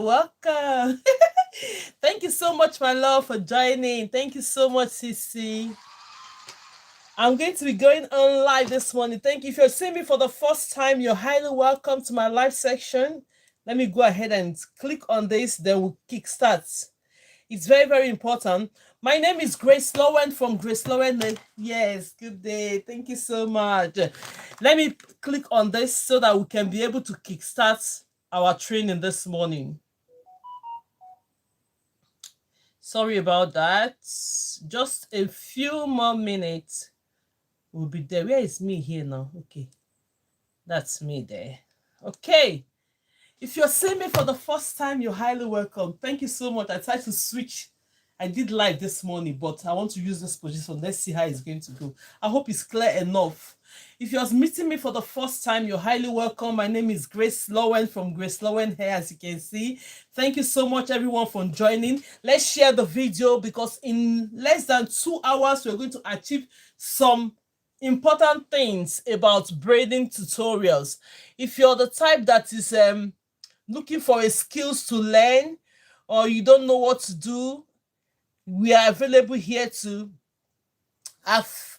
Welcome. Thank you so much, my love, for joining. Thank you so much, Sissy. I'm going to be going on live this morning. Thank you. If you're seeing me for the first time, you're highly welcome to my live section. Let me go ahead and click on this, then we'll kickstart. It's very, very important. My name is Grace Lowen from GraceLawendhair. Yes, good day. Thank you so much. Let me click on this so that we can be able to kickstart our training this morning. Sorry about that. Just a few more minutes. We'll be there. Where is me here now? Okay. That's me there. Okay. If you're seeing me for the first time, you're highly welcome. Thank you so much. I tried to switch. I did live this morning, but I want to use this position. Let's see how it's going to go. I hope it's clear enough. If you're meeting me for the first time, you're highly welcome. My name is Grace Lowen from GraceLawendhair, as you can see. Thank you so much, everyone, for joining. Let's share the video because in less than 2 hours, we're going to achieve some important things about braiding tutorials. If you're the type that is looking for a skills to learn or you don't know what to do, we are available here to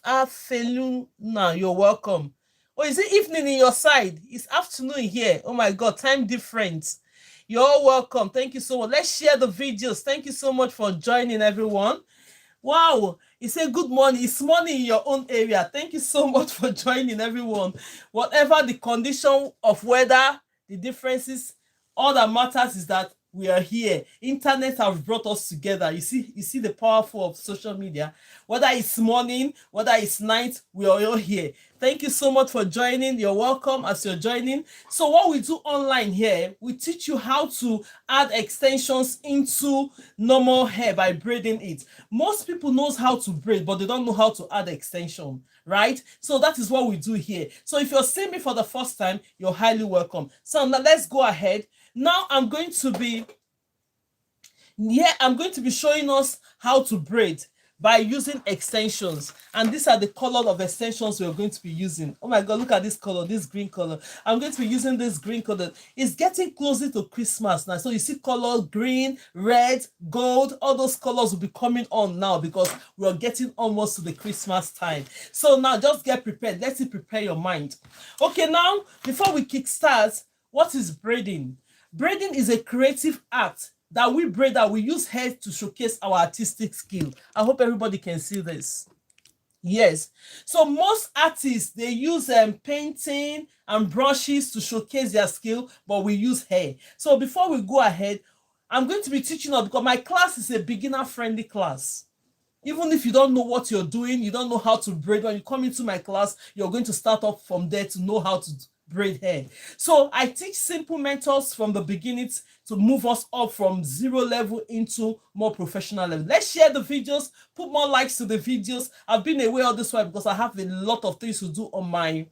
afternoon now. You're welcome. Or is it evening in your side? It's afternoon here. Oh my God, time difference. You're all welcome. Thank you so much. Let's share the videos. Thank you so much for joining, everyone. Wow, it's a good morning. It's morning in your own area. Thank you so much for joining, everyone. Whatever the condition of weather, the differences, all that matters is that we are here. Internet has brought us together. You see the powerful of social media. Whether it's morning, whether it's night, we are all here. Thank you so much for joining. You're welcome as you're joining. So what we do online here, we teach you how to add extensions into normal hair by braiding it. Most people knows how to braid, but they don't know how to add extension, right? So that is what we do here. So if you're seeing me for the first time, you're highly welcome. So now let's go ahead. Now I'm going to be showing us how to braid by using extensions, and these are the color of extensions we're going to be using. Oh my God, look at this color, this green color. I'm going to be using this green color. It's getting closer to Christmas now, so you see color green, red, gold, all those colors will be coming on now because we're getting almost to the Christmas time. So now just get prepared. Let's prepare your mind. Okay, now before we kickstart, what is braiding? Braiding is a creative art that we braid, that we use hair to showcase our artistic skill. I hope everybody can see this. Yes. So most artists, they use painting and brushes to showcase their skill, but we use hair. So before we go ahead, I'm going to be teaching you, because my class is a beginner-friendly class. Even if you don't know what you're doing, you don't know how to braid, when you come into my class, you're going to start up from there to know how to braid hair. So I teach simple methods from the beginning to move us up from 0 level into more professional level. Let's share the videos, put more likes to the videos. I've been away all this while because I have a lot of things to do on my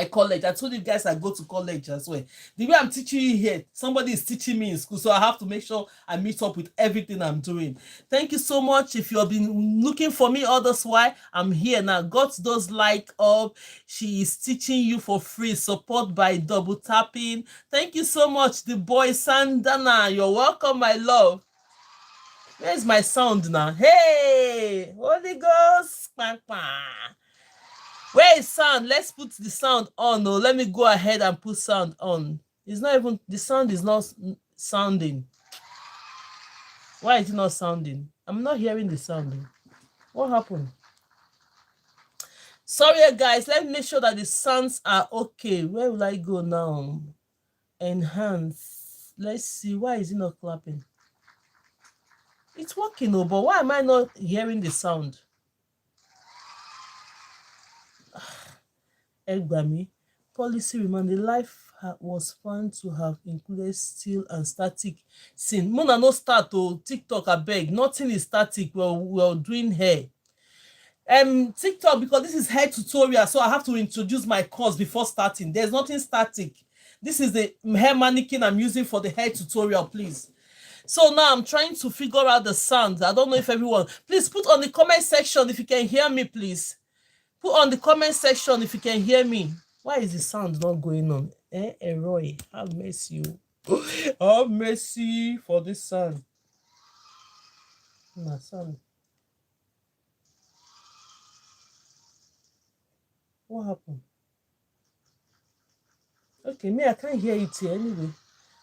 college. I told you guys I go to college as well. The way I'm teaching you here, somebody is teaching me in school, so I have to make sure I meet up with everything I'm doing. Thank you so much. If you've been looking for me all this while, I'm here now. Got those like up. She is teaching you for free. Support by double tapping. Thank you so much. The boy Sandana, you're welcome, my love. Where's my sound now? Hey, Holy Ghost. Where is sound? Let's put the sound on. Oh, let me go ahead and put sound on. It's not even, the sound is not sounding. Why is it not sounding? I'm not hearing the sound. What happened? Sorry, guys. Let me make sure that the sounds are okay. Where will I go now? Enhance. Let's see. Why is it not clapping? It's working, oh, but why am I not hearing the sound? Egbami, policy remind the life was found to have included still and static scene. Mona no start to TikTok, I beg. Nothing is static. We're doing hair. TikTok, because this is hair tutorial, so I have to introduce my course before starting. There's nothing static. This is the hair mannequin I'm using for the hair tutorial, please. So now I'm trying to figure out the sound. I don't know if everyone, please put on the comment section if you can hear me, please. Put on the comment section if you can hear me. Why is the sound not going on? Roy, have mercy you. Oh, mercy for this son. My son. What happened? Okay, me, I can't hear it here anyway.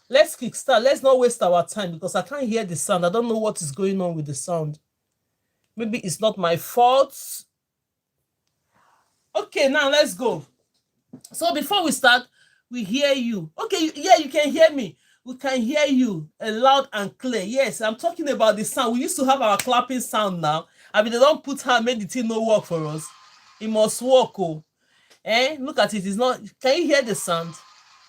Let's kickstart. Let's not waste our time because I can't hear the sound. I don't know what is going on with the sound. Maybe it's not my fault. Okay, now let's go. So before we start, we hear you. Okay, yeah, you can hear me. We can hear you loud and clear. Yes, I'm talking about the sound. We used to have our clapping sound now. I mean, they don't put her, made the thing no work for us. It must work, oh. Look at it. It's not. Can you hear the sound?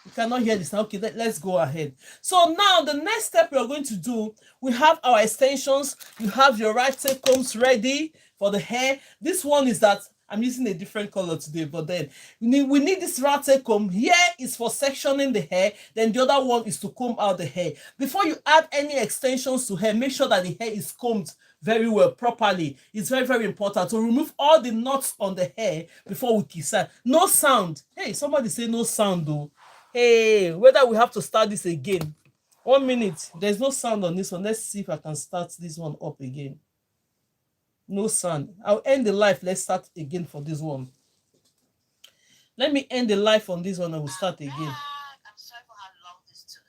You cannot hear this now. Okay, let's go ahead. So now the next step we are going to do, we have our extensions. You have your right tape combs ready for the hair. This one is that I'm using a different color today, but then we need this right tape comb. Here is for sectioning the hair. Then the other one is to comb out the hair. Before you add any extensions to hair, make sure that the hair is combed very well, properly. It's very, very important to remove all the knots on the hair before we kiss her. No sound. Hey, somebody say no sound though. Hey, whether we have to start this again. 1 minute. There's no sound on this one. Let's see if I can start this one up again. No sound. I'll end the live. Let's start again for this one. Let me end the live on this one and we'll start again. I'm sorry for how long this took.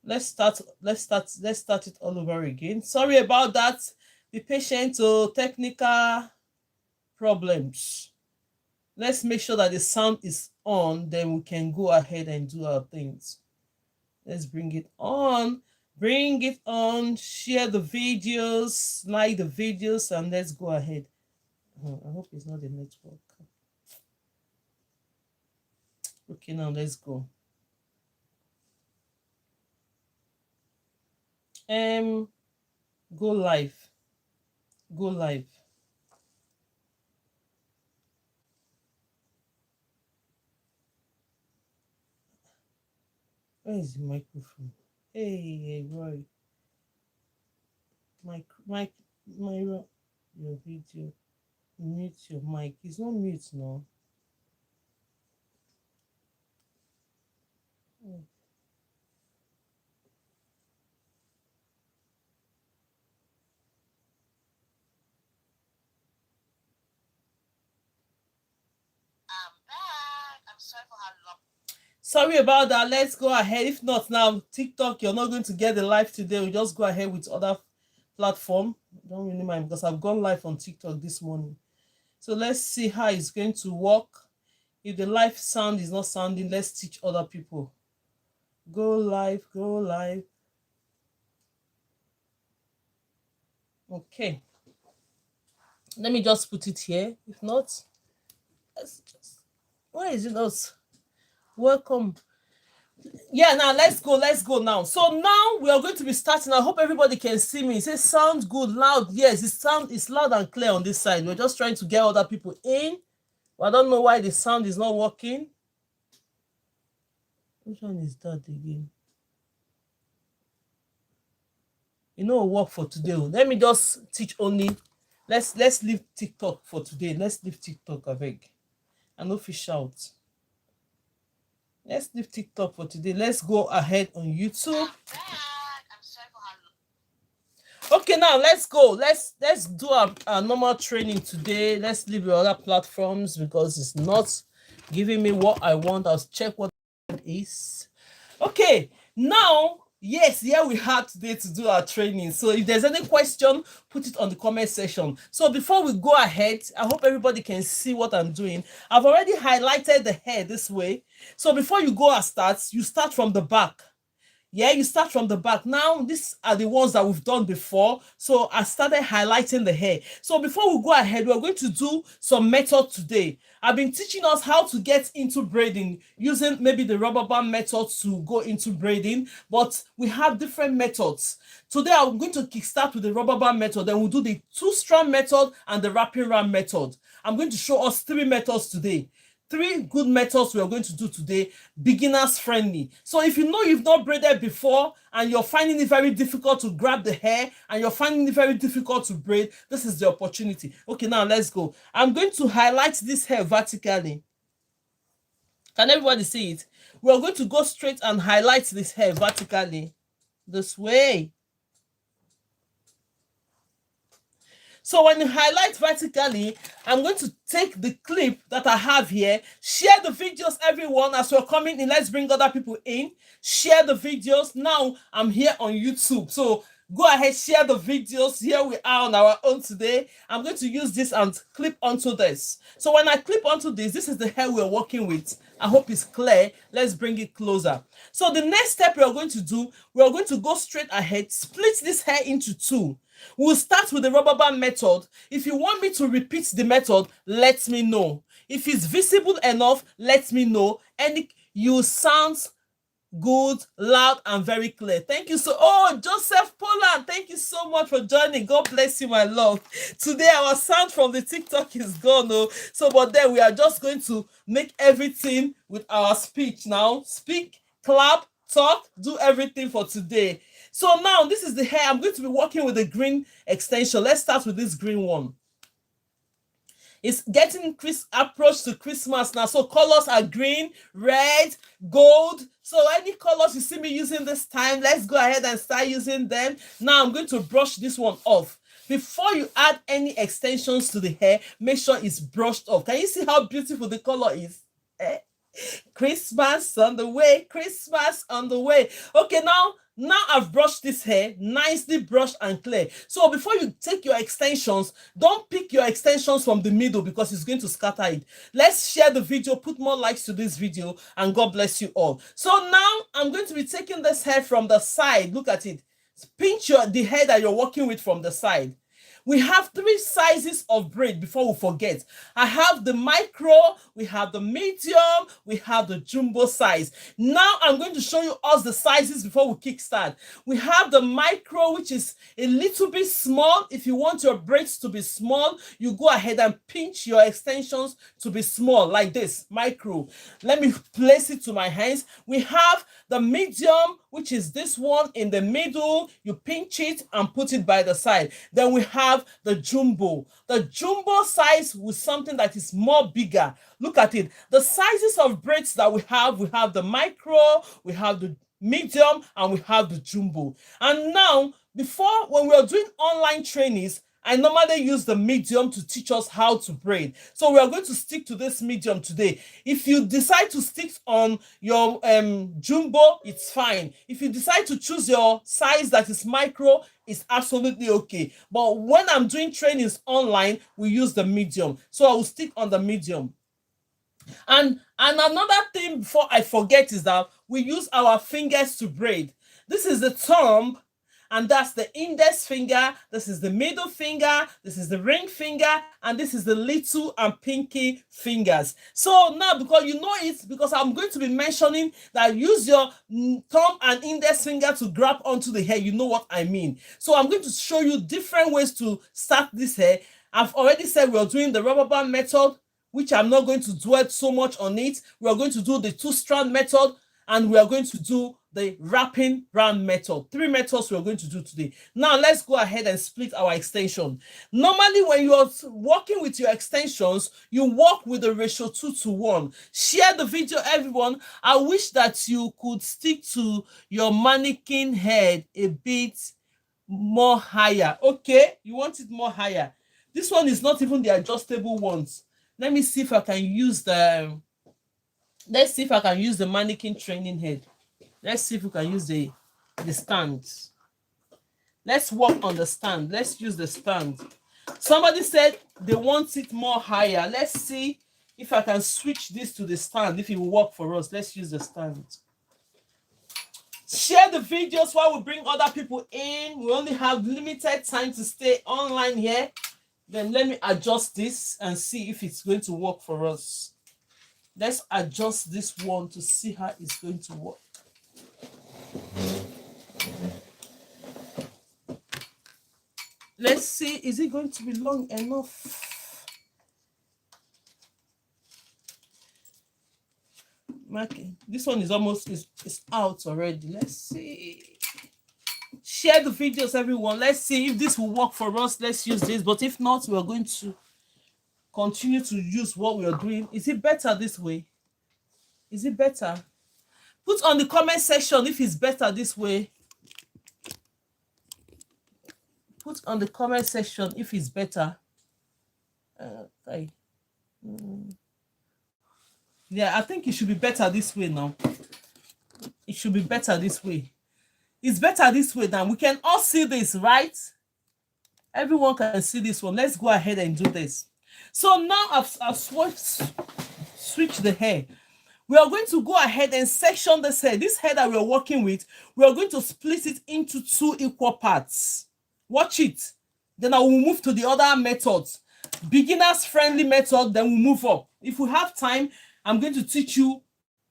Let's start it all over again. Sorry about that. Be patient to technical problems. Let's make sure that the sound is on, then we can go ahead and do our things. Let's bring it on. Bring it on. Share the videos, like the videos, and let's go ahead. I hope it's not the network. Okay, now let's go. Go live. Go live. Where is the microphone? Hey, Roy. Your video. Mute your mic. It's not mute now. Oh. I'm back. I'm sorry for how long. Sorry about that. Let's go ahead. If not now, TikTok, you're not going to get the live today. We'll just go ahead with other platform. Don't really mind because I've gone live on TikTok this morning. So let's see how it's going to work. If the live sound is not sounding, let's teach other people. Go live, go live. Okay. Let me just put it here. If not, why is it not? Welcome. Yeah, now let's go now. So now we are going to be starting. I hope everybody can see me. It says sound good, loud. Yes, the sound is loud and clear on this side. We're just trying to get other people in. But I don't know why the sound is not working. Which one is that again? You know, work for today. Let me just teach only. Let's leave TikTok for today. Let's leave TikTok, I beg. And no fish out. Let's leave TikTok for today. Let's go ahead on YouTube. Okay, now let's go. Let's do a normal training today. Let's leave the other platforms because it's not giving me what I want. I'll check what it is. Okay, now, yes, here we have today to do our training. So if there's any question, put it on the comment section. So before we go ahead, I hope everybody can see what I'm doing. I've already highlighted the hair this way. So before you go and start, you start from the back. Yeah, you start from the back. Now, these are the ones that we've done before. So I started highlighting the hair. So before we go ahead, we're going to do some method today. I've been teaching us how to get into braiding using maybe the rubber band method to go into braiding, but we have different methods. Today, I'm going to kickstart with the rubber band method. Then we'll do the 2-strand method and the wrapping round method. I'm going to show us 3 methods today. 3 good methods we are going to do today, beginners friendly. So if you know you've not braided before and you're finding it very difficult to grab the hair and you're finding it very difficult to braid, this is the opportunity. Okay, now let's go. I'm going to highlight this hair vertically. Can everybody see it? we're going to go straight and highlight this hair vertically this way. So when you highlight vertically, I'm going to take the clip that I have here, share the videos, everyone, as we're coming in. Let's bring other people in, share the videos. Now I'm here on YouTube, so go ahead, share the videos. Here we are on our own today. I'm going to use this and clip onto this. So when I clip onto this is the hair we're working with. I hope it's clear. Let's bring it closer. So the next step we're going to do, we're going to go straight ahead, split this hair into two. We'll start with the rubber band method. If you want me to repeat the method, let me know. If it's visible enough, let me know. And you sound good, loud, and very clear. Thank you Joseph Poland, thank you so much for joining. God bless you, my love. Today our sound from the TikTok is gone, but then we are just going to make everything with our speech now. Speak, clap, talk, do everything for today. So now this is the hair. I'm going to be working with the green extension. Let's start with this green one. It's getting approach to Christmas now. So colors are green, red, gold. So any colors you see me using this time, let's go ahead and start using them. Now I'm going to brush this one off. Before you add any extensions to the hair, make sure it's brushed off. Can you see how beautiful the color is? Christmas on the way, Christmas on the way. Okay, now I've brushed this hair, nicely brushed and clear. So before you take your extensions, don't pick your extensions from the middle because it's going to scatter it. Let's share the video, put more likes to this video, and God bless you all. So now I'm going to be taking this hair from the side. Look at it. Pinch the hair that you're working with from the side. We have 3 sizes of braid before we forget. I have the micro, we have the medium, we have the jumbo size. Now I'm going to show you all the sizes before we kickstart. We have the micro, which is a little bit small. If you want your braids to be small, you go ahead and pinch your extensions to be small like this, micro. Let me place it to my hands. We have the medium, which is this one in the middle. You pinch it and put it by the side. Then we have the jumbo. The jumbo size with something that is more bigger. Look at it. The sizes of braids that we have the micro, we have the medium, and we have the jumbo. And now, when we are doing online trainings, I normally use the medium to teach us how to braid. So we are going to stick to this medium today. If you decide to stick on your jumbo, it's fine. If you decide to choose your size that is micro, it's absolutely okay. But when I'm doing trainings online, we use the medium. So I will stick on the medium. And another thing before I forget is that we use our fingers to braid. This is the thumb, and that's the index finger. This is the middle finger. This is the ring finger. And this is the little and pinky fingers. So now, because I'm going to be mentioning that use your thumb and index finger to grab onto the hair. You know what I mean. So I'm going to show you different ways to start this hair. I've already said we're doing the rubber band method, which I'm not going to dwell so much on it. We are going to do the 2-strand method, and we are going to do the wrapping round method. 3 methods we are going to do today. Now let's go ahead and split our extension. Normally when you are working with your extensions, you work with the ratio 2:1. Share the video, everyone. I wish that you could stick to your mannequin head a bit more higher. Okay, you want it more higher. This one is not even the adjustable ones. Let me see if I can use the mannequin training head. Let's see if we can use the stand. Let's work on the stand. Let's use the stand. Somebody said they want it more higher. Let's see if I can switch this to the stand, if it will work for us. Let's use the stand. Share the videos while we bring other people in. We only have limited time to stay online here. Then let me adjust this and see if it's going to work for us. Let's adjust this one to see how it's going to work. Let's see, is it going to be long enough? Okay, this one is almost is out already. Let's see. Share the videos, everyone. Let's see if this will work for us. Let's use this, but if not, we are going to continue to use what we are doing. Is it better this way? Is it better? Put on the comment section if it's better this way. Put on the comment section if it's better. Okay. Yeah, I think it should be better this way now. It should be better this way. It's better this way now. We can all see this, right? Everyone can see this one. Let's go ahead and do this. So now I've switched the hair. We are going to go ahead and section this hair. This hair that we're working with, we are going to split it into 2 equal parts. Watch it. Then I will move to the other methods. Beginners friendly method, then we'll move up. If we have time, I'm going to teach you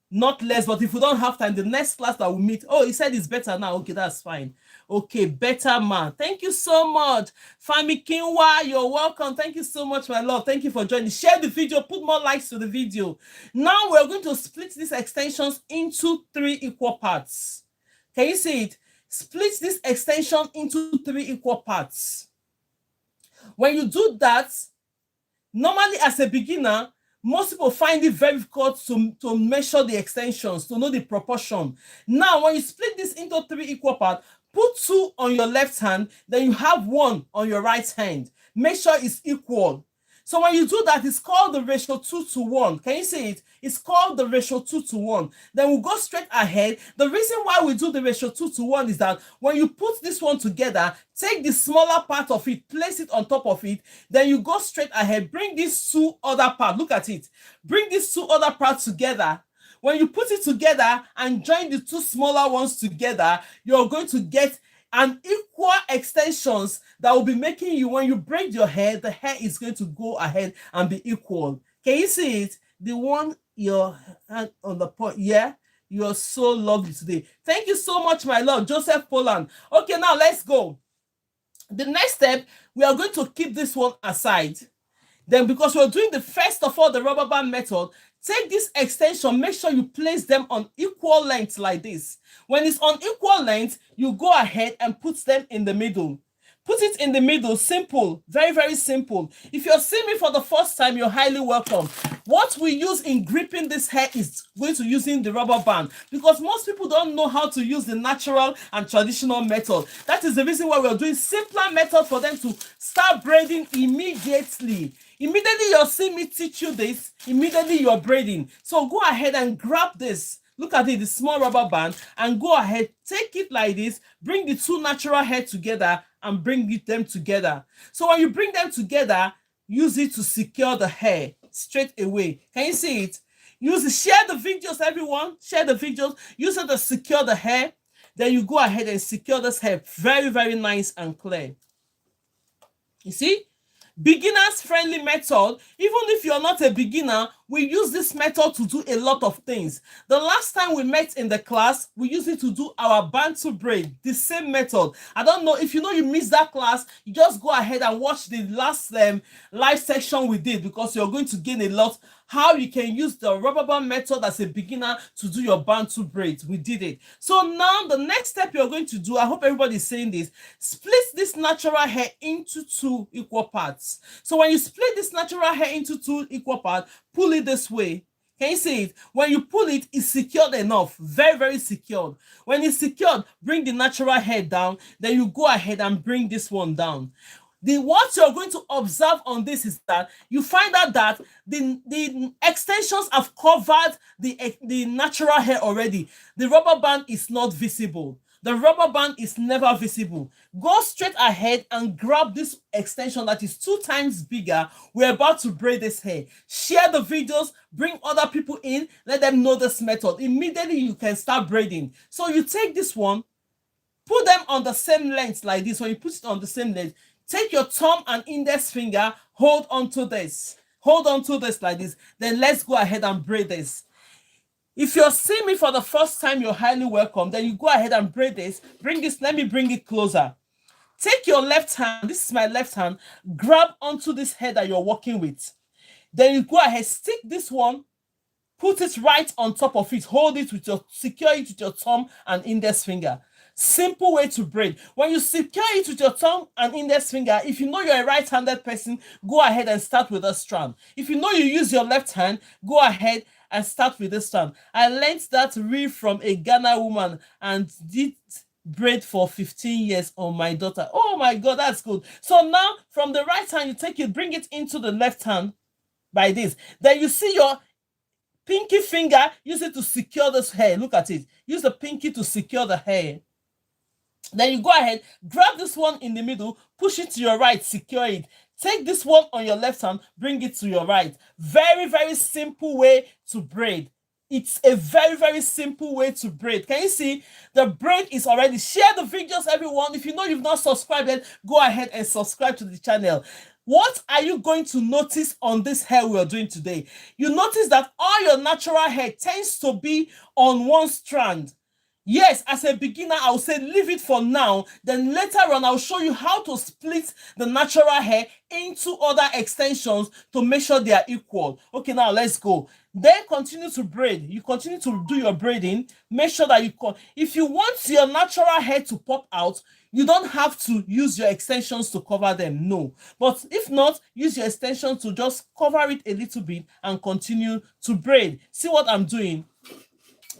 not less, but if we don't have time, the next class that we meet, oh, he said it's better now. Okay, that's fine. Okay, better man. Thank you so much. Fami Kinwa, you're welcome. Thank you so much, my love. Thank you for joining. Share the video, put more likes to the video. Now we're going to split these extensions into 3 equal parts. Can you see it? Split this extension into 3 equal parts. When you do that, normally as a beginner, most people find it very difficult to measure the extensions, to know the proportion. Now, when you split this into 3 equal parts, put 2 on your left hand, then you have 1 on your right hand. Make sure it's equal. So when you do that, it's called the ratio 2:1. Can you see it? It's called the ratio 2:1. Then we'll go straight ahead. The reason why we do the ratio 2:1 is that when you put this one together, take the smaller part of it, place it on top of it, then you go straight ahead, bring these 2 other parts. Look at it. Bring these 2 other parts together. When you put it together and join the 2 smaller ones together, you're going to get an equal extensions that will be making you, when you braid your hair, the hair is going to go ahead and be equal. Can you see it? The one, your hand on the point. Yeah, you're so lovely today. Thank you so much, my love, Joseph Poland. Okay, now let's go. The next step, we are going to keep this one aside. Then, because we're doing the first of all, the rubber band method, take this extension, make sure you place them on equal length like this. When it's on equal length, you go ahead and put them in the middle. Put it in the middle, simple, very, very simple. If you're seeing me for the first time, you're highly welcome. What we use in gripping this hair is going to using the rubber band, because most people don't know how to use the natural and traditional method. That is the reason why we're doing simpler method for them to start braiding immediately. Immediately you're seeing me teach you this, immediately you're braiding. So go ahead and grab this. Look at it, the small rubber band, and go ahead, take it like this, bring the 2 natural hair together and bring them together. So when you bring them together, use it to secure the hair straight away. Can you see it? Use it. Share the videos, everyone. Share the videos. Use it to secure the hair. Then you go ahead and secure this hair. Very, very nice and clear. You see? Beginners friendly method. Even if you're not a beginner, we use this method to do a lot of things. The last time we met in the class, we used it to do our bantu braid, the same method. I don't know if you know you missed that class, you just go ahead and watch the last live section we did, because you're going to gain a lot how you can use the rubber band method as a beginner to do your bantu braids. We did it. So now the next step you're going to do, I hope everybody's saying this, split this natural hair into 2 equal parts. So when you split this natural hair into 2 equal parts, pull it this way. Can you see it? When you pull it, it's secured enough. Very, very secured. When it's secured, bring the natural hair down. Then you go ahead and bring this one down. What you're going to observe on this is that you find out that the extensions have covered the natural hair already. The rubber band is not visible. The rubber band is never visible. Go straight ahead and grab this extension that is 2 times bigger. We're about to braid this hair. Share the videos, bring other people in, let them know this method. Immediately you can start braiding. So you take this one, put them on the same length like this. When you put it on the same length, take your thumb and index finger, hold on to this. Hold on to this like this. Then let's go ahead and braid this. If you're seeing me for the first time, you're highly welcome. Then you go ahead and braid this. Bring this, let me bring it closer. Take your left hand, this is my left hand, grab onto this hair that you're working with. Then you go ahead, stick this one, put it right on top of it, hold it with secure it with your thumb and index finger. Simple way to braid. When you secure it with your thumb and index finger, if you know you're a right-handed person, go ahead and start with a strand. If you know you use your left hand, go ahead and start with this strand. I learned that reel from a Ghana woman and did braid for 15 years on my daughter. Oh my God, that's good. So now from the right hand, you take it, bring it into the left hand by this. Then you see your pinky finger, use it to secure this hair. Look at it. Use the pinky to secure the hair. Then you go ahead, grab this one in the middle, push it to your right, secure it. Take this one on your left hand, bring it to your right. Very, very simple way to braid. It's a very, very simple way to braid. Can you see? The braid is already. Share the videos, everyone. If you know you've not subscribed yet, go ahead and subscribe to the channel. What are you going to notice on this hair we are doing today? You notice that all your natural hair tends to be on one strand. Yes, as a beginner, I will say leave it for now. Then later on, I'll show you how to split the natural hair into other extensions to make sure they are equal. Okay, now let's go. Then continue to braid. You continue to do your braiding. Make sure that if you want your natural hair to pop out, you don't have to use your extensions to cover them, no. But if not, use your extensions to just cover it a little bit and continue to braid. See what I'm doing?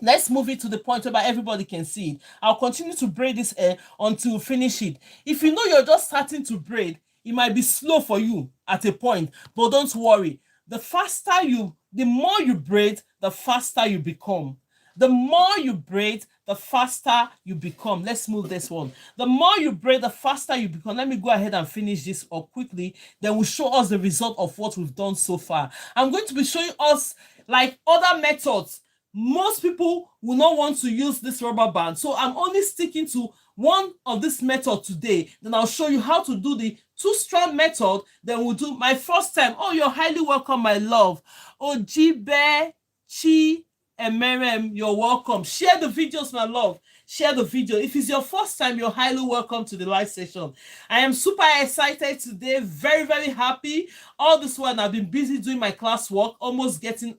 Let's move it to the point where everybody can see it. I'll continue to braid this hair until we finish it. If you know you're just starting to braid, it might be slow for you at a point, but don't worry. The more you braid, the faster you become. The more you braid, the faster you become. Let's move this one. The more you braid, the faster you become. Let me go ahead and finish this up quickly. Then we'll show us the result of what we've done so far. I'm going to be showing us like other methods. Most people will not want to use this rubber band, so I'm only sticking to one of this method today. Then I'll show you how to do the two-strand method. Then we'll do my first time. Oh, you're highly welcome, my love. Ojibe, Chi, and Merem, you're welcome. Share the videos, my love. Share the video. If it's your first time, you're highly welcome to the live session. I am super excited today. Very, very happy. All this while I've been busy doing my classwork, almost getting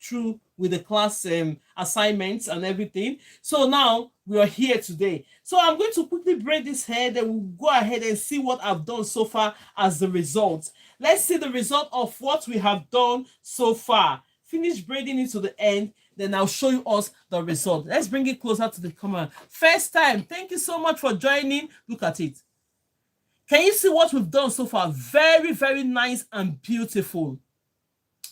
through with the class assignments and everything. So now we are here today. So I'm going to quickly braid this hair, then we'll go ahead and see what I've done so far as the result. Let's see the result of what we have done so far. Finish braiding it to the end, then I'll show you us the result. Let's bring it closer to the camera. First time, thank you so much for joining. Look at it. Can you see what we've done so far? Very, very nice and beautiful.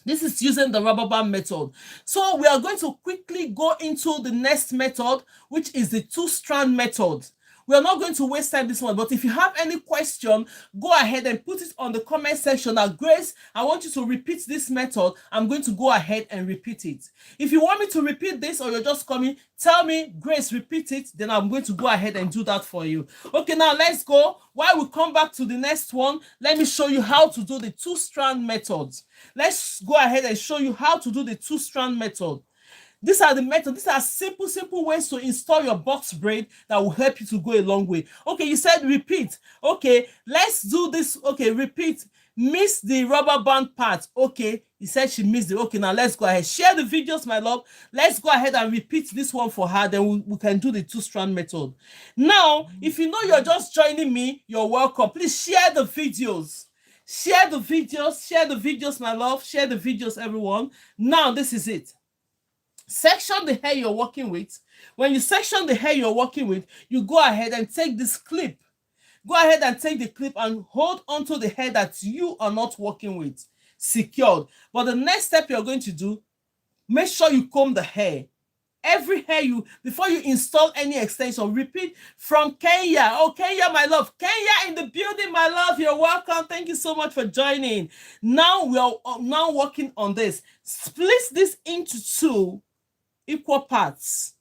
This is using the rubber band method. So we are going to quickly go into the next method, which is the two-strand method. We are not going to waste time this one, but if you have any question, go ahead and put it on the comment section. Now, Grace, I want you to repeat this method. I'm going to go ahead and repeat it. If you want me to repeat this or you're just coming, tell me, Grace, repeat it. Then I'm going to go ahead and do that for you. Okay, now let's go. While we come back to the next one, let me show you how to do the two-strand methods. Let's go ahead and show you how to do the two-strand method. These are the methods. These are simple ways to install your box braid that will help you to go a long way. Okay, you said repeat. Okay, let's do this. Okay, repeat. Miss the rubber band part. Okay, he said she missed it. Okay, now let's go ahead. Share the videos, my love. Let's go ahead and repeat this one for her. Then we can do the two-strand method. Now, if you know you're just joining me, you're welcome. Please share the videos. Share the videos, my love. Share the videos, everyone. Now, this is it. Section the hair you're working with. When you section the hair you're working with, you go ahead and take this clip. Go ahead and take the clip and hold onto the hair that you are not working with, secured. But the next step you're going to do, make sure you comb the hair. Every hair before you install any extension, repeat from Kenya. Oh, Kenya, my love. Kenya in the building, my love. You're welcome. Thank you so much for joining. Now we are now working on this. Split this into two equal parts.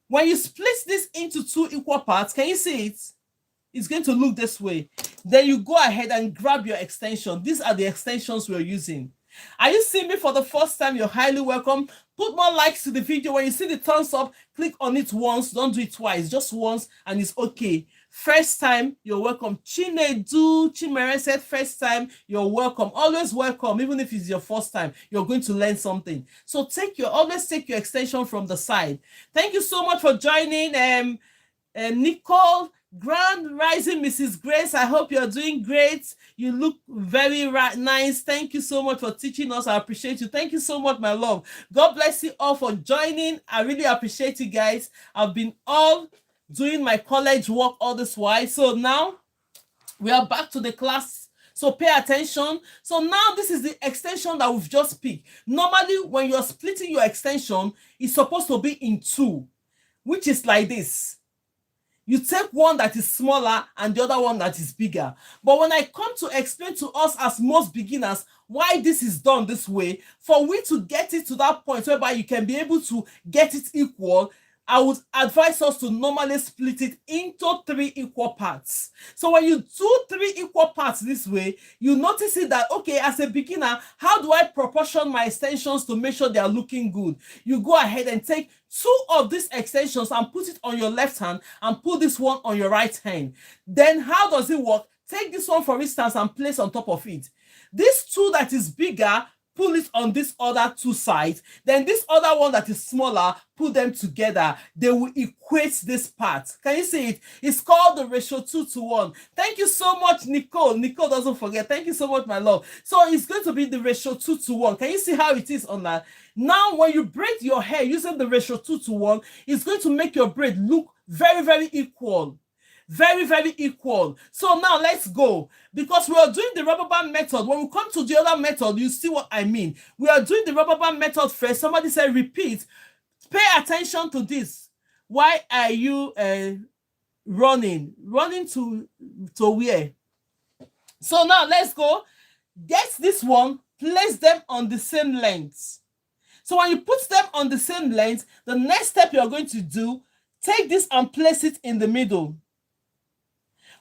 When you split this into two equal parts, can you see it? It's going to look this way. Then you go ahead and grab your extension. These are the extensions we're using. Are you seeing me for the first time? You're highly welcome. Put more likes to the video. When you see the thumbs up, click on it once. Don't do it twice. Just once and it's okay. First time, you're welcome. Chinedu, Chimere said first time, you're welcome. Always welcome, even if it's your first time, you're going to learn something. So always take your extension from the side. Thank you so much for joining. Nicole, Grand Rising, Mrs. Grace. I hope you're doing great. You look very nice. Thank you so much for teaching us. I appreciate you. Thank you so much, my love. God bless you all for joining. I really appreciate you guys. I've been all doing my college work all this while. So now we are back to the class. So pay attention. So now this is the extension that we've just picked. Normally, when you're splitting your extension, it's supposed to be in two, which is like this. You take one that is smaller and the other one that is bigger. But when I come to explain to us as most beginners why this is done this way, for we to get it to that point whereby you can be able to get it equal, I would advise us to normally split it into 3 equal parts. So when you do 3 equal parts this way, you notice it that, okay, as a beginner, how do I proportion my extensions to make sure they are looking good? You go ahead and take 2 of these extensions and put it on your left hand and put this one on your right hand. Then how does it work? Take this one, for instance, and place on top of it. This 2 that is bigger, pull it on this other 2 sides. Then this other one that is smaller, put them together. They will equate this part. Can you see it? It's called the ratio 2:1. Thank you so much, Nicole. Nicole doesn't forget. Thank you so much, my love. So it's going to be the ratio 2:1. Can you see how it is on that? Now, when you braid your hair using the ratio 2:1, it's going to make your braid look very, very equal. Very, very equal. So now let's go, because we are doing the rubber band method. When we come to the other method, you see what I mean. We are doing the rubber band method first. Somebody said repeat. Pay attention to this. Why are you running to where? So now let's go. Get this one, place them on the same length. So when you put them on the same length, the next step you're going to do, take this and place it in the middle.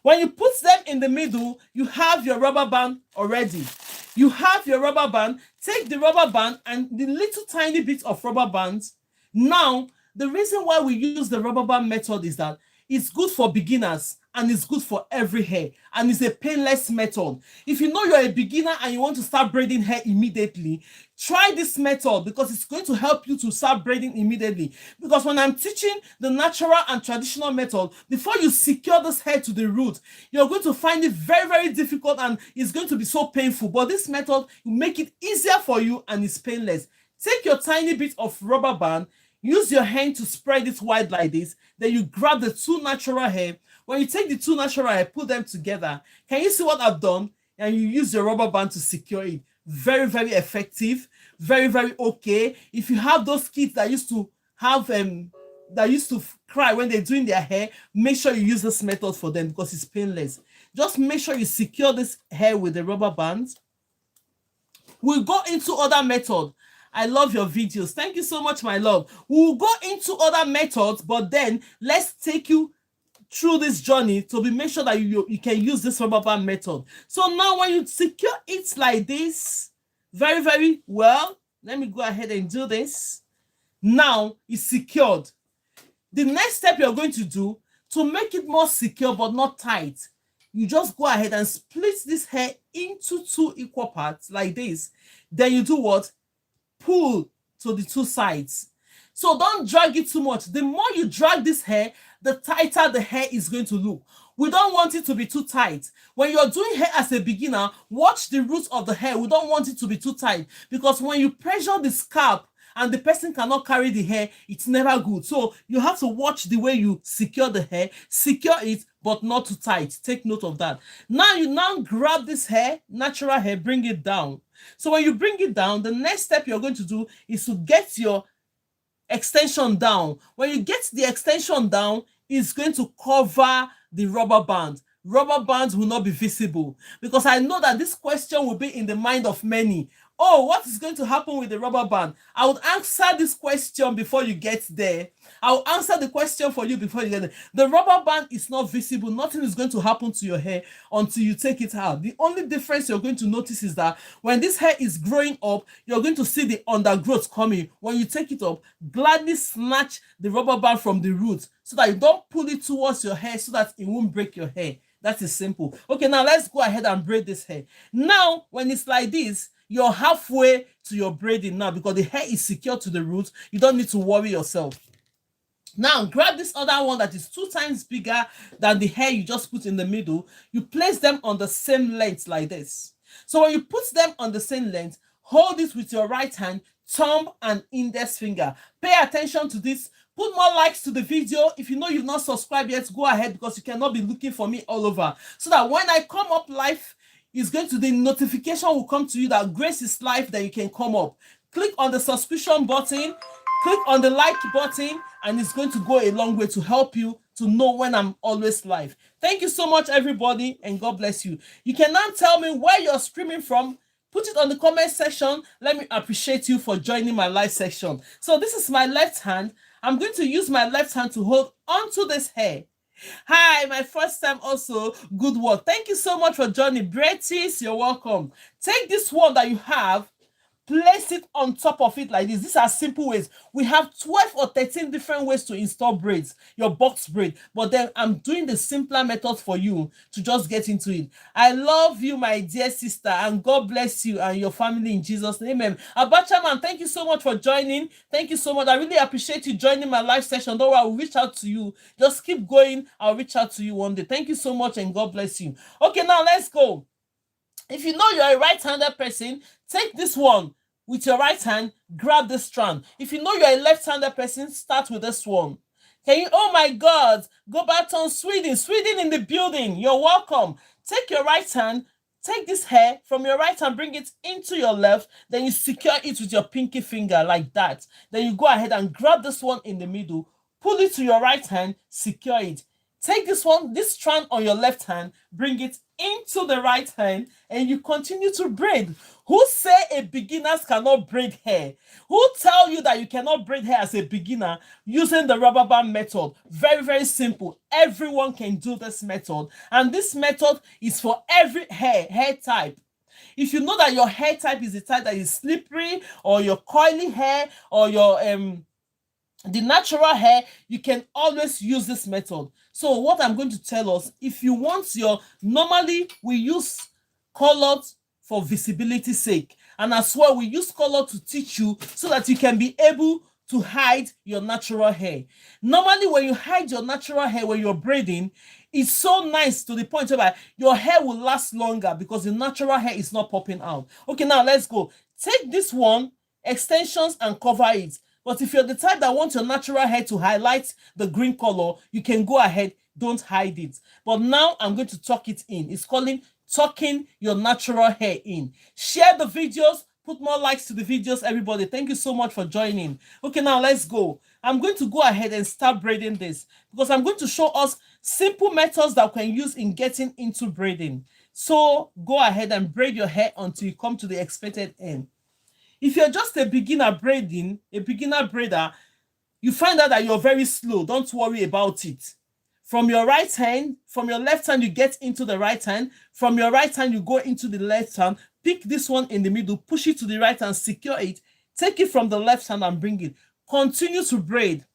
When you put them in the middle, you have your rubber band already. You have your rubber band. Take the rubber band and the little tiny bit of rubber bands. Now, the reason why we use the rubber band method is that it's good for beginners and it's good for every hair, and it's a painless method. If you know you're a beginner and you want to start braiding hair immediately, try this method, because it's going to help you to start braiding immediately. Because when I'm teaching the natural and traditional method, before you secure this hair to the root, you're going to find it very, very difficult and it's going to be so painful. But this method will make it easier for you and it's painless. Take your tiny bit of rubber band, use your hand to spread it wide like this. Then you grab the 2 natural hair. When you take the 2 natural hair, put them together. Can you see what I've done? And you use your rubber band to secure it. Very, very effective. Very, very okay. If you have those kids that used to have that used to cry when they're doing their hair, make sure you use this method for them because it's painless. Just make sure you secure this hair with the rubber band. We'll go into other method. I love your videos. Thank you so much, my love. We'll go into other methods, but then let's take you through this journey to make sure that you can use this rubber band method. So now when you secure it like this, very, very well, let me go ahead and do this. Now it's secured. The next step you're going to do to make it more secure but not tight, you just go ahead and split this hair into 2 equal parts like this. Then you do what? Pull to the 2 sides. So don't drag it too much. The more you drag this hair, the tighter the hair is going to look. We don't want it to be too tight. When you're doing hair as a beginner, watch the roots of the hair. We don't want it to be too tight, because when you pressure the scalp and the person cannot carry the hair, it's never good. So you have to watch the way you secure the hair. Secure it, but not too tight. Take note of that. Now you grab this hair, natural hair, bring it down. So when you bring it down, the next step you're going to do is to get your extension down. When you get the extension down, it's going to cover the rubber band. Rubber bands will not be visible, because I know that this question will be in the mind of many. oh, what is going to happen with the rubber band? I would answer this question before you get there. I'll answer the question for you before you get there. The rubber band is not visible. Nothing is going to happen to your hair until you take it out. The only difference you're going to notice is that when this hair is growing up, you're going to see the undergrowth coming. When you take it up, gladly snatch the rubber band from the root so that you don't pull it towards your hair so that it won't break your hair. That is simple. Okay, now let's go ahead and braid this hair. Now, when it's like this, you're halfway to your braiding now because the hair is secure to the root. You don't need to worry yourself. Now, grab this other one that is 2 times bigger than the hair you just put in the middle. You place them on the same length like this. So when you put them on the same length, hold it with your right hand, thumb and index finger. Pay attention to this. Put more likes to the video. If you know you've not subscribed yet, go ahead because you cannot be looking for me all over. So that when I come up live, the notification will come to you that Grace is live, then you can come up. Click on the subscription button, click on the like button, and it's going to go a long way to help you to know when I'm always live. Thank you so much, everybody, and God bless you. You can now tell me where you're streaming from. Put it on the comment section. Let me appreciate you for joining my live section. So this is my left hand. I'm going to use my left hand to hold onto this hair. Hi, my first time also. Good work. Thank you so much for joining. Braids, you're welcome. Take this one that you have, place it on top of it like this. These are simple ways. We have 12 or 13 different ways to install braids, your box braid. But then I'm doing the simpler method for you to just get into it. I love you, my dear sister, and God bless you and your family in Jesus' name. Amen. Abacha man, thank you so much for joining. Thank you so much. I really appreciate you joining my live session. Don't worry, I'll reach out to you. Just keep going. I'll reach out to you one day. Thank you so much and God bless you. Okay, now let's go. If you know you're a right-handed person, take this one. With your right hand, grab this strand. If you know you're a left-handed person, start with this one. Can you? Oh my God. Go back on Sweden. Sweden in the building. You're welcome. Take your right hand. Take this hair from your right hand, bring it into your left. Then you secure it with your pinky finger like that. Then you go ahead and grab this one in the middle. Pull it to your right hand. Secure it. Take this one, this strand on your left hand, bring it into the right hand, and you continue to braid. Who say a beginners cannot braid hair? Who tell you that you cannot braid hair as a beginner using the rubber band method? Very, very simple. Everyone can do this method. And this method is for every hair type. If you know that your hair type is the type that is slippery, or your coily hair, or your the natural hair, you can always use this method. So what I'm going to tell us, if you want normally we use color for visibility sake, and as well we use color to teach you so that you can be able to hide your natural hair. Normally when you hide your natural hair when you're braiding, it's so nice to the point where your hair will last longer because the natural hair is not popping out. Okay, now let's go. Take this one, extensions, and cover it. But if you're the type that wants your natural hair to highlight the green color, you can go ahead, don't hide it. But now I'm going to tuck it in. It's calling tucking your natural hair in. Share the videos, put more likes to the videos, everybody. Thank you so much for joining. Okay, now let's go. I'm going to go ahead and start braiding this because I'm going to show us simple methods that we can use in getting into braiding. So go ahead and braid your hair until you come to the expected end. If you're just a beginner braiding, a beginner braider, you find out that you're very slow. Don't worry about it. From your right hand, from your left hand, you get into the right hand. From your right hand, you go into the left hand. Pick this one in the middle, push it to the right hand, secure it. Take it from the left hand and bring it. Continue to braid.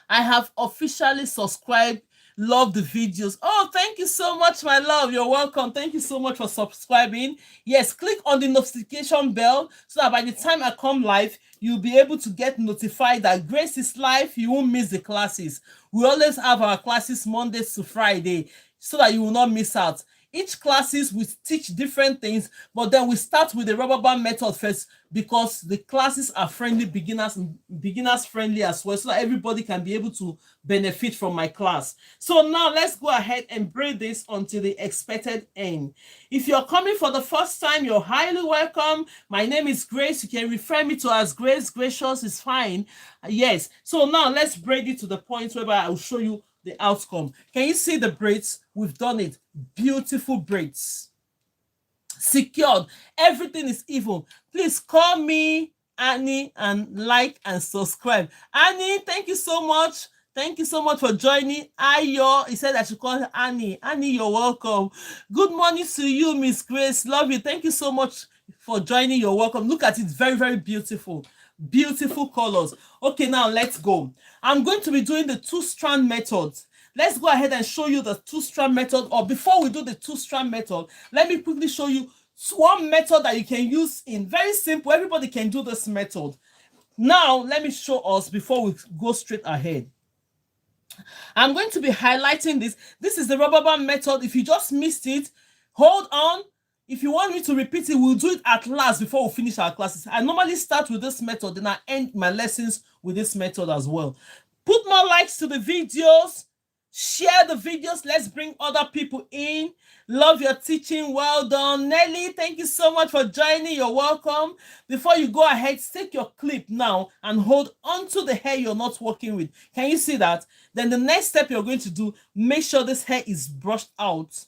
I have officially subscribed. Love the videos. Oh, thank you so much, my love. You're welcome. Thank you so much for subscribing. Yes, click on the notification bell so that by the time I come live, you'll be able to get notified that Grace is live. You won't miss the classes. We always have our classes Mondays to Friday so that you will not miss out. Each classes we teach different things, but then we start with the rubber band method first because the classes are friendly, beginners friendly as well, so that everybody can be able to benefit from my class. So now let's go ahead and braid this until the expected end. If you're coming for the first time, you're highly welcome. My name is Grace. You can refer me to as Grace. Gracious is fine. Yes. So now let's braid it to the point where I will show you the outcome. Can you see the braids? We've done it. Beautiful braids. secured. Everything is even. Please call me Annie and like and subscribe. Annie, thank you so much. Thank you so much for joining. Ayo, he said I should call her Annie. Annie, you're welcome. Good morning to you, Miss Grace. Love you. Thank you so much for joining. You're welcome. Look at it. Very, very beautiful. Beautiful colors. Okay, now let's go. I'm going to be doing the two-strand method. Let's go ahead and show you the two-strand method. Or before we do the two-strand method, let me quickly show you one method that you can use in. Very simple. Everybody can do this method. Now, let me show us before we go straight ahead. I'm going to be highlighting this. This is the rubber band method. If you just missed it, hold on. If you want me to repeat it, we'll do it at last before we finish our classes. I normally start with this method, then I end my lessons with this method as well. Put more likes to the videos. Share the videos. Let's bring other people in. Love your teaching. Well done. Nelly, thank you so much for joining. You're welcome. Before you go ahead, take your clip now and hold onto the hair you're not working with. Can you see that? Then the next step you're going to do, make sure this hair is brushed out.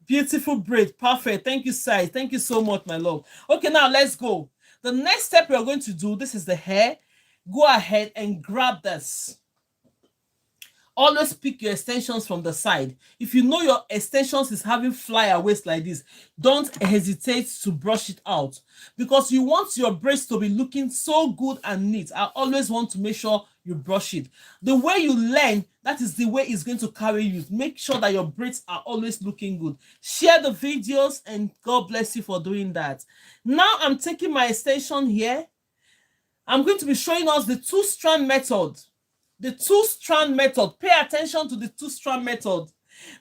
Beautiful braid. Perfect. Thank you, Sai. Thank you so much, my love. Okay, now let's go. The next step you're going to do, this is the hair. Go ahead and grab this. Always pick your extensions from the side. If you know your extensions is having flyaways like this, don't hesitate to brush it out because you want your braids to be looking so good and neat. I always want to make sure you brush it. The way you learn, that is the way it's going to carry you. Make sure that your braids are always looking good. Share the videos and God bless you for doing that. Now I'm taking my extension here. I'm going to be showing us the two-strand method. The two-strand method. Pay attention to the two-strand method.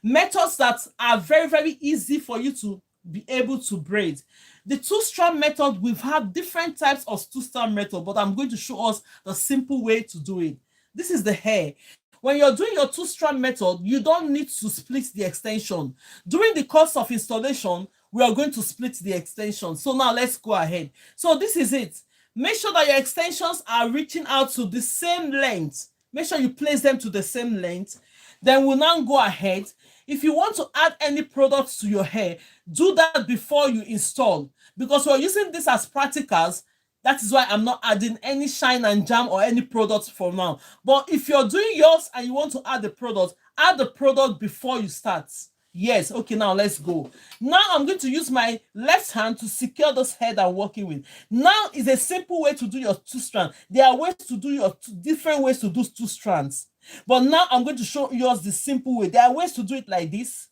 Methods that are very, very easy for you to be able to braid. The two-strand method, we've had different types of two-strand method, but I'm going to show us the simple way to do it. This is the hair. When you're doing your two-strand method, you don't need to split the extension. During the course of installation, we are going to split the extension. So now let's go ahead. So this is it. Make sure that your extensions are reaching out to the same length. Make sure you place them to the same length. Then we'll now go ahead. If you want to add any products to your hair, do that before you install. Because we're using this as practicals. That is why I'm not adding any shine and jam or any products for now. But if you're doing yours and you want to add the product before you start. Yes, okay, now let's go. Now I'm going to use my left hand to secure this hair that I'm working with. Now is a simple way to do your two strands. There are ways to do your different ways to do two strands. But now I'm going to show you the simple way. There are ways to do it like this.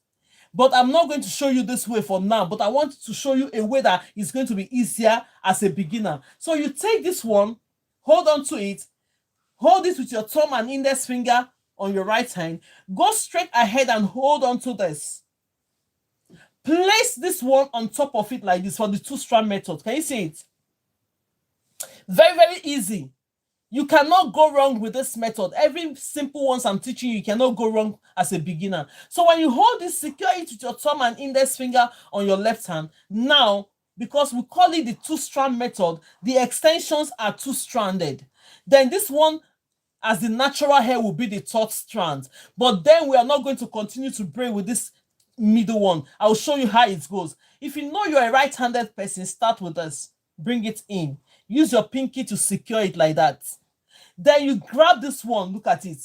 But I'm not going to show you this way for now. But I want to show you a way that is going to be easier as a beginner. So you take this one, hold on to it, hold it with your thumb and index finger on your right hand. Go straight ahead and hold on to this. Place this one on top of it like this for the two-strand method. Can you see it? Very, very easy. You cannot go wrong with this method. Every simple ones I'm teaching you cannot go wrong as a beginner. So when you hold this, secure it with your thumb and index finger on your left hand. Now, because we call it the two-strand method, the extensions are two-stranded. Then this one, as the natural hair, will be the third strand. But then we are not going to continue to braid with this middle one. I will show you how it goes. If you know you're a right-handed person, start with this. Bring it in. Use your pinky to secure it like that. Then you grab this one. Look at it.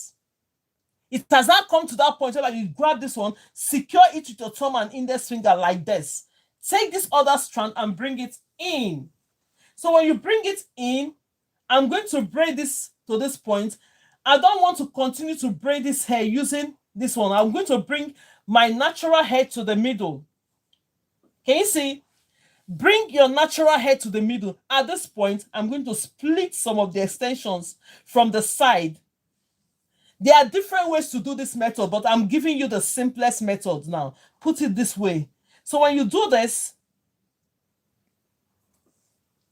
It has not come to that point where you grab this one, secure it with your thumb and index finger like this. Take this other strand and bring it in. So when you bring it in, I'm going to braid this to this point. I don't want to continue to braid this hair using this one. I'm going to bring my natural hair to the middle. Can you see? Bring your natural hair to the middle. At this point, I'm going to split some of the extensions from the side. There are different ways to do this method, but I'm giving you the simplest method now. Put it this way. So when you do this,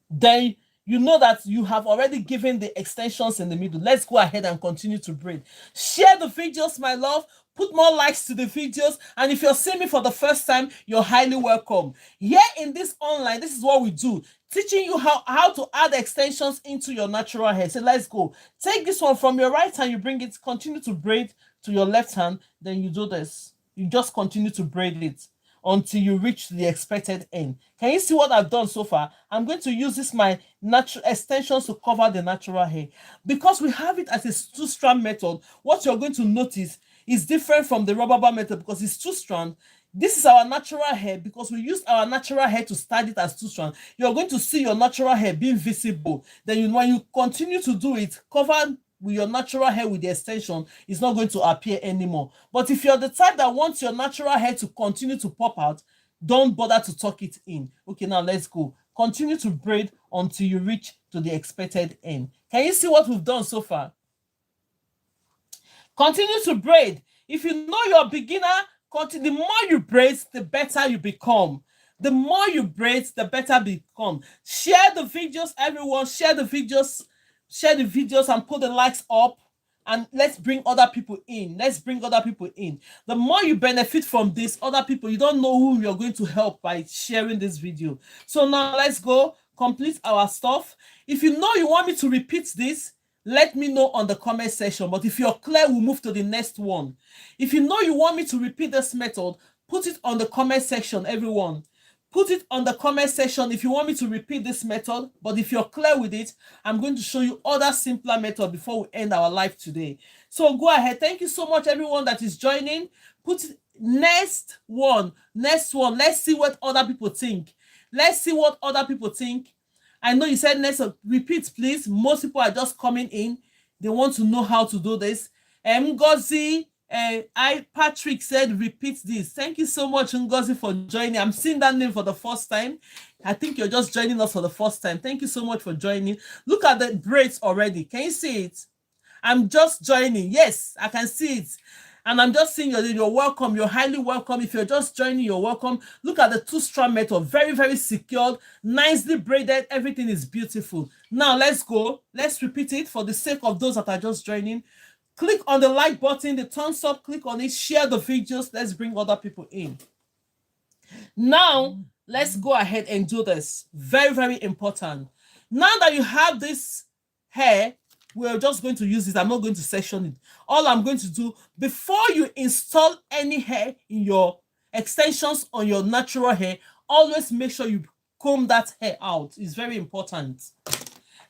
then you know that you have already given the extensions in the middle. Let's go ahead and continue to braid. Share the videos, my love. Put more likes to the videos. And if you're seeing me for the first time, you're highly welcome. Here in this online, this is what we do. Teaching you how to add extensions into your natural hair. So let's go. Take this one from your right hand. You bring it, continue to braid to your left hand. Then you do this. You just continue to braid it. until you reach the expected end. Can you see what I've done so far? I'm going to use this my natural extensions to cover the natural hair. Because we have it as a two-strand method, what you're going to notice is different from the rubber band method because it's two-strand. This is our natural hair because we use our natural hair to start it as two-strand. You're going to see your natural hair being visible. Then when you continue to do it, cover with your natural hair with the extension, it's not going to appear anymore. But if you're the type that wants your natural hair to continue to pop out, don't bother to tuck it in. Okay, now let's go. Continue to braid until you reach to the expected end. Can you see what we've done so far? Continue to braid. If you know you're a beginner, the more you braid, the better you become. The more you braid, the better become. Share the videos, everyone. Share the videos and put the likes up, and let's bring other people in. The more you benefit from this, other people, you don't know who you're going to help by sharing this video. So now let's go complete our stuff. If you know you want me to repeat this, let me know on the comment section. But if you're clear, we'll move to the next one. If you know you want me to repeat this method, put it on the comment section, everyone. Put it on the comment section if you want me to repeat this method. But if you're clear with it, I'm going to show you other simpler methods before we end our live today. So go ahead. Thank you so much, everyone that is joining. Put next one. Let's see what other people think. I know you said next. Repeat, please. Most people are just coming in. They want to know how to do this. Ngozi, Patrick said, repeat this. Thank you so much, Ngozi, for joining. I'm seeing that name for the first time. I think you're just joining us for the first time. Thank you so much for joining. Look at the braids already. Can you see it? I'm just joining. Yes, I can see it. And I'm just saying you're welcome. You're highly welcome. If you're just joining, you're welcome. Look at the two-strand method. Very, very secured. Nicely braided. Everything is beautiful. Now, let's go. Let's repeat it for the sake of those that are just joining. Click on the like button, the thumbs up. Click on it. Share the videos. Let's bring other people in. Now, let's go ahead and do this. Very, very important. Now that you have this hair, we're just going to use it. I'm not going to section it. All I'm going to do, before you install any hair in your extensions on your natural hair, always make sure you comb that hair out. It's very important.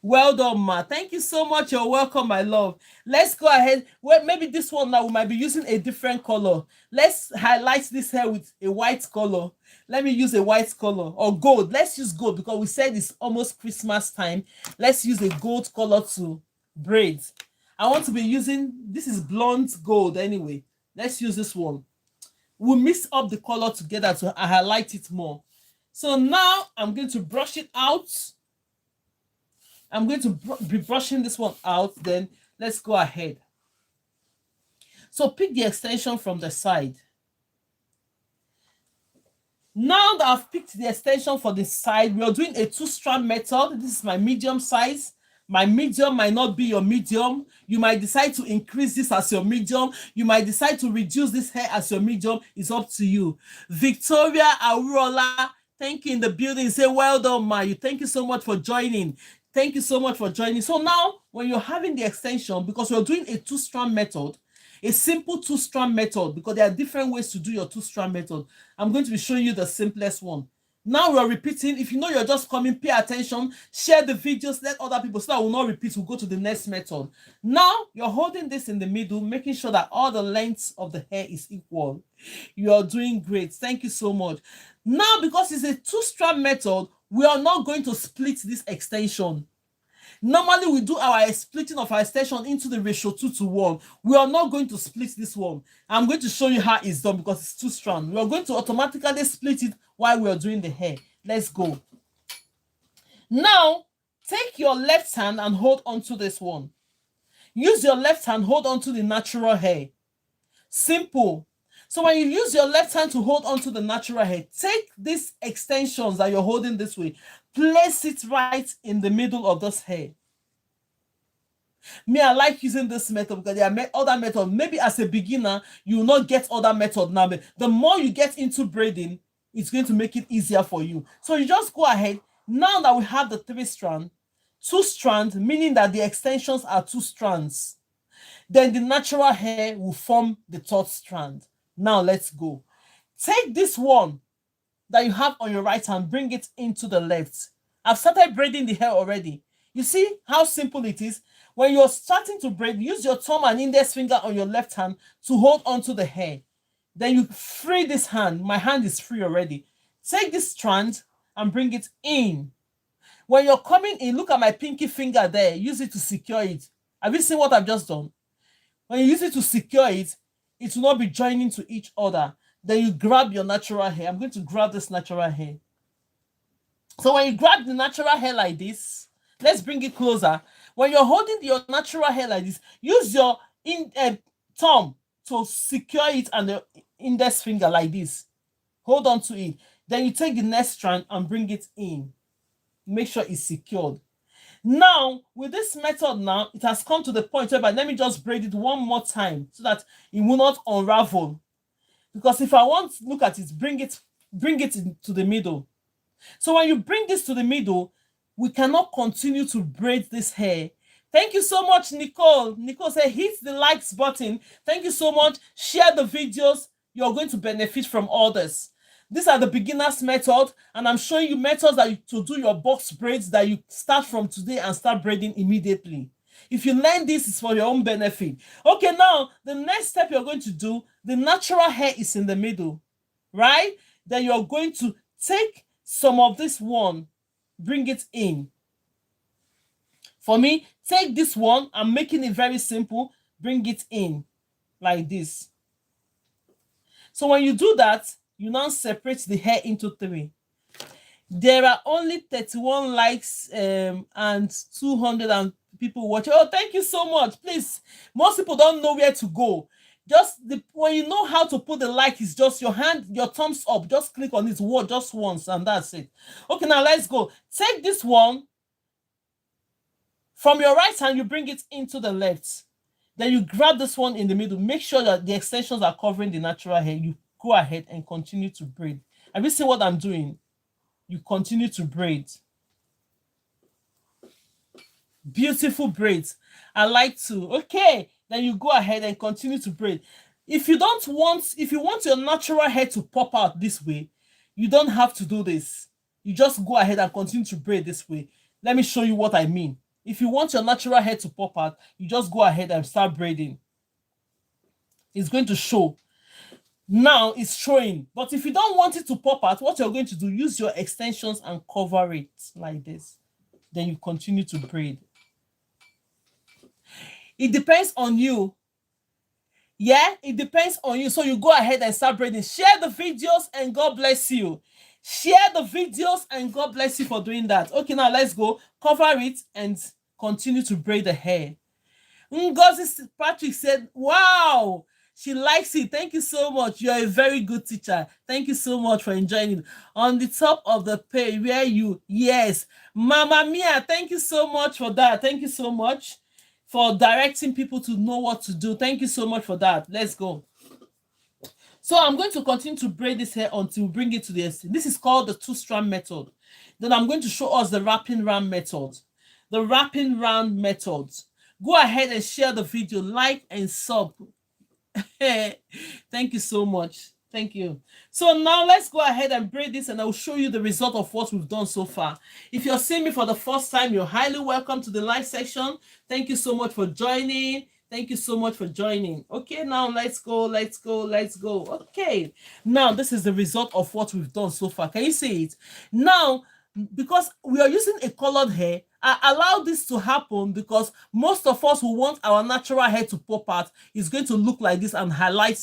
Well done, ma. Thank you so much. You're welcome, my love. Let's go ahead. Well, maybe this one now we might be using a different color. Let's highlight this hair with a white color. Let me use a white color or gold. Let's use gold because we said it's almost Christmas time. Let's use a gold color to braids. I want to be using, this is blonde gold anyway. Let's use this one. We'll mix up the color together to highlight it more. So now I'm going to brush it out. I'm going to be brushing this one out. Then let's go ahead. So pick the extension from the side. Now that I've picked the extension for the side, we are doing a two-strand method. This is my medium size. My medium might not be your medium. You might decide to increase this as your medium. You might decide to reduce this hair as your medium. It's up to you. Victoria Aurola, thank you in the building. Say, well done, Ma. Thank you so much for joining. Thank you so much for joining. So now, when you're having the extension, because we're doing a two-strand method, a simple two-strand method, because there are different ways to do your two-strand method. I'm going to be showing you the simplest one. Now we're repeating. If you know you're just coming, pay attention, share the videos, let other people, so that will not repeat. We'll go to the next method. Now you're holding this in the middle, making sure that all the lengths of the hair is equal. You're doing great. Thank you so much. Now, because it's a two-strand method, we are not going to split this extension. Normally, we do our splitting of our extension into the ratio 2:1. We are not going to split this one. I'm going to show you how it's done because it's two-strand. We are going to automatically split it while we are doing the hair. Let's go. Now, take your left hand and hold onto this one. Use your left hand, hold onto the natural hair. Simple. So when you use your left hand to hold onto the natural hair, take these extensions that you're holding this way, place it right in the middle of this hair. Me, I like using this method because there are other methods. Maybe as a beginner, you will not get other method now. But the more you get into braiding, it's going to make it easier for you. So you just go ahead. Now that we have the two strands, meaning that the extensions are two strands, then the natural hair will form the third strand. Now let's go. Take this one that you have on your right hand, bring it into the left. I've started braiding the hair already. You see how simple it is? When you're starting to braid, use your thumb and index finger on your left hand to hold onto the hair. Then you free this hand. My hand is free already. Take this strand and bring it in. When you're coming in, look at my pinky finger there. Use it to secure it. Have you seen what I've just done? When you use it to secure it, it will not be joining to each other. Then you grab your natural hair. I'm going to grab this natural hair. So when you grab the natural hair like this, let's bring it closer. When you're holding your natural hair like this, use your thumb to secure it and the index finger like this. Hold on to it. Then you take the next strand and bring it in. Make sure it's secured. Now, with this method now, it has come to the point where let me just braid it one more time so that it will not unravel. Because if I want to look at it, bring it to the middle. So when you bring this to the middle, we cannot continue to braid this hair. Thank you so much, Nicole. Nicole said, hit the likes button. Thank you so much. Share the videos. You're going to benefit from all this. These are the beginner's method, and I'm showing you methods to do your box braids that you start from today and start braiding immediately. If you learn this, it's for your own benefit. Okay, now, the next step you're going to do, the natural hair is in the middle, right? Then you're going to take some of this one, bring it in. For me, take this one, I'm making it very simple, bring it in like this. So when you do that, you now separate the hair into 3. There are only 31 likes and 200 people watching. Oh, thank you so much. Please, most people don't know where to go. When you know how to put the like, it's just your hand, your thumbs up. Just click on it just once and that's it. Okay, now let's go. Take this one. From your right hand, you bring it into the left. Then you grab this one in the middle. Make sure that the extensions are covering the natural hair. You go ahead and continue to braid. Have you seen what I'm doing? You continue to braid. Beautiful braids. I like to. Okay, then you go ahead and continue to braid. If you want your natural hair to pop out this way, you don't have to do this. You just go ahead and continue to braid this way. Let me show you what I mean. If you want your natural hair to pop out, you just go ahead and start braiding. It's going to show. Now it's showing. But if you don't want it to pop out, what you're going to do, use your extensions and cover it like this. Then you continue to braid. It depends on you. Yeah, it depends on you. So you go ahead and start braiding. Share the videos and God bless you. Share the videos and God bless you for doing that. Okay, now let's go. Cover it and continue to braid the hair. Ngozi Patrick said, wow, she likes it. Thank you so much. You're a very good teacher. Thank you so much for enjoying it. On the top of the page where yes. Mama Mia, thank you so much for that. Thank you so much for directing people to know what to do. Thank you so much for that. Let's go. So I'm going to continue to braid this hair until we bring it to the end. This is called the 2-strand method. Then I'm going to show us the wrapping round method. The wrapping round method. Go ahead and share the video, like and sub. Thank you so much. Thank you. So now let's go ahead and braid this and I'll show you the result of what we've done so far. If you're seeing me for the first time, you're highly welcome to the live section. Thank you so much for joining. Thank you so much for joining. Okay, now let's go. Okay, now this is the result of what we've done so far. Can you see it? Now, because we are using a colored hair, I allow this to happen because most of us who want our natural hair to pop out is going to look like this and highlight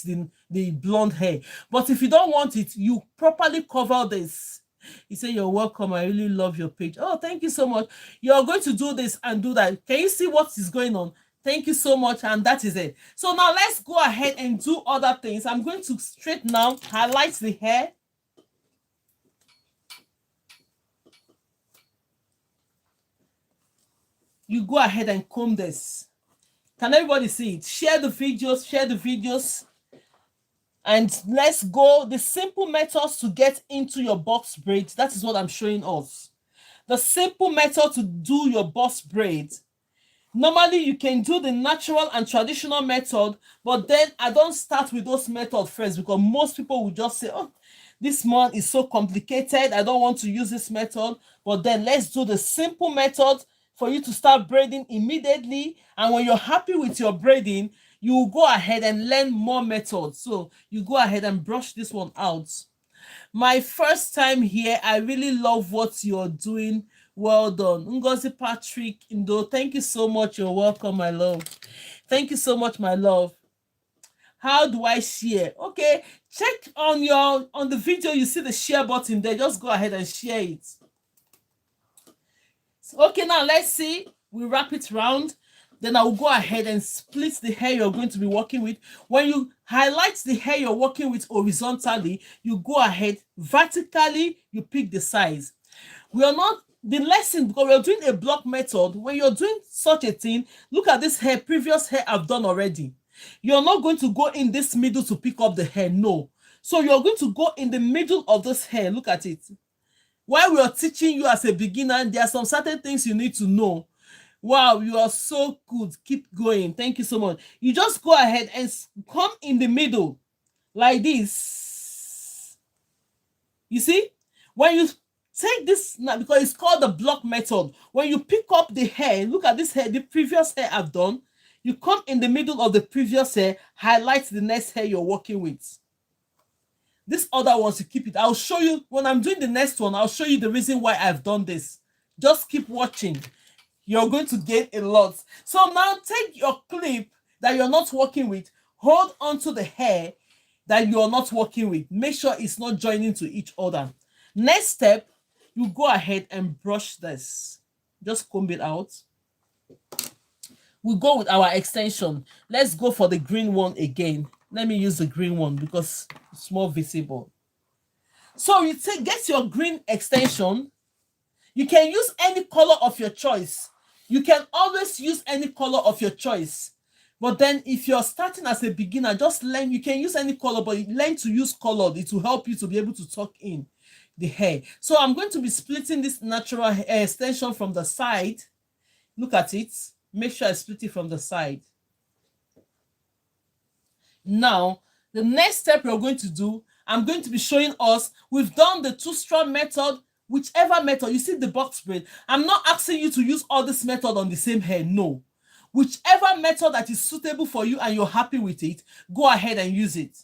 the blonde hair. But if you don't want it, you properly cover this. You say, you're welcome. I really love your page. Oh, thank you so much. You're going to do this and do that. Can you see what is going on? Thank you so much. And that is it. So now let's go ahead and do other things. I'm going to straight now, highlight the hair. You go ahead and comb this. Can everybody see it? Share the videos. And let's go. The simple methods to get into your box braids. That is what I'm showing us. The simple method to do your box braids. Normally, you can do the natural and traditional method, but then I don't start with those methods first because most people will just say, oh, this one is so complicated. I don't want to use this method. But then let's do the simple method for you to start braiding immediately. And when you're happy with your braiding, you will go ahead and learn more methods. So you go ahead and brush this one out. My first time here, I really love what you're doing. Well done. Ngozi Patrick Indo, thank you so much. You're welcome, my love. Thank you so much, my love. How do I share? Okay, check on the video, you see the share button there. Just go ahead and share it. Okay, now let's see. We wrap it round. Then I will go ahead and split the hair you're going to be working with. When you highlight the hair you're working with horizontally, you go ahead vertically, you pick the size. We are not the lesson because we're doing a block method. When you're doing such a thing, look at this hair, previous hair I've done already. You're not going to go in this middle to pick up the hair, no. So you're going to go in the middle of this hair. Look at it. While we are teaching you as a beginner, there are some certain things you need to know. Wow, you are so good. Keep going. Thank you so much. You just go ahead and come in the middle like this. You see? When you take this, because it's called the block method, when you pick up the hair, look at this hair, the previous hair I've done, you come in the middle of the previous hair, highlight the next hair you're working with. This other ones, you keep it. I'll show you, when I'm doing the next one, I'll show you the reason why I've done this. Just keep watching. You're going to gain a lot. So now take your clip that you're not working with, hold onto the hair that you're not working with. Make sure it's not joining to each other. Next step, you go ahead and brush this. Just comb it out. We'll go with our extension. Let's go for the green one again. Let me use the green one because it's more visible. So you get your green extension. You can use any color of your choice. You can always use any color of your choice. But then if you're starting as a beginner, just learn. You can use any color, but learn to use color. It will help you to be able to tuck in the hair. So I'm going to be splitting this natural hair extension from the side. Look at it. Make sure I split it from the side. Now, the next step we're going to do, I'm going to be showing us, we've done the 2-strand method, whichever method, you see the box braid. I'm not asking you to use all this method on the same hair, no. Whichever method that is suitable for you and you're happy with it, go ahead and use it.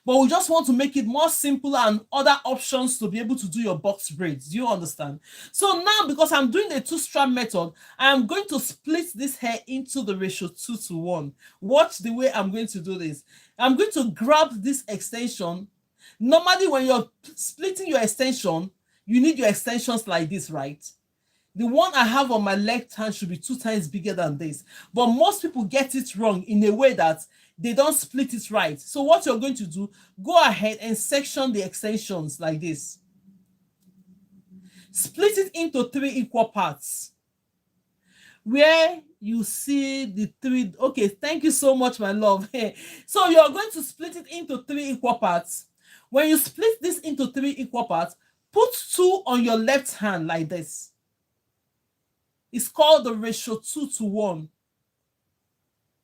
But we just want to make it more simple and other options to be able to do your box braids. Do you understand? So now, because I'm doing the 2-strand method, I'm going to split this hair into the ratio 2:1. Watch the way I'm going to do this. I'm going to grab this extension. Normally, when you're splitting your extension, you need your extensions like this, right? The one I have on my left hand should be 2 times bigger than this. But most people get it wrong in a way that they don't split it right. So what you're going to do, go ahead and section the extensions like this. Split it into 3 equal parts. Where you see the 3, okay, thank you so much, my love. So you're going to split it into 3 equal parts. When you split this into 3 equal parts, put 2 on your left hand like this. It's called the ratio 2:1.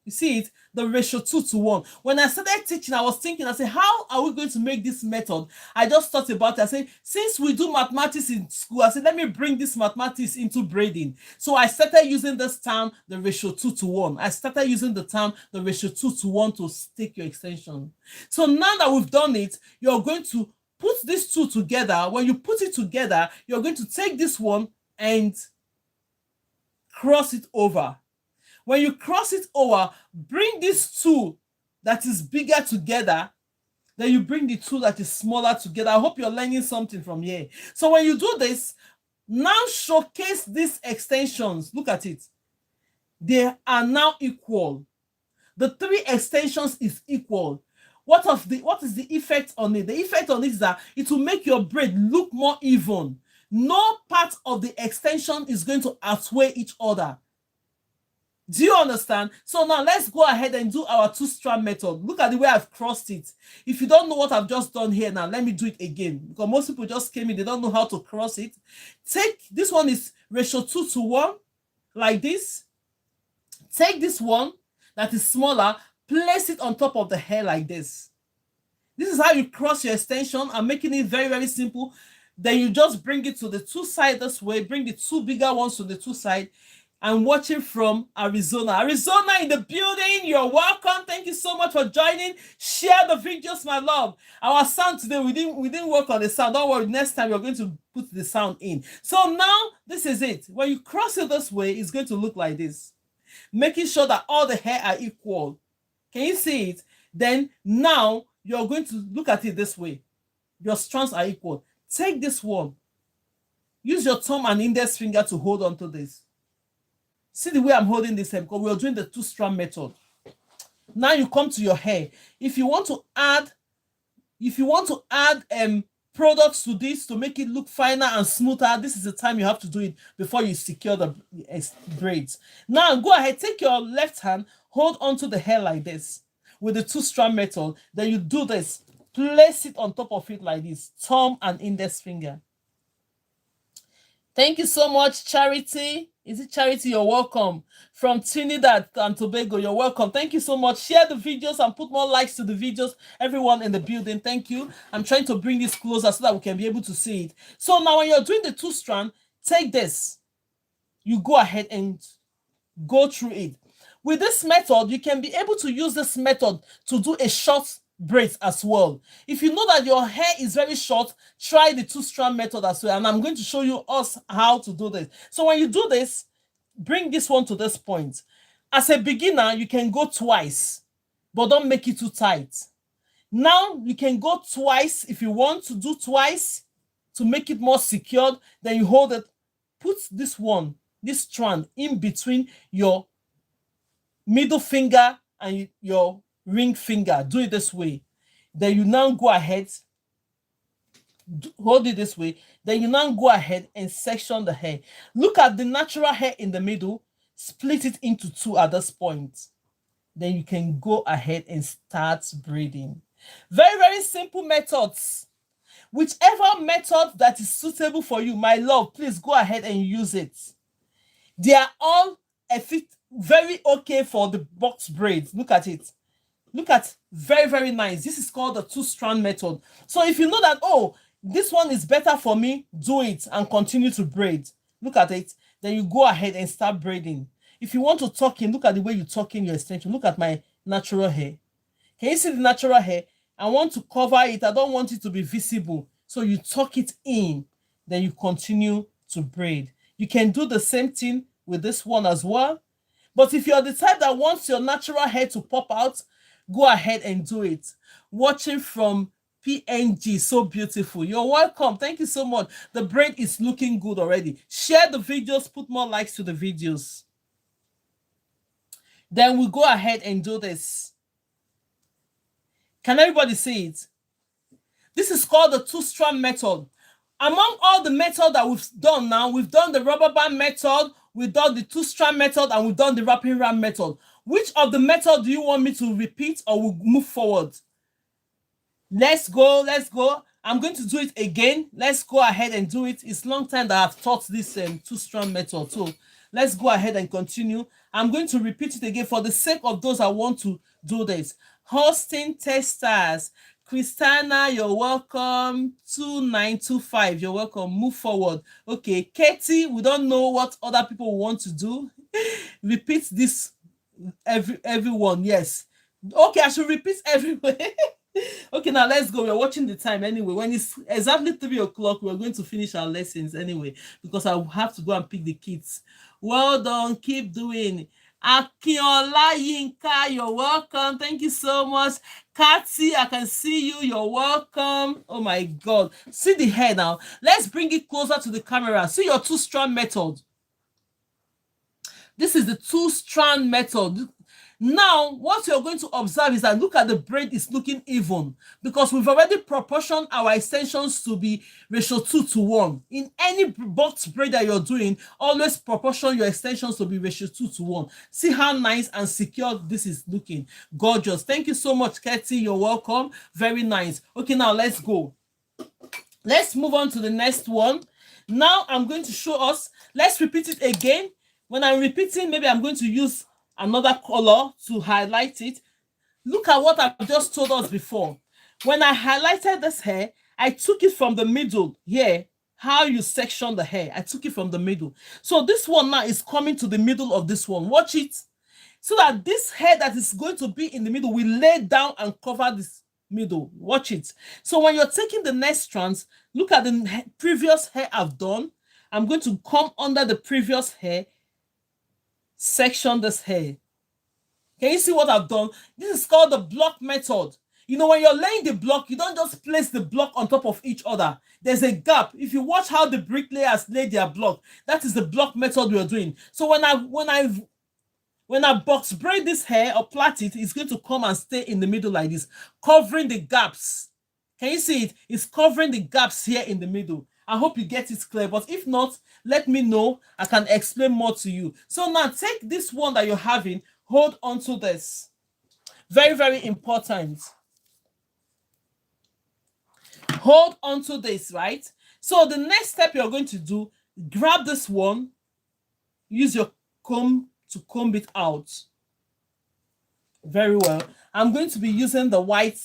You see it? The ratio 2:1. When I started teaching, I was thinking, I said, how are we going to make this method? I just thought about it. I said, since we do mathematics in school, I said, let me bring this mathematics into braiding. So I started using this term, the ratio 2:1. I started using the term, the ratio 2:1 to stick your extension. So now that we've done it, you're going to put these 2 together. When you put it together, you're going to take this one and cross it over. When you cross it over, bring this 2 that is bigger together. Then you bring the 2 that is smaller together. I hope you're learning something from here. So when you do this, now showcase these extensions. Look at it. They are now equal. The 3 extensions is equal. What is the effect on it? The effect on it is that it will make your braid look more even. No part of the extension is going to outweigh each other. Do you understand? So now let's go ahead and do our 2-strand method. Look at the way I've crossed it. If you don't know what I've just done here now, let me do it again. Because most people just came in, they don't know how to cross it. Take, this one is ratio 2:1, like this. Take this one that is smaller, place it on top of the hair like this. This is how you cross your extension. I'm making it very, very simple. Then you just bring it to the two sides this way, bring the two bigger ones to the two sides. I'm watching from Arizona. Arizona in the building. You're welcome. Thank you so much for joining. Share the videos, my love. Our sound today, we didn't work on the sound. Don't worry, next time we're going to put the sound in. So now this is it. When you cross it this way, it's going to look like this. Making sure that all the hair are equal. Can you see it? Then now you're going to look at it this way. Your strands are equal. Take this one. Use your thumb and index finger to hold on to this. See the way I'm holding this hair, because we're doing the two-strand method. Now you come to your hair. If you want to add products to this to make it look finer and smoother, this is the time you have to do it before you secure the braids. Now go ahead, take your left hand, hold onto the hair like this with the two-strand method. Then you do this. Place it on top of it like this, thumb and index finger. Thank you so much, Charity. Is it Charity? You're welcome. From Trinidad and Tobago, you're welcome. Thank you so much. Share the videos and put more likes to the videos. Everyone in the building, thank you. I'm trying to bring this closer so that we can be able to see it. So now when you're doing the two-strand, take this. You go ahead and go through it. With this method, you can be able to use this method to do a short braids as well. If you know that your hair is very short, try the two-strand method as well, and I'm going to show you how to do this. So when you do this, bring this one to this point. As a beginner, you can go twice, but don't make it too tight. Now you can go twice if you want to do twice to make it more secured. Then you hold it, put this strand in between your middle finger and your ring finger. Do it this way. Then you now go ahead, hold it this way. Then you now go ahead and section the hair. Look at the natural hair in the middle, split it into two at this point. Then you can go ahead and start braiding. Very, very simple methods. Whichever method that is suitable for you, my love, please go ahead and use it. They are all very okay for the box braids. Look at it. Look at, very, very nice. This is called the two-strand method. So if you know that, oh, this one is better for me, do it and continue to braid. Look at it. Then you go ahead and start braiding. If you want to tuck in, look at the way you tuck in your extension. Look at my natural hair. Can you see the natural hair? I want to cover it. I don't want it to be visible. So you tuck it in. Then you continue to braid. You can do the same thing with this one as well. But if you're the type that wants your natural hair to pop out, go ahead and do it. Watching from PNG, so beautiful. You're welcome. Thank you so much. The braid is looking good already. Share the videos, put more likes to the videos. Then we go ahead and do this. Can everybody see it? This is called the two-strand method. Among all the methods that we've done now, we've done the rubber band method, we've done the two-strand method, and we've done the wrapping ram method. Which of the method do you want me to repeat, or we'll move forward? Let's go. I'm going to do it again. Let's go ahead and do it. It's a long time that I've taught this two-strand method. So let's go ahead and continue. I'm going to repeat it again for the sake of those that want to do this. Hosting testers. Christina, you're welcome. 2925, you're welcome. Move forward. Okay, Katie, we don't know what other people want to do. Repeat this, everyone. Yes. Okay, I should repeat everywhere. Okay, now let's go. We're watching the time anyway. When it's exactly 3 o'clock, we're going to finish our lessons anyway, because I have to go and pick the kids. Well done. Keep doing. Akinola Yinka, you're welcome. Thank you so much. Katsi, I can see you. You're welcome. Oh my God. See the hair now. Let's bring it closer to the camera. See your two-strand method. This is the two-strand method. Now, what you're going to observe is that look at the braid is looking even, because we've already proportioned our extensions to be ratio 2:1. In any box braid that you're doing, always proportion your extensions to be ratio 2:1. See how nice and secure this is looking. Gorgeous. Thank you so much, Katie. You're welcome. Very nice. Okay, now let's go. Let's move on to the next one. Now I'm going to show us. Let's repeat it again. When I'm repeating, maybe I'm going to use another color to highlight it. Look at what I've just told us before. When I highlighted this hair, I took it from the middle here. How you section the hair, I took it from the middle. So this one now is coming to the middle of this one. Watch it. So that this hair that is going to be in the middle will lay down and cover this middle. Watch it. So when you're taking the next strands, look at the previous hair I've done. I'm going to come under the previous hair, section this hair. Can you see what I've done? This is called the block method. You know, when you're laying the block, you don't just place the block on top of each other. There's a gap. If you watch how the bricklayers lay their block, that is the block method we're doing. So when I box braid this hair or plait it, it's going to come and stay in the middle like this, covering the gaps. Can you see it? It's covering the gaps here in the middle. I hope you get it clear, but if not, let me know. I can explain more to you. So now take this one that you're having, hold on to this. Very, very important. Hold on to this, right? So the next step you're going to do, grab this one, use your comb to comb it out. Very well. I'm going to be using the white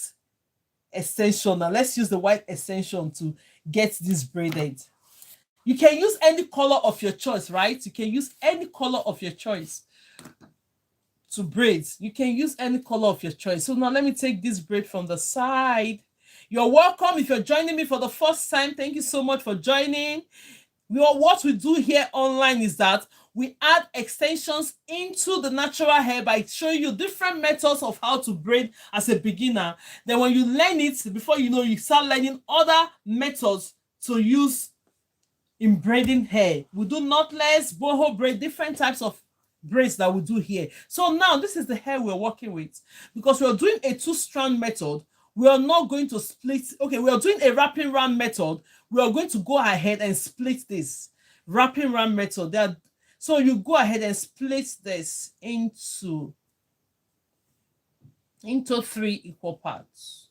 extension. Now let's use the white extension to get this braided. You can use any color of your choice, right? You can use any color of your choice to braid. You can use any color of your choice. So now let me take this braid from the side. You're welcome. If you're joining me for the first time, thank you so much for joining. What we do here online is that we add extensions into the natural hair by showing you different methods of how to braid as a beginner. Then when you learn it, before you know, you start learning other methods to use in braiding hair. We do knotless, boho braid, different types of braids that we do here. So now this is the hair we're working with. Because we're doing a 2-strand method, we are not going to split. Okay, we are doing a wrapping round method. We are going to go ahead and split this wrapping round method. So you go ahead and split this into 3 equal parts.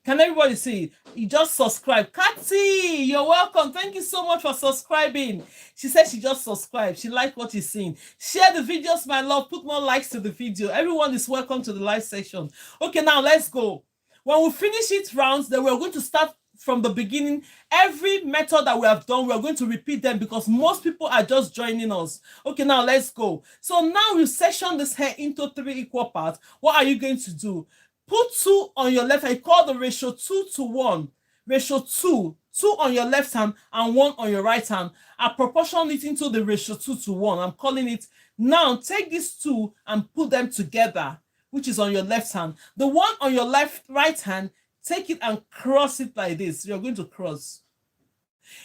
Can everybody see? You just subscribe. Kathy, you're welcome. Thank you so much for subscribing. She said she just subscribed. She liked what she's seeing. Share the videos, my love. Put more likes to the video. Everyone is welcome to the live section. Okay, now let's go. When we finish it rounds, then we're going to start from the beginning. Every method that we have done, we're going to repeat them because most people are just joining us. Okay, now let's go. So now you section this hair into 3 equal parts. What are you going to do? Put 2 on your left hand. I call the ratio 2 to 1. Ratio 2. 2 on your left hand and 1 on your right hand. I proportion it into the ratio 2 to 1. I'm calling it. Now take these 2 and put them together, which is on your left hand. The one on your right hand, take it and cross it like this. You're going to cross.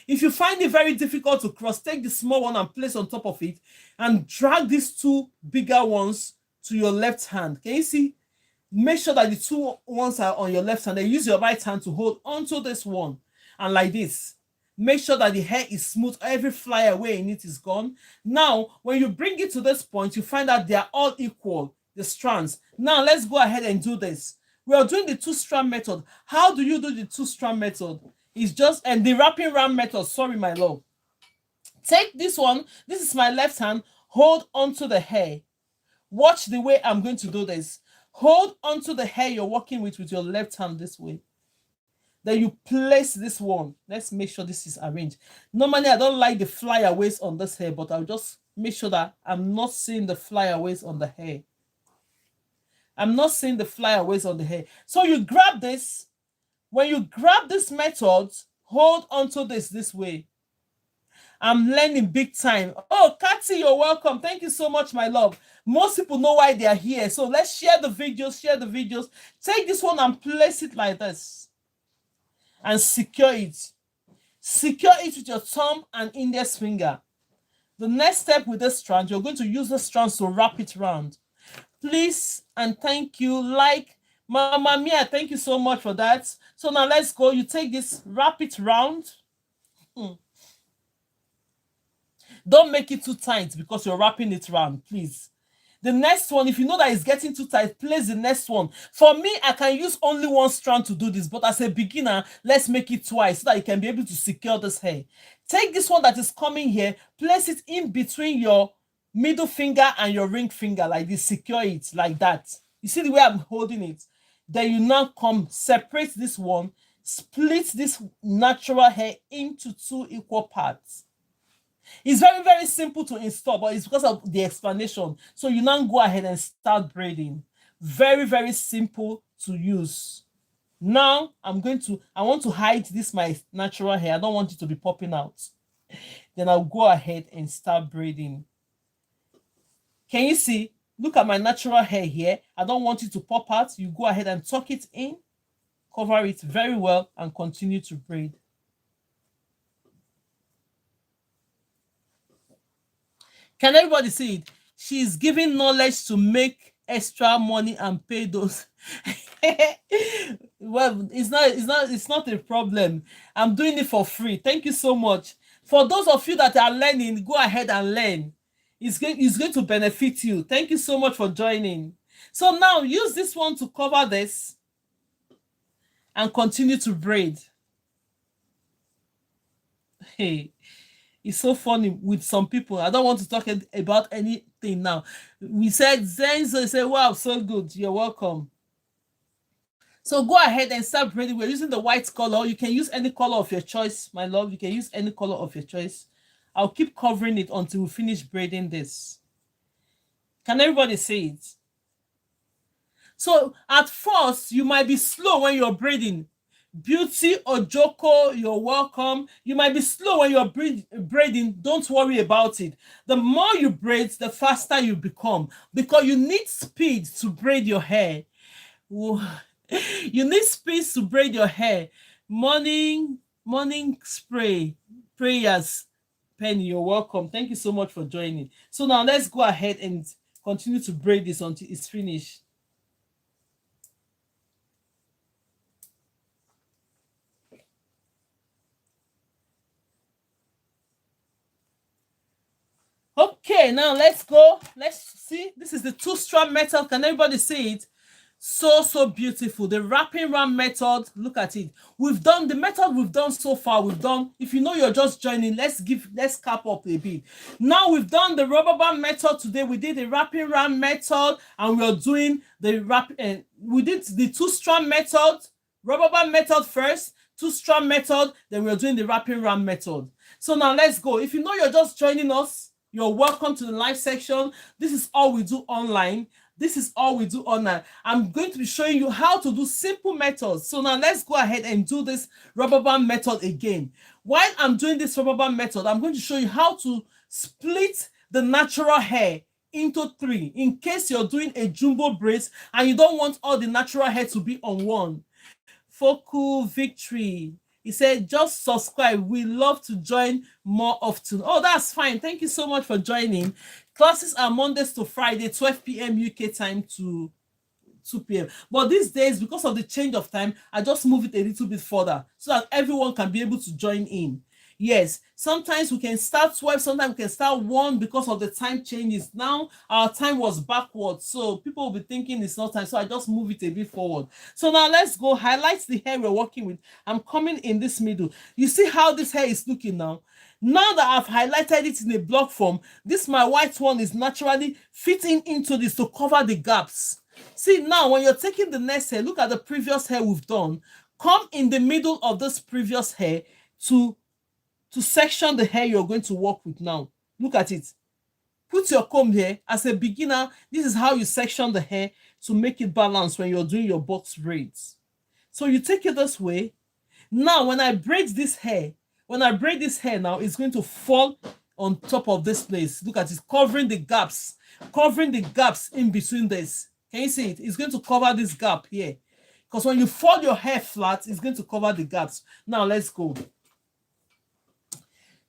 If you find it very difficult to cross, take the small one and place on top of it and drag these 2 bigger ones to your left hand. Can you see? Make sure that the 2 ones are on your left hand. Then use your right hand to hold onto this one. And like this. Make sure that the hair is smooth. Every fly away in it is gone. Now, when you bring it to this point, you find that they are all equal, the strands. Now, let's go ahead and do this. We are doing the 2-strand method. How do you do the 2-strand method? It's just, and the wrapping round method. Sorry, my love. Take this one. This is my left hand. Hold onto the hair. Watch the way I'm going to do this. Hold onto the hair you're working with your left hand this way. Then you place this one. Let's make sure this is arranged. Normally, I don't like the flyaways on this hair, but I'll just make sure that I'm not seeing the flyaways on the hair. I'm not seeing the flyaways on the hair. So you grab this. When you grab this method, hold onto this way. I'm learning big time. Oh, Kathy, you're welcome. Thank you so much, my love. Most people know why they are here. So let's share the videos, Take this one and place it like this. And secure it. Secure it with your thumb and index finger. The next step with this strand, you're going to use the strands to wrap it round. Please and thank you. Like Mama Mia, thank you so much for that. So now let's go. You take this, wrap it round. Don't make it too tight because you're wrapping it round, please. The next one, if you know that it's getting too tight, place the next one. For me, I can use only 1 strand to do this, but as a beginner, let's make it twice so that you can be able to secure this hair. Take this one that is coming here, place it in between your middle finger and your ring finger like this, secure it like that. You see the way I'm holding it? Then you now come separate this one, split this natural hair into 2 equal parts. It's very, very simple to install, but it's because of the explanation. So you now go ahead and start braiding. Very, very simple to use. Now I want to hide this my natural hair. I don't want it to be popping out. Then I'll go ahead and start braiding. Can you see? Look at my natural hair here. I don't want it to pop out. You go ahead and tuck it in, cover it very well, and continue to braid. Can everybody see it? She's giving knowledge to make extra money and pay those. Well, it's not a problem. I'm doing it for free. Thank you so much. For those of you that are learning, go ahead and learn. It's going to benefit you. Thank you so much for joining. So now use this one to cover this and continue to braid. Hey, it's so funny with some people. I don't want to talk about anything now. We said Zenzo, they say, wow, so good. You're welcome. So go ahead and start braiding. We're using the white color. You can use any color of your choice, my love. You can use any color of your choice. I'll keep covering it until we finish braiding this. Can everybody see it? So at first, you might be slow when you're braiding. Beauty or Joko, you're welcome. You might be slow when you're braiding. Don't worry about it. The more you braid, the faster you become, because you need speed to braid your hair. You need speed to braid your hair. Morning spray prayers. Penny, you're welcome. Thank you so much for joining. So now let's go ahead and continue to braid this until it's finished. Okay, now let's go. Let's see. This is the 2-strand method. Can everybody see it? So beautiful. The wrapping round method. Look at it. We've done the method we've done so far. We've done, if you know you're just joining, let's cap up a bit. Now we've done the rubber band method today. We did the wrapping round method, and we're doing the we did the 2-strand method, rubber band method first, 2-strand method, then we're doing the wrapping round method. So now let's go. If you know you're just joining us, you're welcome to the live section. This is all we do online. This is all we do online. I'm going to be showing you how to do simple methods. So now let's go ahead and do this rubber band method again. While I'm doing this rubber band method, I'm going to show you how to split the natural hair into 3 in case you're doing a jumbo braids and you don't want all the natural hair to be on one. Focal Victory. He said, just subscribe. We love to join more often. Oh, that's fine. Thank you so much for joining. Classes are Mondays to Friday, 12 p.m. UK time to 2 p.m. But these days, because of the change of time, I just move it a little bit further so that everyone can be able to join in. Yes, sometimes we can start 12, sometimes we can start 1 because of the time changes. Now our time was backwards, so people will be thinking it's not time, so I just move it a bit forward. So now let's go highlight the hair we're working with. I'm coming in this middle. You see how this hair is looking now? Now that I've highlighted it in a block form, this my white one is naturally fitting into this to cover the gaps. See, now when you're taking the next hair, look at the previous hair we've done. Come in the middle of this previous hair to section the hair you're going to work with now. Look at it. Put your comb here. As a beginner, this is how you section the hair to make it balanced when you're doing your box braids. So you take it this way. Now, when I braid this hair now, it's going to fall on top of this place. Look at it, covering the gaps in between this. Can you see it? It's going to cover this gap here. Because when you fold your hair flat, it's going to cover the gaps. Now, let's go.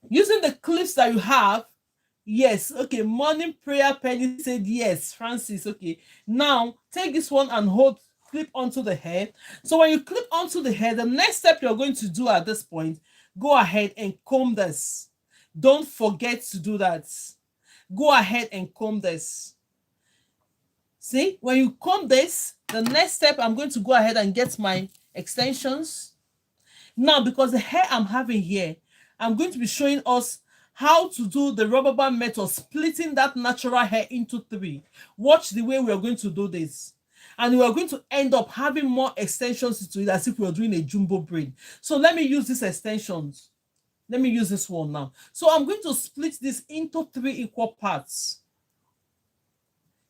Using the clips that you have, yes, okay, morning prayer, Penny said yes, Francis, okay. Now, take this one and clip onto the hair. So when you clip onto the hair, the next step you're going to do at this point, go ahead and comb this. Don't forget to do that. Go ahead and comb this. See, when you comb this, the next step, I'm going to go ahead and get my extensions. Now, because the hair I'm having here, I'm going to be showing us how to do the rubber band method, splitting that natural hair into 3. Watch the way we are going to do this. And we are going to end up having more extensions to it, as if we are doing a jumbo braid. So let me use these extensions. Let me use this one now. So I'm going to split this into 3 equal parts.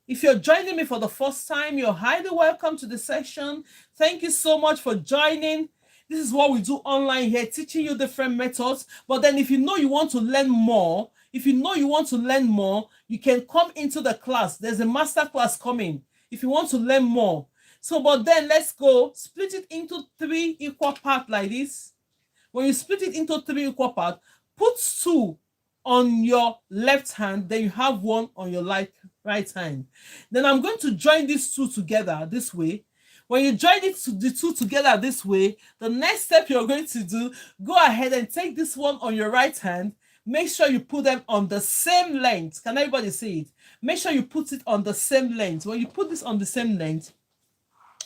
If you're joining me for the first time, you're highly welcome to the session. Thank you so much for joining. This is what we do online here, teaching you different methods. But then if you know you want to learn more, you can come into the class. There's a masterclass coming if you want to learn more. So, but then let's go. Split it into 3 equal parts like this. When you split it into 3 equal parts, put 2 on your left hand, then you have 1 on your right hand. Then I'm going to join these 2 together this way. When you join the 2 together this way, the next step you're going to do, go ahead and take this one on your right hand. Make sure you put them on the same length. Can everybody see it? Make sure you put it on the same length. When you put this on the same length,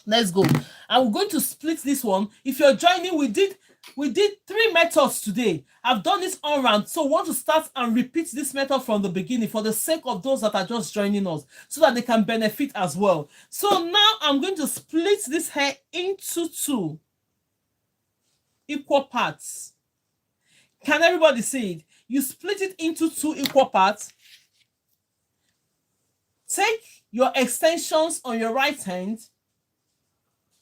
let's go. I'm going to split this one. If you're joining, we did 3 methods today. I've done this all round, so I want to start and repeat this method from the beginning for the sake of those that are just joining us, so that they can benefit as well. So now I'm going to split this hair into 2 equal parts. Can everybody see it? You split it into 2 equal parts. Take your extensions on your right hand.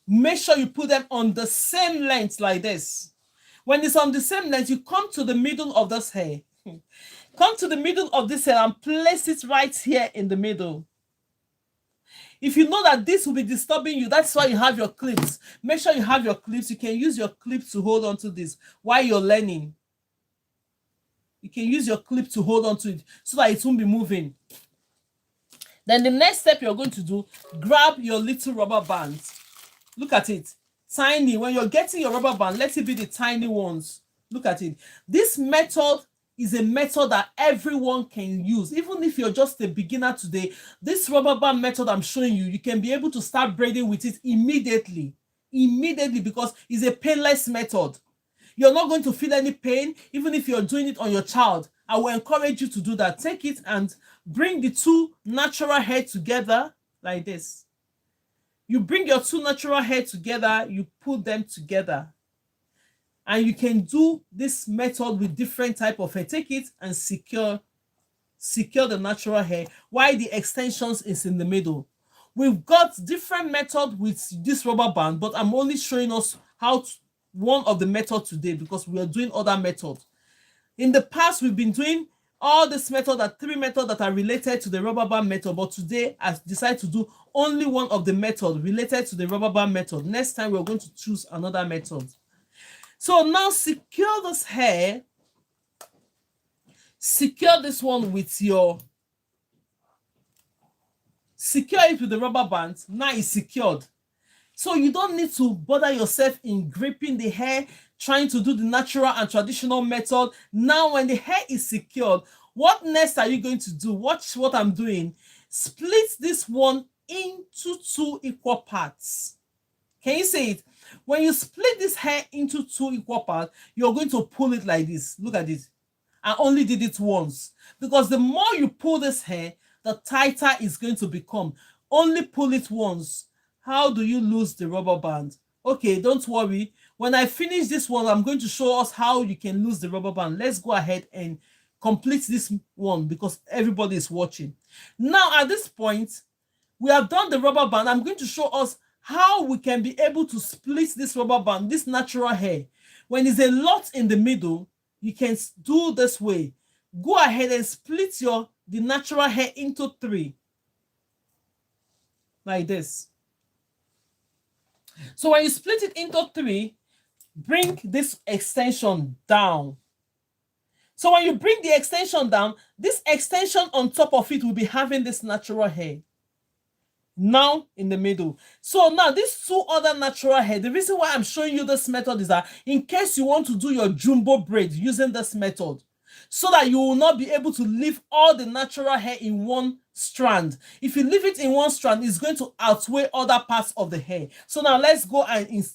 Make sure you put them on the same length like this. When it's on the same length, you come to the middle of this hair. Come to the middle of this hair and place it right here in the middle. If you know that this will be disturbing you, that's why you have your clips. Make sure you have your clips. You can use your clips to hold on to this while you're learning. You can use your clip to hold on to it so that it won't be moving. Then the next step you're going to do, grab your little rubber band. Look at it. Tiny. When you're getting your rubber band, let it be the tiny ones. Look at it. This method is a method that everyone can use. Even if you're just a beginner today, this rubber band method I'm showing you, you can be able to start braiding with it immediately. Immediately, because it's a painless method. You're not going to feel any pain, even if you're doing it on your child. I will encourage you to do that. Take it and bring the 2 natural hair together like this. You bring your 2 natural hair together, you put them together. And you can do this method with different type of hair. Take it and secure the natural hair while the extensions is in the middle. We've got different method with this rubber band, but I'm only showing us one of the method today because we are doing other methods. In the past, we've been doing all this method, 3 methods that are related to the rubber band method, but today I decided to do only one of the method related to the rubber band method. Next time, we're going to choose another method. So now secure this hair. Secure this one with secure it with the rubber band. Now it's secured. So you don't need to bother yourself in gripping the hair, trying to do the natural and traditional method. Now, when the hair is secured, what next are you going to do? Watch what I'm doing. Split this one into 2 equal parts. Can you see it? When you split this hair into 2 equal parts, you're going to pull it like this. Look at it. I only did it once, because the more you pull this hair, the tighter it's going to become. Only pull it once. How do you lose the rubber band? Okay, don't worry. When I finish this one, I'm going to show us how you can lose the rubber band. Let's go ahead and complete this one because everybody is watching. Now, at this point, we have done the rubber band. I'm going to show us how we can be able to split this rubber band, this natural hair. When there's a lot in the middle, you can do this way. Go ahead and split the natural hair into 3. Like this. So when you split it into 3, bring this extension down. So when you bring the extension down, this extension on top of it will be having this natural hair. Now in the middle. So now these 2 other natural hair, the reason why I'm showing you this method is that in case you want to do your jumbo braid using this method, so that you will not be able to leave all the natural hair in one strand. If you leave it in one strand, it's going to outweigh other parts of the hair. So now let's go and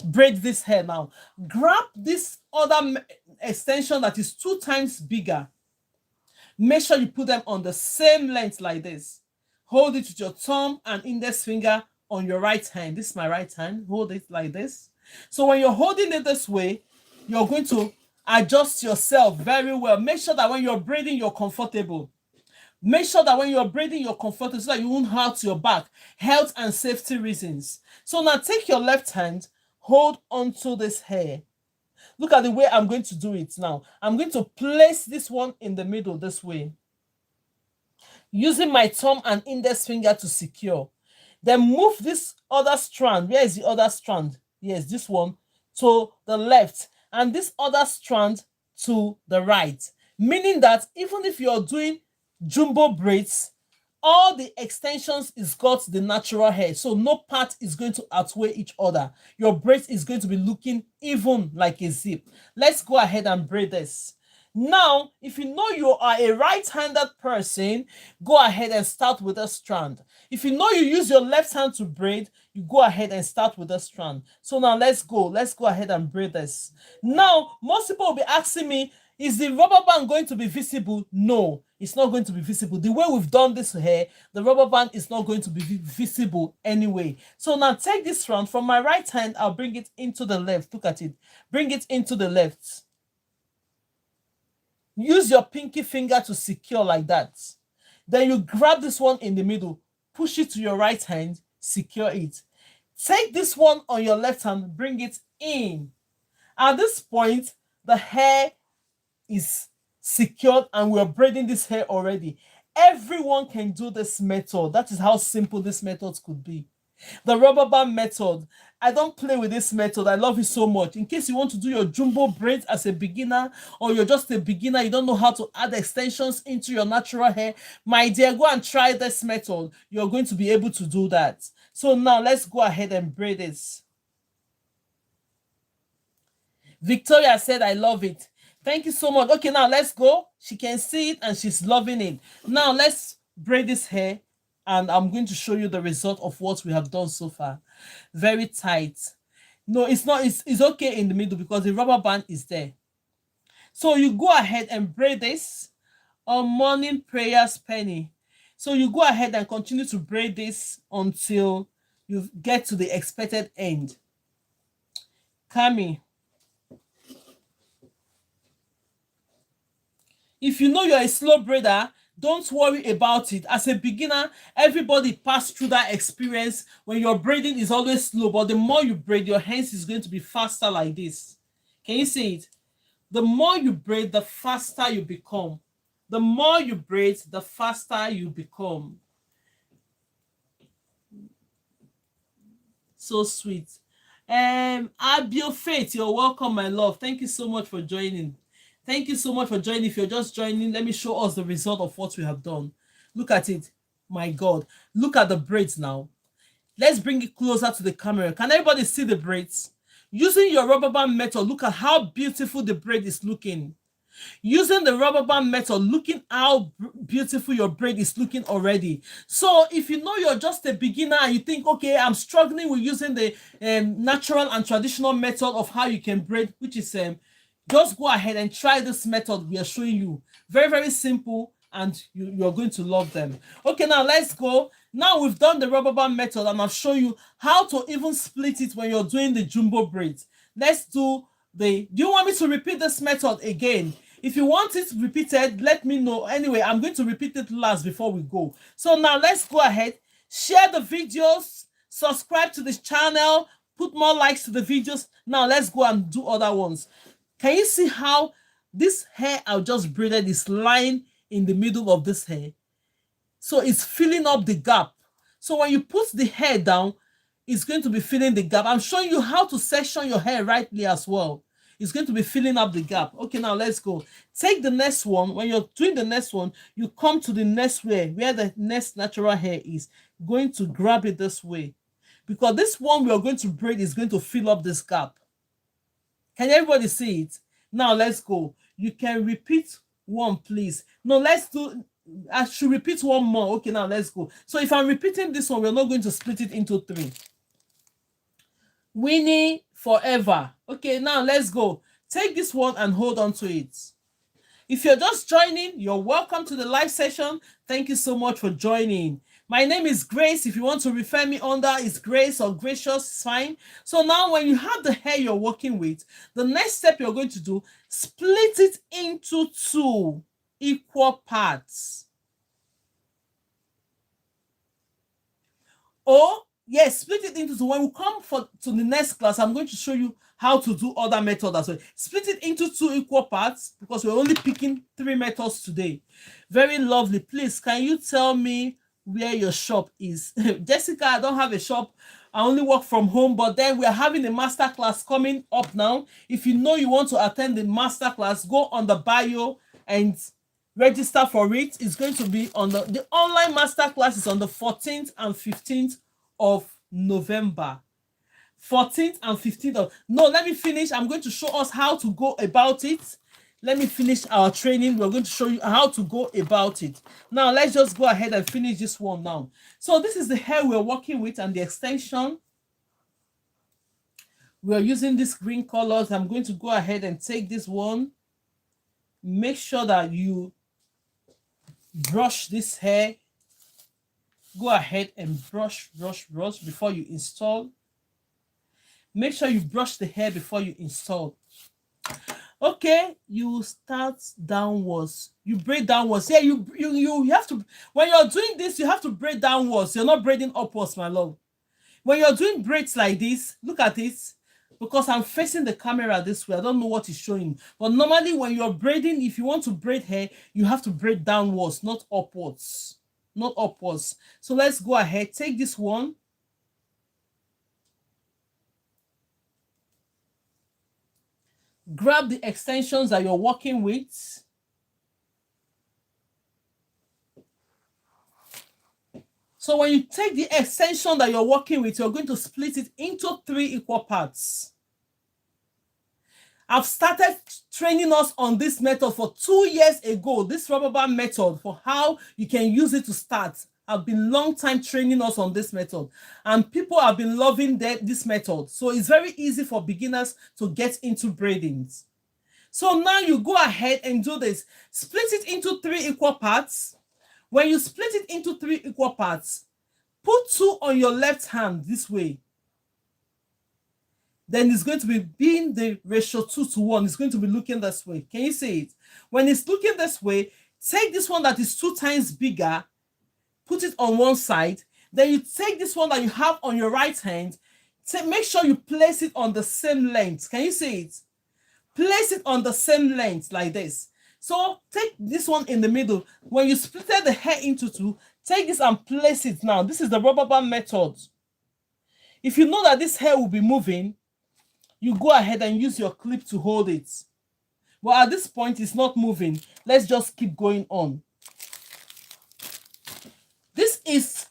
braid this hair now. Grab this other extension that is 2 times bigger. Make sure you put them on the same length like this. Hold it with your thumb and index finger on your right hand. This is my right hand. Hold it like this. So when you're holding it this way, you're going to adjust yourself very well. Make sure that when you're braiding, you're comfortable. Make sure that when you're braiding, you're comfortable so that you won't hurt your back. Health and safety reasons. So now take your left hand, hold onto this hair. Look at the way I'm going to do it now. I'm going to place this one in the middle this way, using my thumb and index finger to secure. Then move this other strand. Where is the other strand? Yes, this one to the left, and this other strand to the right. Meaning that even if you're doing jumbo braids, all the extensions is got the natural hair, so no part is going to outweigh each other. Your braid is going to be looking even like a zip. Let's go ahead and braid this. Now, if you know you are a right-handed person, go ahead and start with a strand. If you know you use your left hand to braid, you go ahead and start with a strand. So now let's go ahead and braid this. Now, most people will be asking me, is the rubber band going to be visible? No, it's not going to be visible. The way we've done this hair, the rubber band is not going to be visible anyway. So now take this strand from my right hand, I'll bring it into the left. Look at it. Bring it into the left. Use your pinky finger to secure like that. Then you grab this one in the middle, push it to your right hand, secure it. Take this one on your left hand, bring it in. At this point, the hair is secured and we're braiding this hair already. Everyone can do this method. That is how simple this method could be. The rubber band method, I don't play with this method. I love it so much. In case you want to do your jumbo braids as a beginner, or you're just a beginner, you don't know how to add extensions into your natural hair, my dear, go and try this method. You're going to be able to do that. So now let's go ahead and braid this. Victoria said, I love it. Thank you so much. Okay, now let's go. She can see it and she's loving it. Now let's braid this hair and I'm going to show you the result of what we have done so far. Very tight. No, it's not. It's okay in the middle because the rubber band is there. So you go ahead and braid this on morning prayers, Penny. So you go ahead and continue to braid this until you get to the expected end. Kami. If you know you're a slow braider, don't worry about it. As a beginner, everybody passed through that experience when your braiding is always slow, but the more you braid, your hands is going to be faster like this. Can you see it? The more you braid, the faster you become. The more you braid, the faster you become. So sweet. Abio Faith, you're welcome, my love. Thank you so much for joining. Thank you so much for joining. If you're just joining, let me show us the result of what we have done. Look at it. My God. Look at the braids now. Let's bring it closer to the camera. Can everybody see the braids? Using your rubber band method, look at how beautiful the braid is looking. Using the rubber band method, looking how beautiful your braid is looking already. So if you know you're just a beginner and you think, okay, I'm struggling with using the natural and traditional method of how you can braid, which is just go ahead and try this method we are showing you. Very, very simple, and you're going to love them. Okay, now let's go. Now we've done the rubber band method, and I'll show you how to even split it when you're doing the jumbo braids. Let's do do you want me to repeat this method again? If you want it repeated, let me know. Anyway, I'm going to repeat it last before we go. So now let's go ahead, share the videos, subscribe to this channel, put more likes to the videos. Now let's go and do other ones. Can you see how this hair I've just braided is lying in the middle of this hair? So it's filling up the gap. So when you put the hair down, it's going to be filling the gap. I'm showing you how to section your hair rightly as well. It's going to be filling up the gap. Okay, now let's go. Take the next one. When you're doing the next one, you come to the next way where the next natural hair is. Going to grab it this way. Because this one we are going to braid is going to fill up this gap. Can everybody see it? Now let's go. You can repeat one, please. No, let's do. I should repeat one more. Okay, now let's go. So if I'm repeating this one, we're not going to split it into 3. Winnie forever. Okay, now let's go. Take this one and hold on to it. If you're just joining, you're welcome to the live session. Thank you so much for joining. My name is Grace. If you want to refer me under, it's Grace or Gracious, it's fine. So now when you have the hair you're working with, the next step you're going to do, split it into 2 equal parts. Or, yes, split it into 2. When we come to the next class, I'm going to show you how to do other methods as well. Split it into 2 equal parts because we're only picking 3 methods today. Very lovely. Please, can you tell me where your shop is? Jessica, I don't have a shop. I only work from home, but then we are having a master class coming up now. If you know you want to attend the master class, go on the bio and register for it. It's going to be on the online master class is on the 14th and 15th of November. 14th and 15th of, no, let me finish. I'm going to show us how to go about it. Let me finish our training. We're going to show you how to go about it. Now, let's just go ahead and finish this one now. So this is the hair we're working with and the extension. We're using these green colors. I'm going to go ahead and take this one. Make sure that you brush this hair. Go ahead and brush before you install. Make sure you brush the hair before you install. Okay, you start downwards. You braid downwards. Yeah, you have to, when you're doing this, you have to braid downwards. You're not braiding upwards, my love. When you're doing braids like this, look at it. Because I'm facing the camera this way, I don't know what is showing. But normally when you're braiding, if you want to braid hair, you have to braid downwards, not upwards. Not upwards. So let's go ahead. Take this one. Grab the extensions that you're working with. So when you take the extension that you're working with, you're going to split it into 3 equal parts. I've started training us on this method for 2 years ago, this rubber band method, for how you can use it to start. I've been long time training us on this method, and people have been loving this method. So it's very easy for beginners to get into braiding. So now you go ahead and do this. Split it into 3 equal parts. When you split it into 3 equal parts, put 2 on your left hand this way. Then it's going to be being the ratio 2:1. It's going to be looking this way. Can you see it? When it's looking this way, take this one that is 2 times bigger, put it on one side. Then you take this one that you have on your right hand, make sure you place it on the same length. Can you see it? Place it on the same length like this. So take this one in the middle. When you split the hair into 2, take this and place it now. This is the rubber band method. If you know that this hair will be moving, you go ahead and use your clip to hold it. But at this point, it's not moving. Let's just keep going on. This is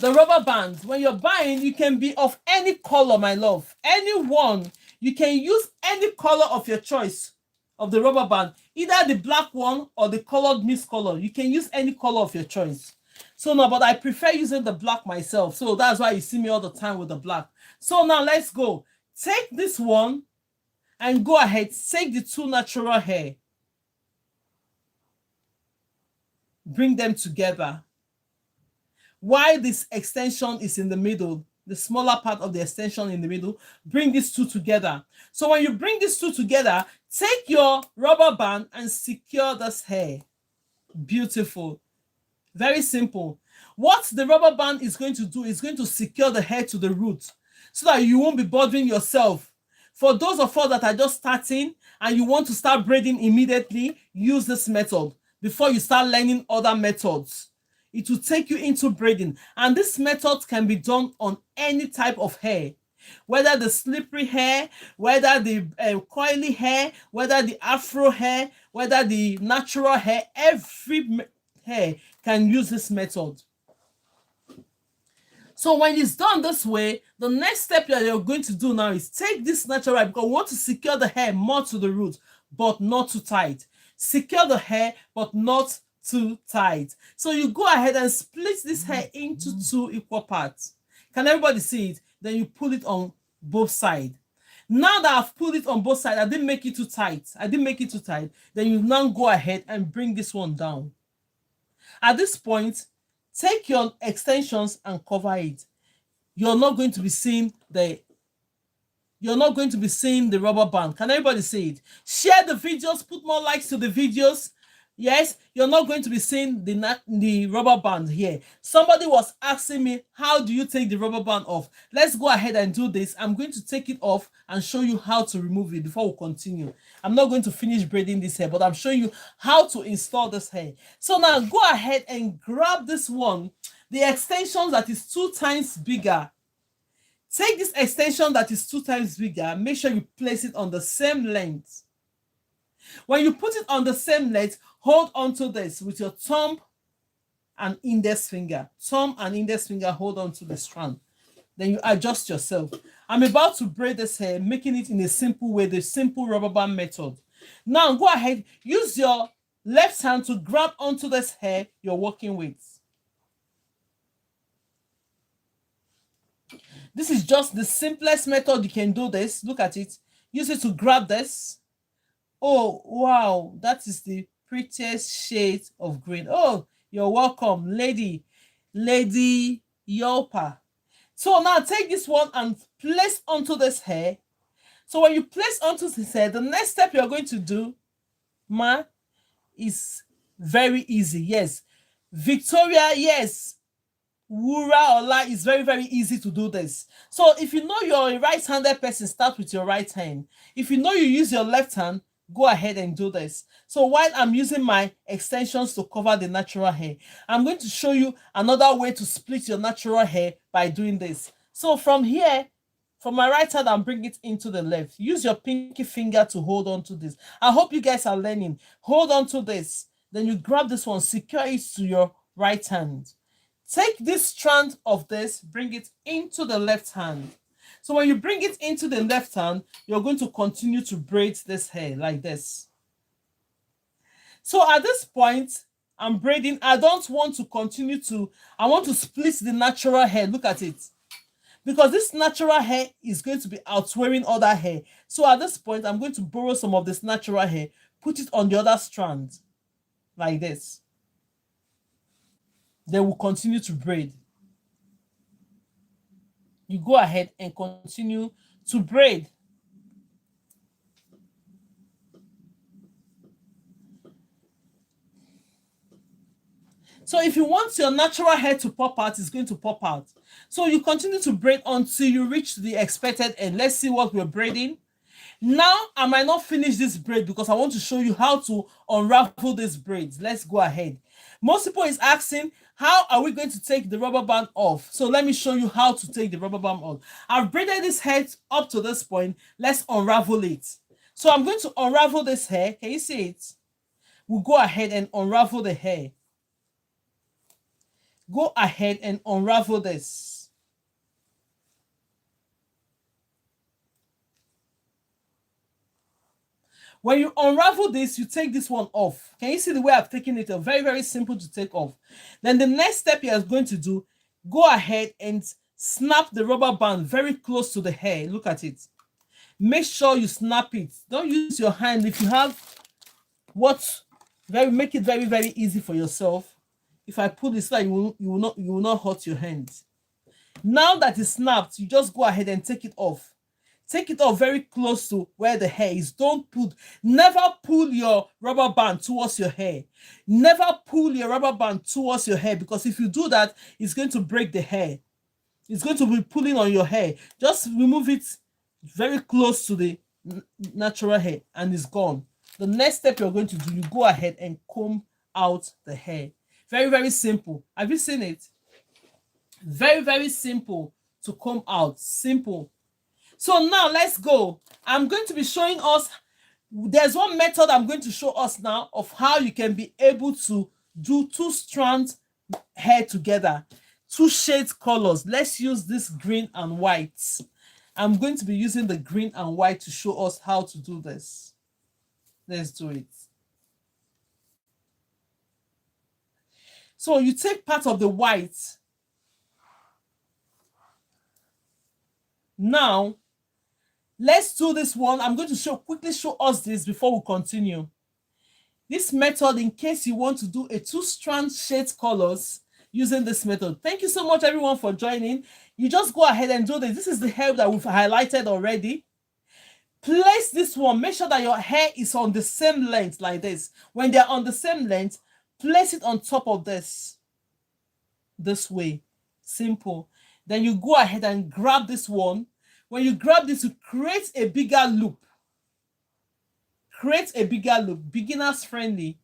the rubber band. When you're buying, you can be of any color, my love. Any one. You can use any color of your choice of the rubber band. Either the black one or the colored mixed color. You can use any color of your choice. So now, but I prefer using the black myself. So that's why you see me all the time with the black. So now let's go. Take this one and go ahead. Take the 2 natural hair. Bring them together. While this extension is in the middle, the smaller part of the extension in the middle, bring these 2 together. So when you bring these 2 together, take your rubber band and secure this hair. Beautiful. Very simple. What the rubber band is going to do is going to secure the hair to the root so that you won't be bothering yourself. For those of us that are just starting and you want to start braiding immediately, use this method before you start learning other methods. It will take you into braiding. And this method can be done on any type of hair, whether the slippery hair, whether the coily hair, whether the afro hair, whether the natural hair. Every hair can use this method. So when it's done this way, the next step that you're going to do now is take this natural hair, because we want to secure the hair more to the root, but not too tight. Secure the hair, but not too tight. So you go ahead and split this hair into 2 equal parts. Can everybody see it? Then you pull it on both sides. Now that I've pulled it on both sides, I didn't make it too tight. Then you now go ahead and bring this one down. At this point, take your extensions and cover it. You're not going to be seeing the rubber band. Can everybody see it? Share the videos, put more likes to the videos. Yes, you're not going to be seeing the rubber band here. Somebody was asking me, how do you take the rubber band off? Let's go ahead and do this. I'm going to take it off and show you how to remove it before we continue. I'm not going to finish braiding this hair, but I'm showing you how to install this hair. So now go ahead and grab this one, the extension that is 2 times bigger. Take this extension that is 2 times bigger. Make sure you place it on the same length. When you put it on the same length, hold on to this with your thumb and index finger. Thumb and index finger, hold on to the strand. Then you adjust yourself. I'm about to braid this hair, making it in a simple way, the simple rubber band method. Now go ahead, use your left hand to grab onto this hair you're working with. This is just the simplest method you can do this. Look at it. Use it to grab this. Oh, wow. That is the prettiest shade of green. Oh, you're welcome, Lady Yopa. So now take this one and place onto this hair. So when you place onto this hair, the next step you're going to do, is very easy. Yes. Victoria, yes. Wura Ola, is very, very easy to do this. So if you know you're a right-handed person, start with your right hand. If you know you use your left hand, go ahead and do this. So while I'm using my extensions to cover the natural hair, I'm going to show you another way to split your natural hair by doing this. So from here, from my right hand, I'm bringing it into the left. Use your pinky finger to hold on to this. I hope you guys are learning. Hold on to this. Then you grab this one, secure it to your right hand. Take this strand of this, bring it into the left hand. So when you bring it into the left hand, you're going to continue to braid this hair like this. So at this point, I'm braiding. I don't want to continue to, I want to split the natural hair. Look at it. Because this natural hair is going to be outwearing other hair. So at this point, I'm going to borrow some of this natural hair, put it on the other strand like this. Then we'll continue to braid. You go ahead and continue to braid. So if you want your natural hair to pop out, it's going to pop out. So you continue to braid until you reach the expected end. Let's see what we're braiding. Now, I might not finish this braid because I want to show you how to unravel these braids. Let's go ahead. Most people is asking, how are we going to take the rubber band off? So let me show you how to take the rubber band off. I've braided this hair up to this point. Let's unravel it. So I'm going to unravel this hair. Can you see it? We'll go ahead and unravel the hair. Go ahead and unravel this. When you unravel this, you take this one off. Can you see the way I've taken it? Very, very simple to take off. Then the next step you are going to do, go ahead and snap the rubber band very close to the hair. Look at it. Make sure you snap it. Don't use your hand. If you have make it very, very easy for yourself. If I pull this like you will not hurt your hands. Now that it's snapped, you just go ahead and take it off. Take it off very close to where the hair is. Never pull your rubber band towards your hair. Never pull your rubber band towards your hair, because if you do that, it's going to break the hair. It's going to be pulling on your hair. Just remove it very close to the natural hair and it's gone. The next step you're going to do, you go ahead and comb out the hair. Very, very simple. Have you seen it? Very, very simple to comb out. Simple. So now let's go. I'm going to be showing us, there's one method I'm going to show us now of how you can be able to do 2 strands hair together, 2 shades colors. Let's use this green and white. I'm going to be using the green and white to show us how to do this. Let's do it. So you take part of the white. Now, Let's do this one. I'm going to quickly show us this before we continue. This method, in case you want to do a 2-strand shade colors using this method. Thank you so much, everyone, for joining. You just go ahead and do this. This is the hair that we've highlighted already. Place this one. Make sure that your hair is on the same length like this. When they're on the same length, place it on top of this way. Simple. Then you go ahead and grab this one. When you grab this, you create a bigger loop. Create a bigger loop. Beginners friendly.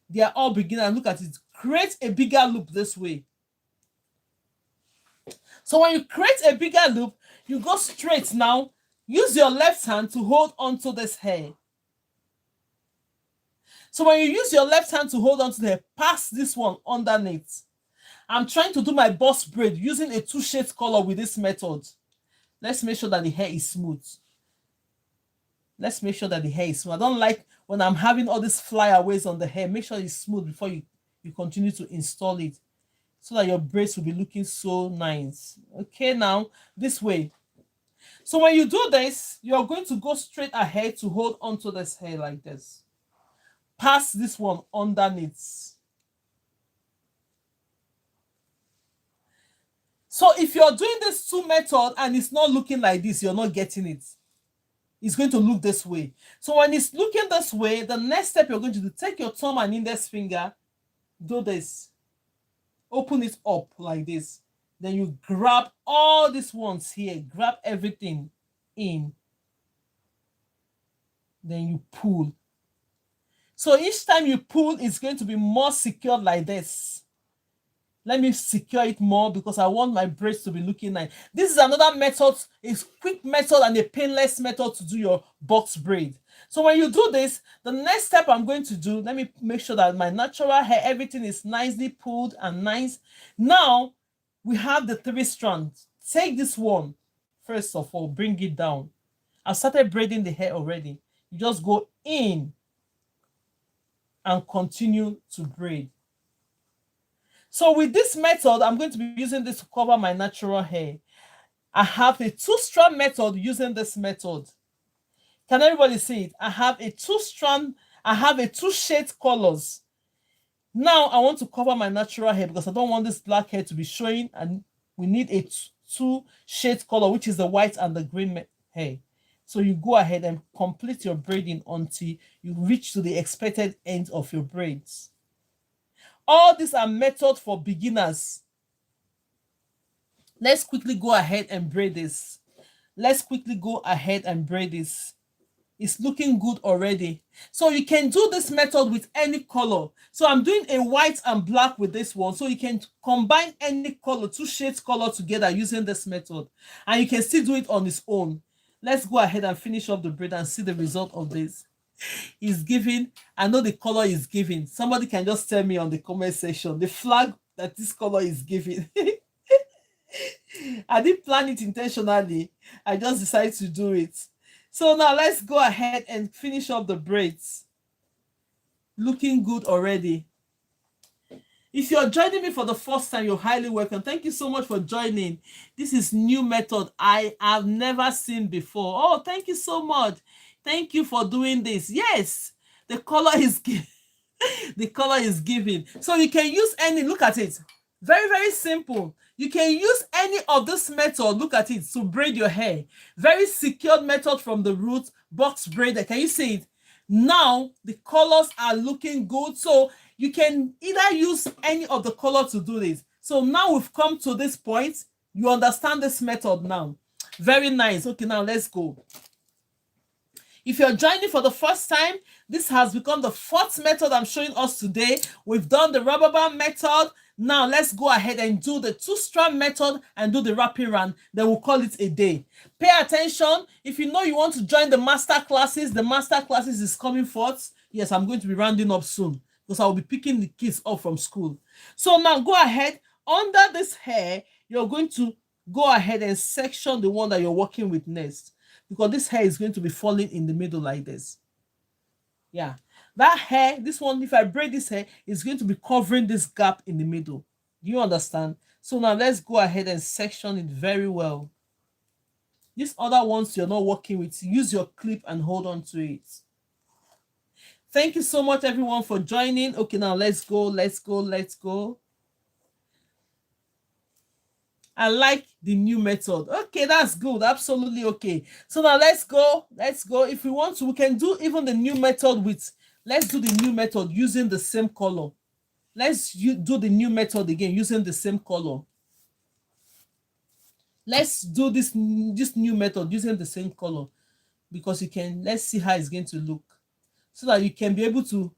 They are all beginners. Look at it. Create a bigger loop this way. So when you create a bigger loop, you go straight now. Use your left hand to hold onto this hair. So when you use your left hand to hold onto the hair, pass this one underneath. I'm trying to do my boss braid using a 2-shade color with this method. Let's make sure that the hair is smooth. Let's make sure that the hair is smooth. I don't like when I'm having all these flyaways on the hair. Make sure it's smooth before you continue to install it, so that your braids will be looking so nice. Okay, now this way. So when you do this, you're going to go straight ahead to hold onto this hair like this. Pass this one underneath. So if you're doing this 2 method and it's not looking like this, you're not getting it. It's going to look this way. So when it's looking this way, the next step you're going to do, take your thumb and index finger, do this. Open it up like this. Then you grab all these ones here. Grab everything in. Then you pull. So each time you pull, it's going to be more secured like this. Let me secure it more because I want my braids to be looking nice. This is another method, a quick method and a painless method to do your box braid. So when you do this, the next step I'm going to do, let me make sure that my natural hair, everything is nicely pulled and nice. Now, we have the 3 strands. Take this one, first of all, bring it down. I've started braiding the hair already. You just go in and continue to braid. So with this method, I'm going to be using this to cover my natural hair. I have a 2-strand method using this method. Can everybody see it? I have a 2-strand, I have a 2-shade colors. Now I want to cover my natural hair because I don't want this black hair to be showing, and we need a 2-shade color, which is the white and the green hair. So you go ahead and complete your braiding until you reach to the expected end of your braids. All these are methods for beginners. Let's quickly go ahead and braid this. Let's quickly go ahead and braid this. It's looking good already. So you can do this method with any color. So I'm doing a white and black with this one. So you can combine any color, 2 shades color together using this method. And you can still do it on its own. Let's go ahead and finish up the braid and see the result of this. Is giving. I know the color is giving. Somebody can just tell me on the comment section the flag that this color is giving. I didn't plan it intentionally. I just decided to do it. So now let's go ahead and finish up the braids. Looking good already. If you're joining me for the first time, you're highly welcome. Thank you so much for joining. This is new method I have never seen before. Oh, thank you so much. Thank you for doing this. Yes, the color is the color is giving. So you can use any, look at it. Very, very simple. You can use any of this method, look at it, to braid your hair. Very secured method from the root, box braider. Can you see it? Now the colors are looking good. So you can either use any of the color to do this. So now we've come to this point. You understand this method now. Very nice. Okay, now let's go. If you're joining for the first time, this has become the 4th method I'm showing us today. We've done the rubber band method. Now let's go ahead and do the 2-strand method and do the wrapping round. Then we'll call it a day. Pay attention. If you know you want to join the master classes, the master classes is coming forth. Yes, I'm going to be rounding up soon because I will be picking the kids up from school. So now go ahead. Under this hair, you're going to go ahead and section the one that you're working with next, because this hair is going to be falling in the middle like this. Yeah, that hair, this one, if I braid this hair, is going to be covering this gap in the middle. Do you understand? So now let's go ahead and section it very well. These other ones you're not working with, use your clip and hold on to it. Thank you so much, everyone, for joining. Okay, now let's go. I like the new method. Okay, that's good. Absolutely okay. So now let's go. If we want to, we can do even the new method with, let's do the new method using the same color. Let's do the new method again using the same color. Let's do this new method using the same color, because you can, let's see how it's going to look, so that you can be able to,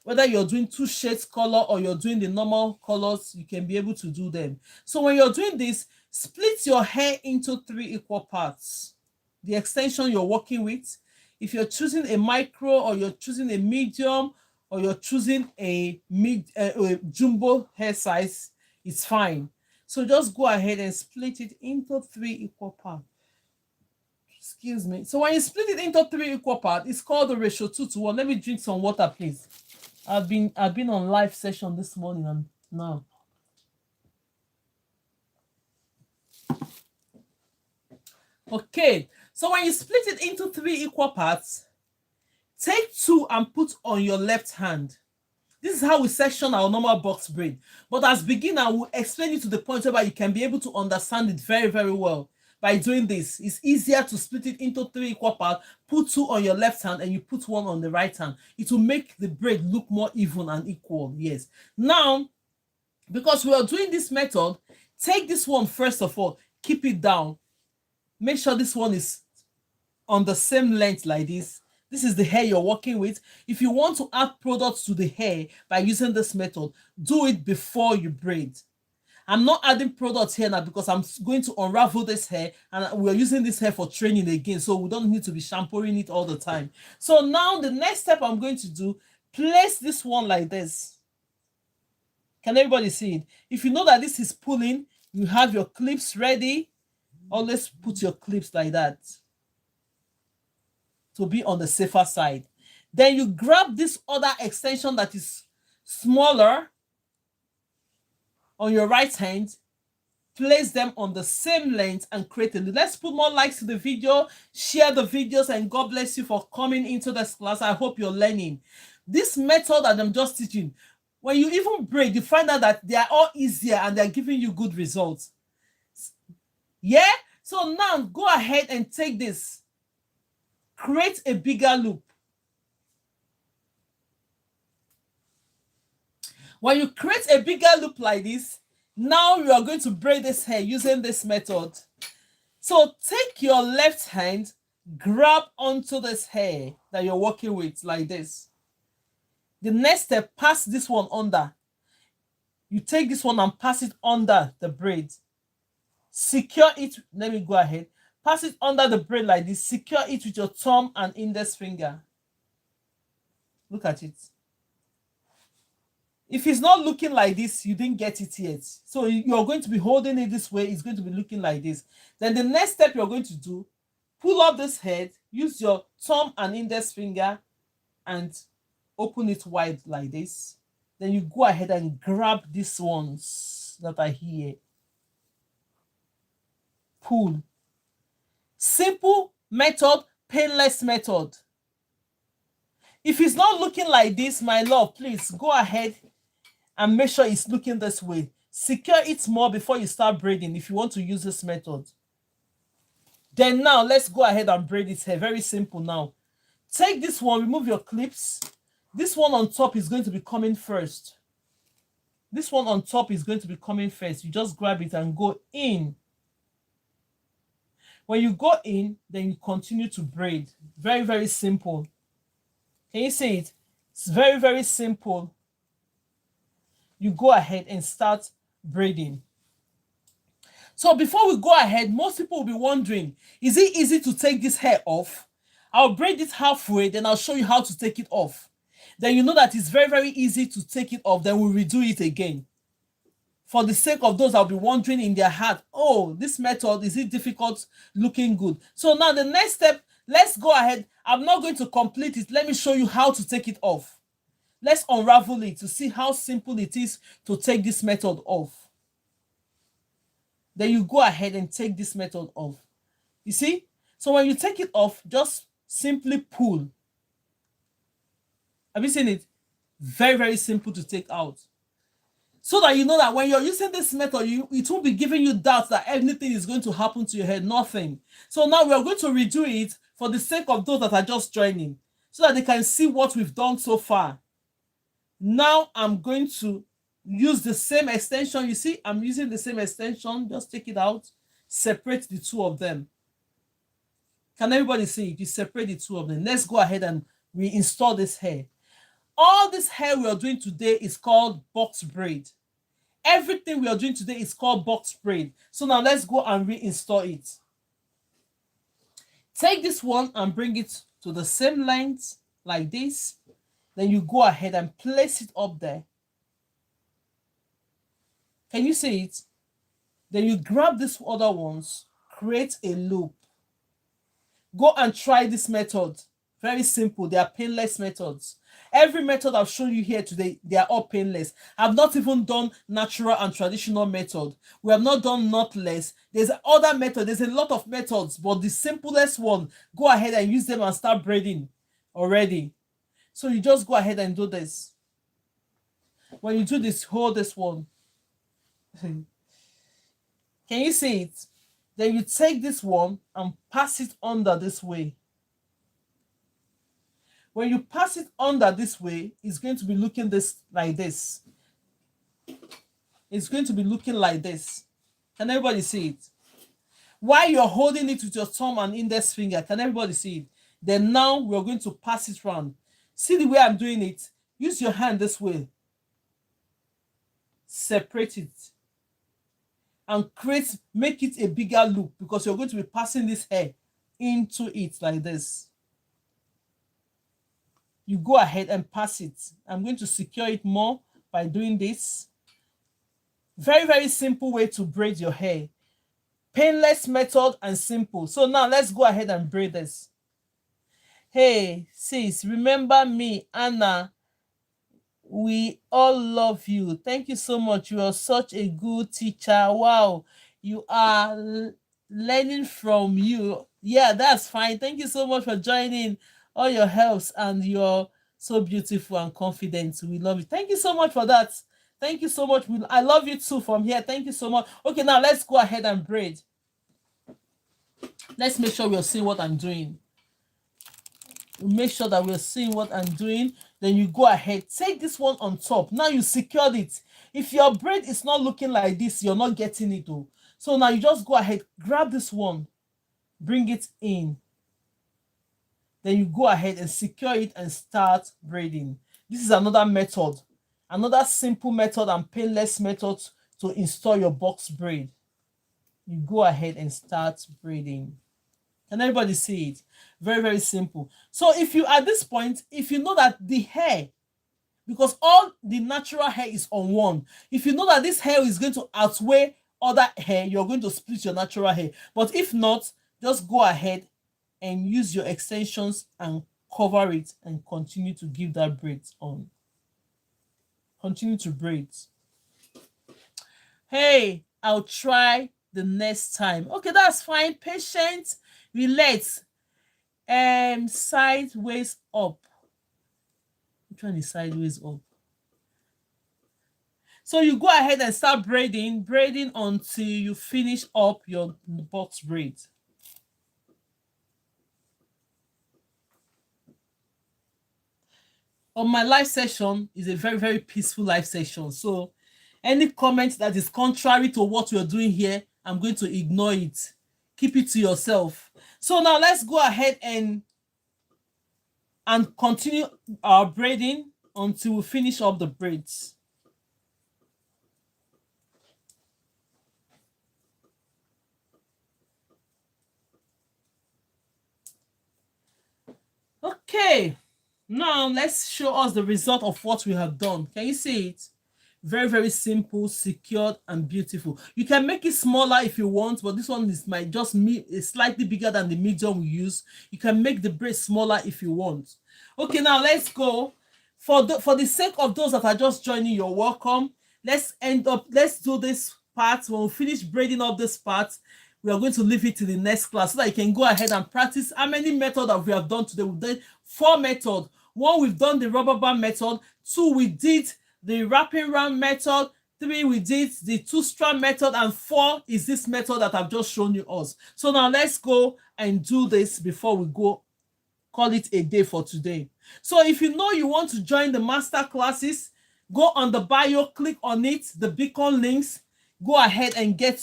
whether you're doing 2 shades color or you're doing the normal colors, you can be able to do them. So when you're doing this, split your hair into 3 equal parts. The extension you're working with, if you're choosing a micro, or you're choosing a medium, or you're choosing a jumbo hair size, it's fine. So just go ahead and split it into 3 equal parts. Excuse me. So when you split it into 3 equal parts, it's called the ratio 2:1. Let me drink some water, please. I've been on live session this morning and now. Okay, so when you split it into 3 equal parts, take 2 and put on your left hand. This is how we section our normal box braid. But as beginner, we'll explain it to the point where you can be able to understand it very, very well. By doing this, it's easier to split it into 3 equal parts, put 2 on your left hand and you put 1 on the right hand. It will make the braid look more even and equal. Yes. Now, because we are doing this method, take this one first of all, keep it down. Make sure this one is on the same length like this. This is the hair you're working with. If you want to add products to the hair by using this method, do it before you braid. I'm not adding products here now because I'm going to unravel this hair, and we're using this hair for training again, so we don't need to be shampooing it all the time. So now the next step I'm going to do, place this one like this. Can everybody see it? If you know that this is pulling, you have your clips ready. Always put your clips like that to be on the safer side. Then you grab this other extension that is smaller on your right hand, place them on the same length and create a loop. Let's put more likes to the video, share the videos, and God bless you for coming into this class. I hope you're learning. This method that I'm just teaching, when you even braid, you find out that they are all easier and they're giving you good results. Yeah? So now go ahead and take this. Create a bigger loop. When you create a bigger loop like this, now you are going to braid this hair using this method. So take your left hand, grab onto this hair that you're working with like this. The next step, pass this one under. You take this one and pass it under the braid. Secure it. Let me go ahead. Pass it under the braid like this. Secure it with your thumb and index finger. Look at it. If it's not looking like this, you didn't get it yet. So you're going to be holding it this way. It's going to be looking like this. Then the next step you're going to do, pull up this head, use your thumb and index finger and open it wide like this. Then you go ahead and grab these ones that are here. Pull. Simple method, painless method. If it's not looking like this, my love, please go ahead and make sure it's looking this way. Secure it more before you start braiding if you want to use this method. Then now let's go ahead and braid this hair. Very simple now. Take this one, remove your clips. This one on top is going to be coming first. This one on top is going to be coming first. You just grab it and go in. When you go in, then you continue to braid. Very, very simple. Can you see it? It's very, very simple. You go ahead and start braiding. So before we go ahead, most people will be wondering, is it easy to take this hair off? I'll braid it halfway, then I'll show you how to take it off. Then you know that it's very, very easy to take it off. Then we'll redo it again. For the sake of those that will be wondering in their heart, oh, this method, is it difficult looking good? So now the next step, let's go ahead. I'm not going to complete it. Let me show you how to take it off. Let's unravel it to see how simple it is to take this method off. Then you go ahead and take this method off. You see? So when you take it off, just simply pull. Have you seen it? Very, very simple to take out. So that you know that when you're using this method, it won't be giving you doubts that anything is going to happen to your hair. Nothing. So now we're going to redo it for the sake of those that are just joining, so that they can see what we've done so far. Now I'm going to use the same extension. You see, I'm using the same extension. Just take it out, separate the two of them. Can everybody see it? You separate the two of them. Let's go ahead and reinstall this hair. All this hair we are doing today is called box braid. Everything we are doing today is called box braid. So now let's go and reinstall it. Take this one and bring it to the same length like this. Then you go ahead and place it up there. Can you see it? Then you grab these other ones, create a loop. Go and try this method. Very simple. They are painless methods. Every method I've shown you here today, they are all painless. I've not even done natural and traditional method. We have not done knotless. There's other method. There's a lot of methods, but the simplest one, go ahead and use them and start braiding already. So you just go ahead and do this. When you do this, hold this one. Can you see it? Then you take this one and pass it under this way. When you pass it under this way, it's going to be looking like this. It's going to be looking like this. Can everybody see it? While you're holding it with your thumb and index finger, can everybody see it? Then now we're going to pass it around. See the way I'm doing it? Use your hand this way. Separate it. And make it a bigger loop, because you're going to be passing this hair into it like this. You go ahead and pass it. I'm going to secure it more by doing this. Very, very simple way to braid your hair. Painless method and simple. So now let's go ahead and braid this. Hey, sis, remember me, Anna. We all love you. Thank you so much. You are such a good teacher. Wow. You are learning from you. Yeah, that's fine. Thank you so much for joining. All your helps, and you're so beautiful and confident. We love you. Thank you so much for that. Thank you so much. I love you too from here. Thank you so much. Okay, now let's go ahead and braid. Let's make sure we're seeing what I'm doing. Make sure that we're seeing what I'm doing. Then you go ahead, take this one on top. Now you secured it. If your braid is not looking like this, you're not getting it though. So now you just go ahead, grab this one, bring it in. Then you go ahead and secure it and start braiding. This is another method, another simple method and painless method to install your box braid. You go ahead and start braiding. Can everybody see it? Very, very simple. So if you, at this point, if you know that the hair, because all the natural hair is on one, if you know that this hair is going to outweigh other hair, you're going to split your natural hair. But if not, just go ahead and use your extensions and cover it and continue to give that braid on. Continue to braid. Hey, I'll try the next time. Okay, that's fine. Patient, relax. Sideways up. Which one is sideways up? So you go ahead and start braiding until you finish up your box braid. On my live session is a very, very peaceful live session. So any comment that is contrary to what we're doing here, I'm going to ignore it. Keep it to yourself. So now let's go ahead and continue our braiding until we finish up the braids. Okay, now let's show us the result of what we have done. Can you see it? Very, very simple, secured, and beautiful. You can make it smaller if you want, but this one might just is slightly bigger than the medium we use. You can make the braid smaller if you want. Okay, now let's go. For the sake of those that are just joining, you're welcome. Let's do this part. When we finish braiding up this part, we are going to leave it to the next class so that you can go ahead and practice how many methods that we have done today. We've done 4 methods. 1, we've done the rubber band method. 2, we did the wrapping round method. 3, we did the 2-strand method, and 4 is this method that I've just shown you us. So now let's go and do this before we go call it a day for today. So if you know you want to join the master classes, go on the bio, click on it, the beacon links, go ahead and get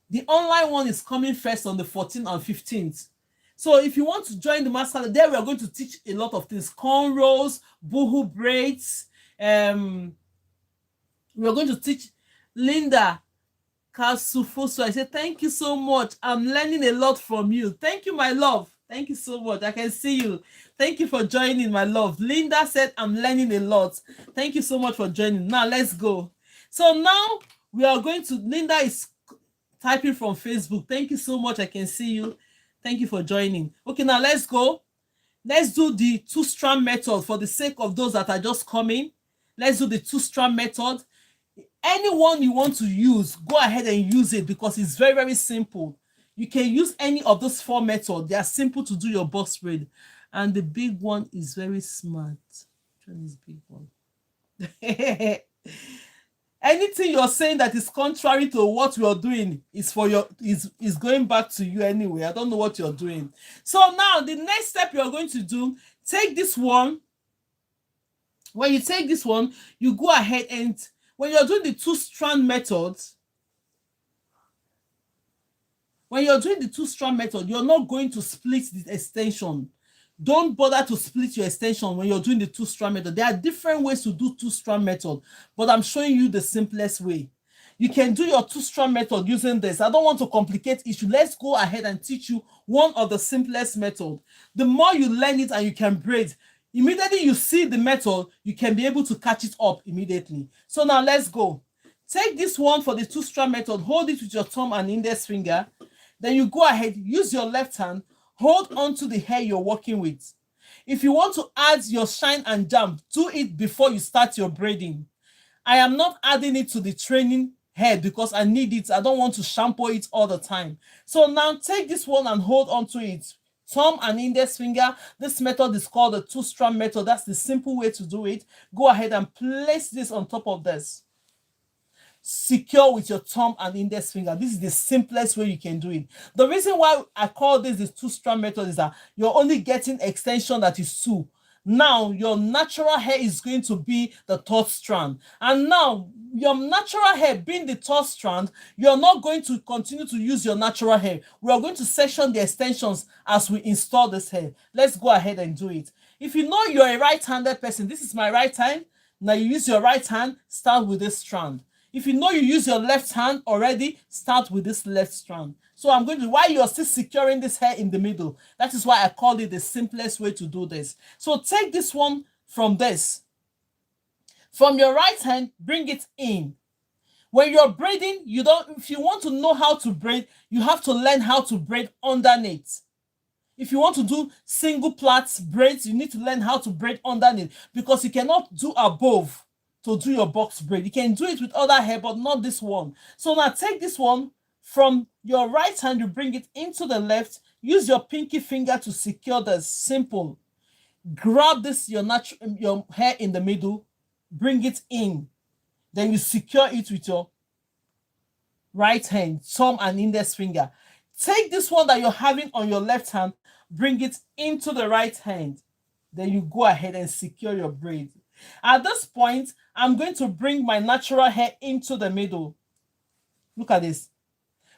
the online one is coming first on the 14th and 15th. So if you want to join the master, there we are going to teach a lot of things: cornrows, boohoo braids. We are going to teach Linda Kasufuso. I say thank you so much. I'm learning a lot from you. Thank you, my love. Thank you so much. I can see you. Thank you for joining, my love. Linda said I'm learning a lot. Thank you so much for joining. Now let's go. So now we are going to, Linda is typing from Facebook. Thank you so much. I can see you. Thank you for joining. Okay, now let's go. Let's do the 2-strand method for the sake of those that are just coming. Let's do the 2-strand method. Anyone you want to use, go ahead and use it because it's very, very simple. You can use any of those 4 methods. They are simple to do your box braid. And the big one is very smart. Which one is big one? Anything you're saying that is contrary to what you're doing is for your is going back to you anyway. I don't know what you're doing. So now the next step you're going to do, take this one. When you take this one, you go ahead and when you're doing the 2-strand method, you're not going to split the extension. Don't bother to split your extension when you're doing the 2-strand method. There are different ways to do 2-strand method, but I'm showing you the simplest way. You can do your 2-strand method using this. I don't want to complicate issue. Let's go ahead and teach you one of the simplest method. The more you learn it and you can braid, immediately you see the method, you can be able to catch it up immediately. So now let's go. Take this one for the 2-strand method, hold it with your thumb and index finger. Then you go ahead, use your left hand, hold on to the hair you're working with. If you want to add your shine and jump, do it before you start your braiding. I am not adding it to the training hair because I need it. I don't want to shampoo it all the time. So now take this one and hold on to it. Thumb and index finger. This method is called the 2-strand method. That's the simple way to do it. Go ahead and place this on top of this. Secure with your thumb and index finger. This is the simplest way you can do it. The reason why I call this the 2-strand method is that you're only getting extension that is 2. Now your natural hair is going to be the 3rd strand. And now your natural hair being the 3rd strand, you're not going to continue to use your natural hair. We are going to section the extensions as we install this hair. Let's go ahead and do it. If you know you're a right-handed person, this is my right hand. Now you use your right hand, start with this strand. If you know you use your left hand already, start with this left strand. So I'm going to, while you're still securing this hair in the middle, that is why I call it the simplest way to do this. So take this one from this. From your right hand, bring it in. When you're braiding, if you want to know how to braid, you have to learn how to braid underneath. If you want to do single plaits braids, you need to learn how to braid underneath because you cannot do above to do your box braid. You can do it with other hair, but not this one. So now take this one from your right hand, you bring it into the left. Use your pinky finger to secure this. Simple. Grab this, your hair in the middle, bring it in. Then you secure it with your right hand, thumb and index finger. Take this one that you're having on your left hand, bring it into the right hand. Then you go ahead and secure your braid. At this point, I'm going to bring my natural hair into the middle. Look at this.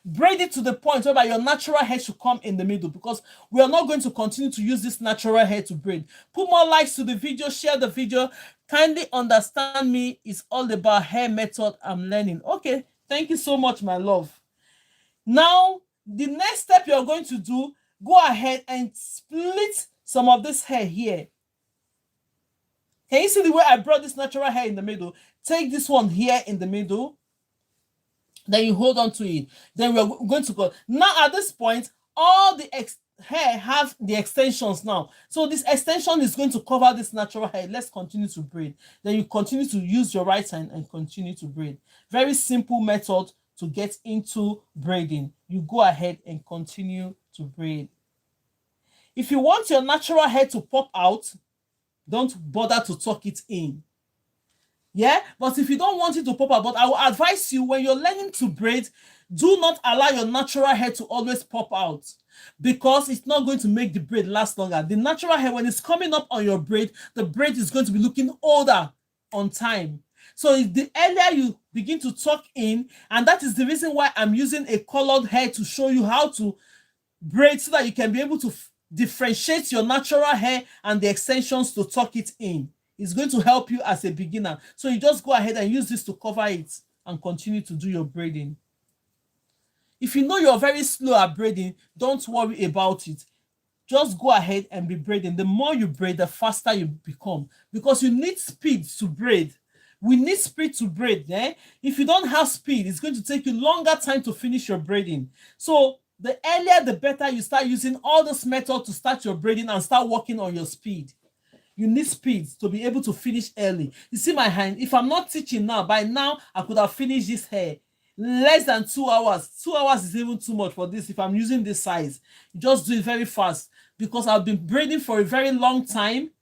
Braid it to the point whereby your natural hair should come in the middle because we are not going to continue to use this natural hair to braid. Put more likes to the video, share the video. Kindly understand me. It's all about hair method I'm learning. Okay, thank you so much, my love. Now, the next step you're going to do, go ahead and split some of this hair here. Can you see the way I brought this natural hair in the middle? Take this one here in the middle. Then you hold on to it. Then we're going to go. Now at this point, all the hair have the extensions now. So this extension is going to cover this natural hair. Let's continue to braid. Then you continue to use your right hand and continue to braid. Very simple method to get into braiding, you go ahead and continue to braid. If you want your natural hair to pop out, don't bother to tuck it in. Yeah, but if you don't want it to pop out, but I will advise you, when you're learning to braid, do not allow your natural hair to always pop out, because it's not going to make the braid last longer. The natural hair, when it's coming up on your braid, the braid is going to be looking older on time. So the earlier you begin to tuck in, and that is the reason why I'm using a colored hair to show you how to braid, so that you can be able to differentiate your natural hair and the extensions to tuck it in. It's going to help you as a beginner. So you just go ahead and use this to cover it and continue to do your braiding. If you know you're very slow at braiding, don't worry about it. Just go ahead and be braiding. The more you braid, the faster you become, because you need speed to braid. We need speed to braid. Eh? If you don't have speed, it's going to take you longer time to finish your braiding. So the earlier, the better you start using all this method to start your braiding and start working on your speed. You need speed to be able to finish early. You see my hand? If I'm not teaching now, by now, I could have finished this hair less than 2 hours. 2 hours is even too much for this. If I'm using this size, just do it very fast, because I've been braiding for a very long time.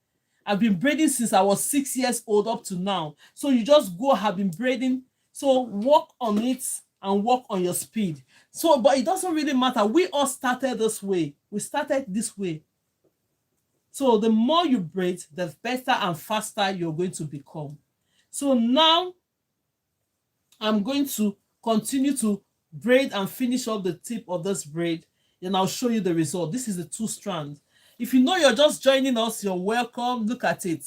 I've been braiding since I was 6 years old up to now. So you just go, have been braiding. So work on it and work on your speed. So, but it doesn't really matter. We all started this way. We started this way. So the more you braid, the better and faster you're going to become. So now I'm going to continue to braid and finish up the tip of this braid, and I'll show you the result. This is the 2 strands. If you know you're just joining us, you're welcome. Look at it.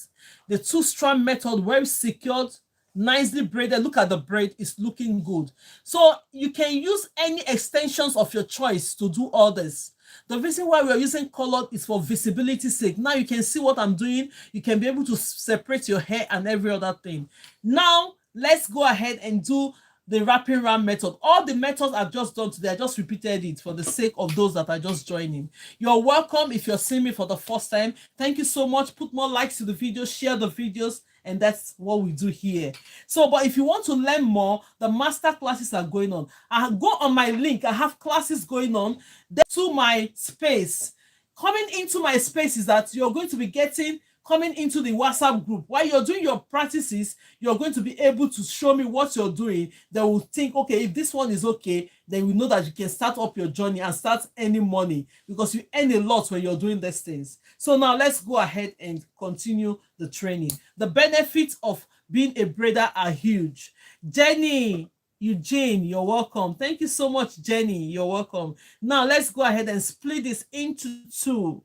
The 2 strand method, very secured, nicely braided. Look at the braid, it's looking good. So you can use any extensions of your choice to do all this. The reason why we are using colored is for visibility's sake. Now you can see what I'm doing. You can be able to separate your hair and every other thing. Now let's go ahead and do the wrapping round method. All the methods I've just done today, I just repeated it for the sake of those that are just joining. You're welcome if you're seeing me for the first time. Thank you so much. Put more likes to the video, share the videos, and that's what we do here. So, but if you want to learn more, the master classes are going on. I go on my link. I have classes going on. Then to my space. Coming into my space is that you're going to be getting coming into the WhatsApp group. While you're doing your practices, you're going to be able to show me what you're doing. They will think, okay, if this one is okay, then we know that you can start up your journey and start earning money, because you earn a lot when you're doing these things. So now let's go ahead and continue the training. The benefits of being a braider are huge. Jenny, Eugene, you're welcome. Thank you so much, Jenny. You're welcome. Now let's go ahead and split this into 2.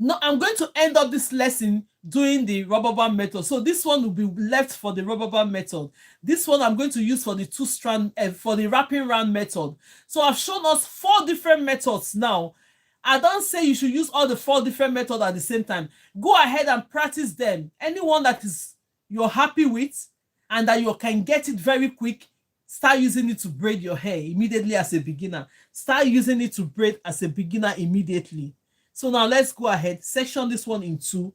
Now, I'm going to end up this lesson doing the rubber band method. So this one will be left for the rubber band method. This one I'm going to use for the 2 strand, for the wrapping round method. So I've shown us 4 different methods now. I don't say you should use all the 4 different methods at the same time. Go ahead and practice them. Anyone that is you're happy with and that you can get it very quick, start using it to braid your hair immediately as a beginner. Start using it to braid as a beginner immediately. So now let's go ahead, section this one in 2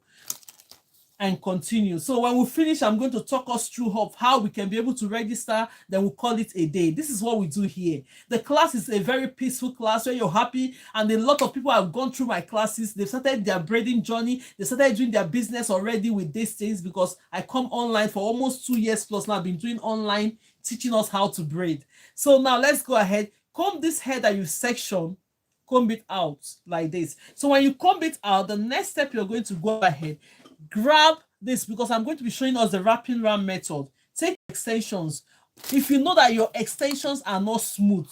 and continue. So when we finish, I'm going to talk us through of how we can be able to register, then we'll call it a day. This is what we do here. The class is a very peaceful class where you're happy, and a lot of people have gone through my classes. They've started their braiding journey. They started doing their business already with these things, because I come online for almost 2 years plus now. I've been doing online, teaching us how to braid. So now let's go ahead, comb this hair that you've sectioned, comb it out like this. So when you comb it out, the next step you're going to go ahead, grab this, because I'm going to be showing us the wrapping round method. Take extensions. If you know that your extensions are not smooth,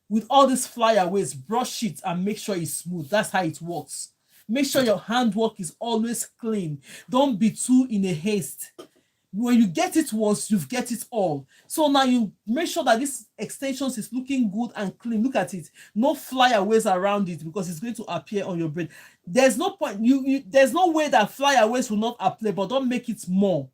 with all these flyaways, brush it and make sure it's smooth. That's how it works. Make sure your handwork is always clean. Don't be too in a haste. When you get it once, you get it all. So now you make sure that this extensions is looking good and clean. Look at it. No flyaways around it, because it's going to appear on your braid. There's no point. There's no way that flyaways will not appear, but don't make it more.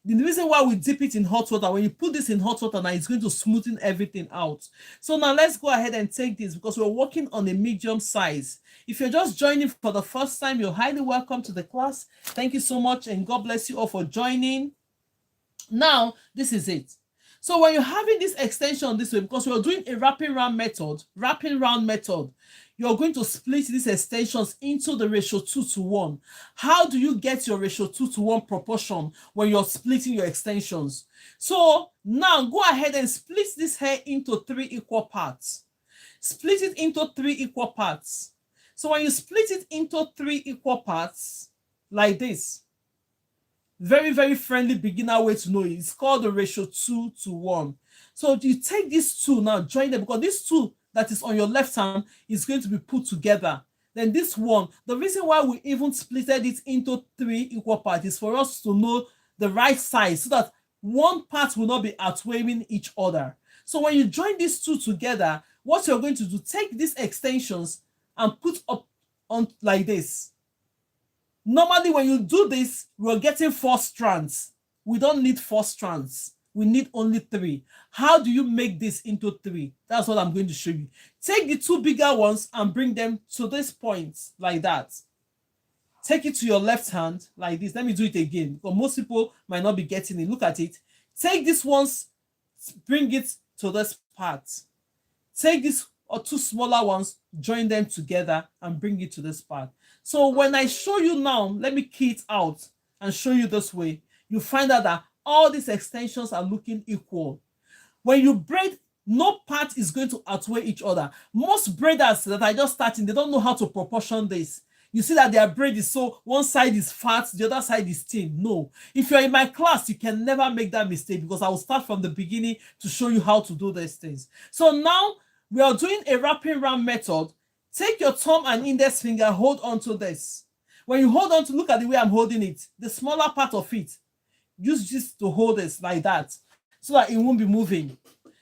The reason why we dip it in hot water, when you put this in hot water now, it's going to smoothen everything out. So now let's go ahead and take this, because we're working on a medium size. If you're just joining for the first time, you're highly welcome to the class. Thank you so much, and God bless you all for joining. Now, this is it. So when you're having this extension this way, because you're doing a wrapping round method, you're going to split these extensions into the ratio 2:1. How do you get your ratio 2:1 proportion when you're splitting your extensions? So now go ahead and split this hair into 3 equal parts. Split it into 3 equal parts. So when you split it into 3 equal parts, like this, very, very friendly beginner way to know it. It's called the ratio 2:1. So you take these two now, join them, because this two that is on your left hand is going to be put together. Then this one, the reason why we even splitted it into 3 equal parts is for us to know the right size, so that one part will not be outweighing each other. So when you join these two together, what you're going to do, take these extensions and put up on like this. Normally, when you do this, we're getting 4 strands. We don't need 4 strands. We need only 3. How do you make this into 3? That's what I'm going to show you. Take the 2 bigger ones and bring them to this point, like that. Take it to your left hand, like this. Let me do it again, because most people might not be getting it. Look at it. Take these ones, bring it to this part. Take these or 2 smaller ones, join them together and bring it to this part. So when I show you now, let me key it out and show you this way. You find out that all these extensions are looking equal. When you braid, no part is going to outweigh each other. Most braiders that are just starting, they don't know how to proportion this. You see that their braid is so one side is fat, the other side is thin. No. If you're in my class, you can never make that mistake, because I will start from the beginning to show you how to do these things. So now we are doing a wrapping round method. Take your thumb and index finger, hold on to this. When you hold on to, look at the way I'm holding it, the smaller part of it, use this to hold this like that, so that it won't be moving.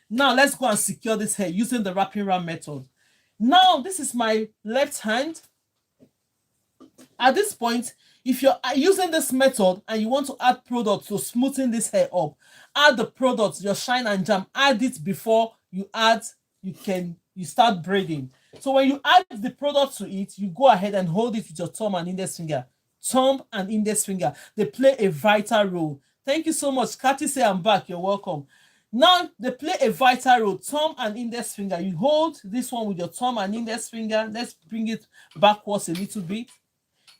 Now let's go and secure this hair using the wrapping round method. Now this is my left hand. At this point, if you're using this method and you want to add product to smoothen this hair up, add the product, your shine and jam, add it before you start braiding. So when you add the product to it, you go ahead and hold it with your thumb and index finger. Thumb and index finger, they play a vital role. Thank you so much. Kathy say I'm back. You're welcome. Now they play a vital role. Thumb and index finger. You hold this one with your thumb and index finger. Let's bring it backwards a little bit.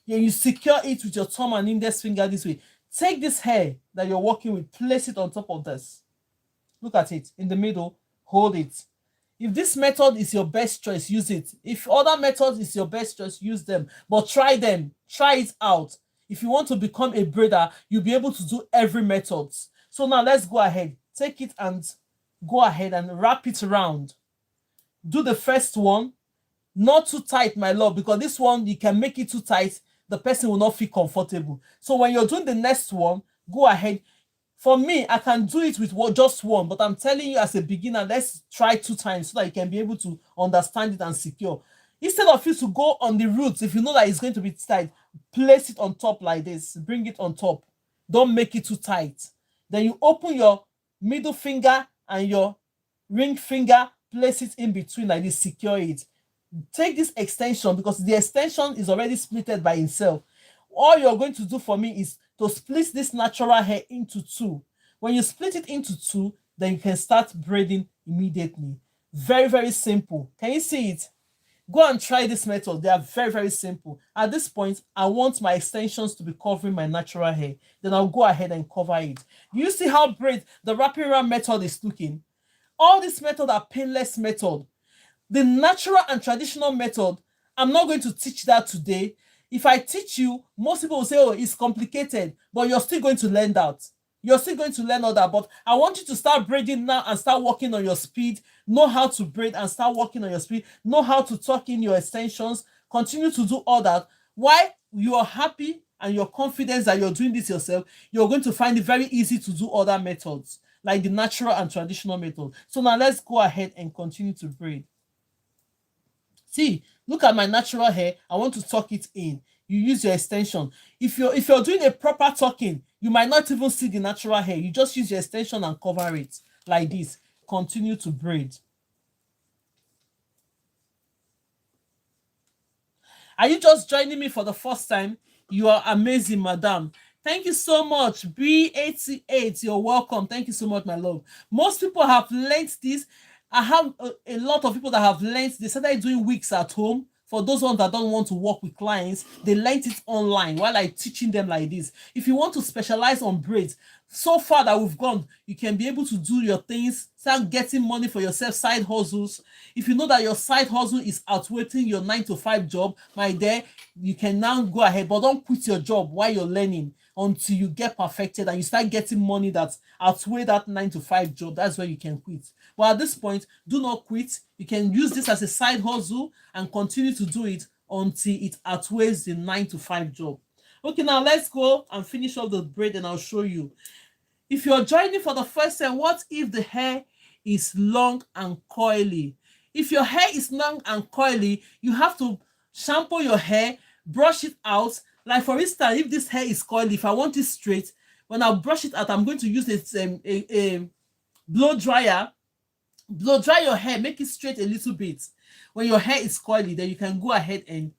Then you secure it with your thumb and index finger this way. Take this hair that you're working with, place it on top of this. Look at it in the middle. Hold it. If this method is your best choice, use it. If other methods is your best choice, use them. But try them. Try it out. If you want to become a braider, you'll be able to do every method. So now let's go ahead. Take it and go ahead and wrap it around. Do the first one. Not too tight, my love, because this one, you can make it too tight. The person will not feel comfortable. So when you're doing the next one, go ahead. For me, I can do it with just one, but I'm telling you as a beginner, let's try 2 times so that you can be able to understand it and secure. Instead of you to go on the roots, if you know that it's going to be tight, place it on top like this. Bring it on top. Don't make it too tight. Then you open your middle finger and your ring finger, place it in between like this, secure it. Take this extension, because the extension is already splitted by itself. All you're going to do for me is to split this natural hair into 2. When you split it into 2, then you can start braiding immediately. Very, very simple. Can you see it? Go and try this method. They are very, very simple. At this point, I want my extensions to be covering my natural hair. Then I'll go ahead and cover it. You see how the wrapping round method is looking? All these methods are painless method. The natural and traditional method, I'm not going to teach that today. If I teach you, most people will say, oh, it's complicated, but you're still going to learn that. You're still going to learn all that, but I want you to start braiding now and start working on your speed. Know how to braid and start working on your speed. Know how to tuck in your extensions. Continue to do all that. Why? You are happy and you're confident that you're doing this yourself. You're going to find it very easy to do other methods, like the natural and traditional method. So now let's go ahead and continue to braid. See, look at my natural hair. I want to tuck it in. You use your extension. If you're doing a proper tucking, you might not even see the natural hair. You just use your extension and cover it like this. Continue to braid. Are you just joining me for the first time? You are amazing, madam. Thank you so much. B88, you're welcome. Thank you so much, my love. Most people have learned this. I have a lot of people that have learned. They started doing weeks at home. For those ones that don't want to work with clients, they learned it online while I teaching them like this. If you want to specialize on braids, so far that we've gone, you can be able to do your things, start getting money for yourself, side hustles. If you know that your side hustle is outweighing your 9 to 5 job, my dear, you can now go ahead, but don't quit your job while you're learning until you get perfected and you start getting money that outweigh that 9 to 5 job. That's where you can quit. But at this point, do not quit. You can use this as a side hustle and continue to do it until it outweighs the 9 to 5 job. Okay, now let's go and finish off the braid and I'll show you. If you're joining for the first time, what if the hair is long and coily? If your hair is long and coily, you have to shampoo your hair, brush it out. Like for instance, if this hair is coily, if I want it straight, when I brush it out, I'm going to use a blow dryer. Blow dry your hair, make it straight a little bit. When your hair is coily, then you can go ahead and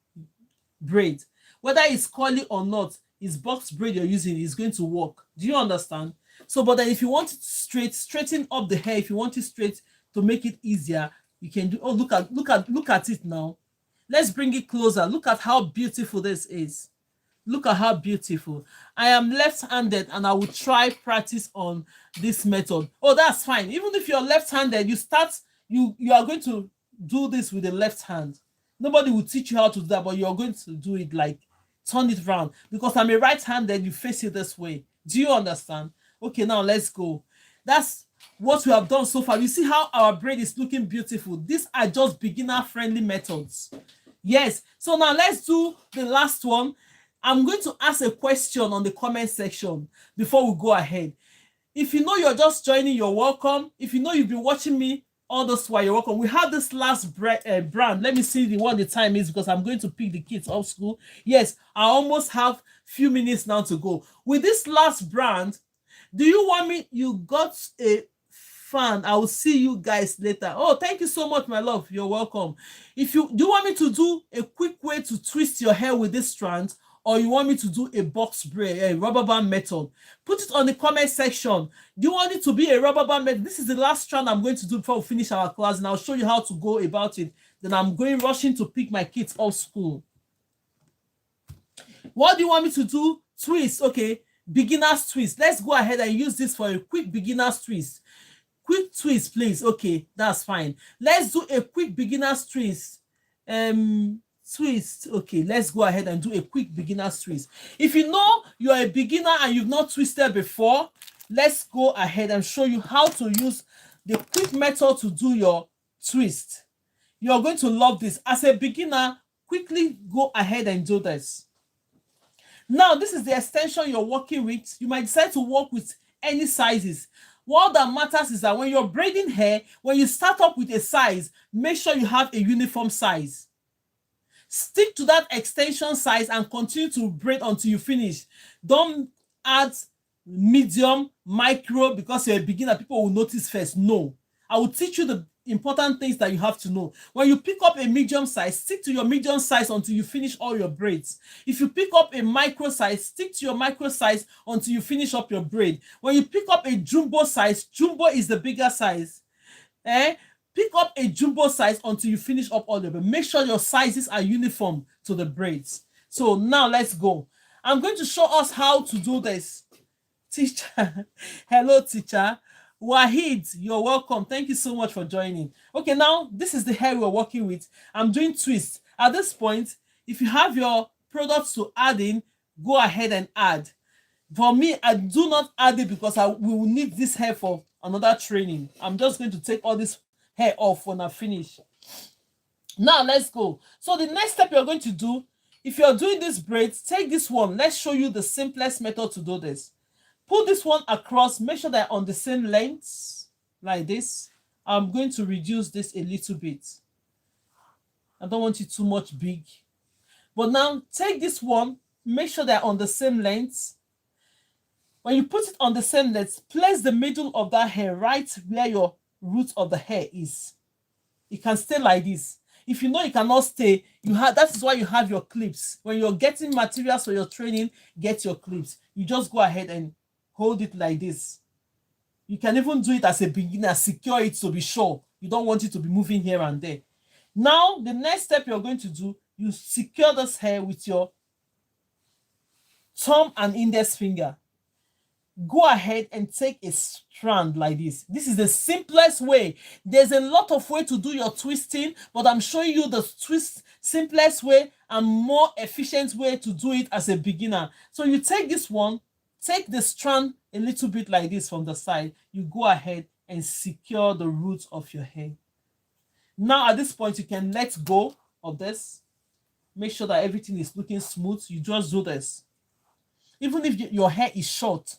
braid. Whether it's coily or not, it's box braid you're using is going to work. Do you understand? So, but then if you want it straight, straighten up the hair. If you want it straight to make it easier, you can do. Oh, look at it now. Let's bring it closer. Look at how beautiful this is. Look at how beautiful. I am left-handed and I will try practice on this method. Oh, that's fine. Even if you're left-handed, you are going to do this with the left hand. Nobody will teach you how to do that, but you're going to do it like turn it around. Because I'm a right-handed, you face it this way. Do you understand? Okay, now let's go. That's what we have done so far. You see how our braid is looking beautiful. These are just beginner-friendly methods. Yes. So now let's do the last one. I'm going to ask a question on the comment section before we go ahead. If you know you're just joining, you're welcome. If you know you've been watching me all this while, you're welcome. We have this last brand. Let me see what the time is because I'm going to pick the kids off school. Yes, I almost have few minutes now to go. With this last brand, do you want me? You got a fan. I will see you guys later. Oh, thank you so much, my love. You're welcome. If you do want me to do a quick way to twist your hair with this strand, or you want me to do a box braid, a rubber band method, put it on the comment section. Do you want it to be a rubber band method? This is the last strand I'm going to do before we finish our class, and I'll show you how to go about it. Then I'm going rushing to pick my kids off school. What do you want me to do? Twist. Okay, beginner's twist. Let's go ahead and use this for a quick beginner's twist. Quick twist, please. Okay, that's fine. Let's do a quick beginner's twist. Twist. Okay, let's go ahead and do a quick beginner's twist. If you know you're a beginner and you've not twisted before, let's go ahead and show you how to use the quick method to do your twist. You're going to love this. As a beginner, quickly go ahead and do this. Now, this is the extension you're working with. You might decide to work with any sizes. What that matters is that when you're braiding hair, when you start up with a size, make sure you have a uniform size. Stick to that extension size and continue to braid until you finish. Don't add medium, micro, because you're a beginner. People will notice first. No. I will teach you the important things that you have to know. When you pick up a medium size, stick to your medium size until you finish all your braids. If you pick up a micro size, stick to your micro size until you finish up your braid. When you pick up a jumbo size, jumbo is the bigger size. Pick up a jumbo size until you finish up all your braids. Make sure your sizes are uniform to the braids. So now let's go. I'm going to show us how to do this. Teacher, hello teacher. Wahid, you're welcome. Thank you so much for joining. Okay, now this is the hair we're working with. I'm doing twists. At this point, if you have your products to add in, go ahead and add. For me, I do not add it because we will need this hair for another training. I'm just going to take all this hair off when I finish. Now let's go. So the next step you're going to do, if you're doing this braid, take this one. Let's show you the simplest method to do this. Put this one across, make sure they're on the same length, like this. I'm going to reduce this a little bit. I don't want it too much big. But now take this one, make sure they're on the same length. When you put it on the same length, place the middle of that hair right where your root of the hair is. It can stay like this. If you know you cannot stay, that is why you have your clips. When you're getting materials for your training, get your clips. You just go ahead and hold it like this. You can even do it as a beginner, secure it to be sure. You don't want it to be moving here and there. Now, the next step you're going to do, you secure this hair with your thumb and index finger. Go ahead and take a strand like this. This is the simplest way. There's a lot of way to do your twisting, but I'm showing you the simplest way and more efficient way to do it as a beginner. So you take this one, take the strand a little bit like this from the side. You go ahead and secure the roots of your hair. Now at this point, you can let go of this. Make sure that everything is looking smooth. You just do this. Even if your hair is short,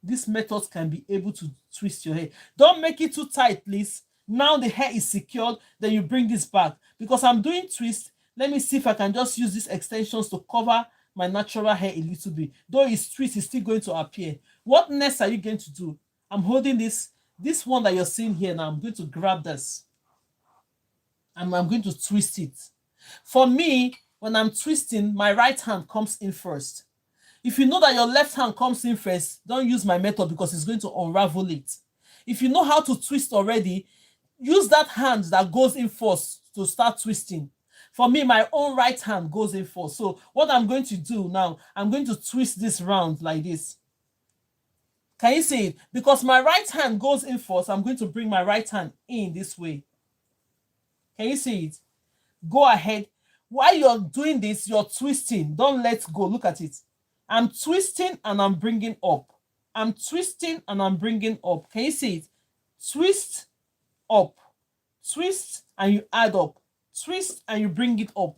this method can be able to twist your hair. Don't make it too tight, please. Now the hair is secured, then you bring this back. Because I'm doing twist, let me see if I can just use these extensions to cover my natural hair a little bit. Though it's twist, it's still going to appear. What next are you going to do? I'm holding this one that you're seeing here now. I'm going to grab this. And I'm going to twist it. For me, when I'm twisting, my right hand comes in first. If you know that your left hand comes in first, don't use my method because it's going to unravel it. If you know how to twist already, use that hand that goes in first to start twisting. For me, my own right hand goes in first. So what I'm going to do now, I'm going to twist this round like this. Can you see it? Because my right hand goes in first, I'm going to bring my right hand in this way. Can you see it? Go ahead. While you're doing this, you're twisting. Don't let go. Look at it. I'm twisting and I'm bringing up. I'm twisting and I'm bringing up. Can you see it? Twist, up. Twist and you add up. Twist and you bring it up.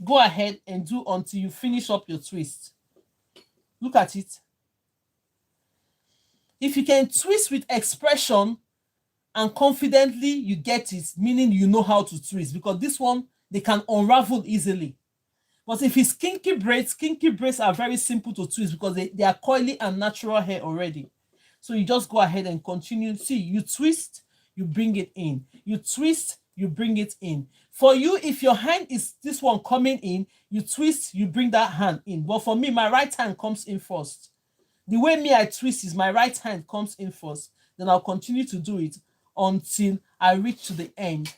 Go ahead and do until you finish up your twist. Look at it. If you can twist with expression and confidently, you get it, meaning you know how to twist. Because this one, they can unravel easily. But if it's kinky braids are very simple to twist because they are coily and natural hair already. So you just go ahead and continue. See, you twist, you bring it in. You twist, you bring it in. For you, if your hand is this one coming in, you twist, you bring that hand in. But for me, my right hand comes in first. The way me I twist is my right hand comes in first. Then I'll continue to do it until I reach to the end.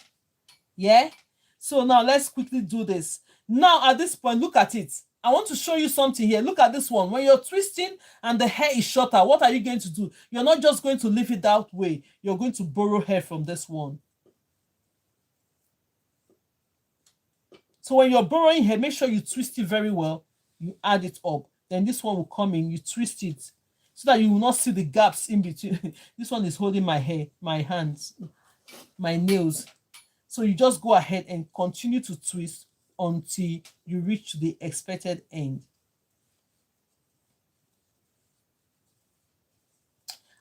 Yeah? So now let's quickly do this. Now at this point, look at it. I want to show you something here. Look at this one. When you're twisting and the hair is shorter, what are you going to do? You're not just going to leave it that way. You're going to borrow hair from this one. So when you're borrowing hair, make sure you twist it very well. You add it up. Then this one will come in. You twist it so that you will not see the gaps in between. This one is holding my hair, my hands, my nails. So you just go ahead and continue to twist until you reach the expected end.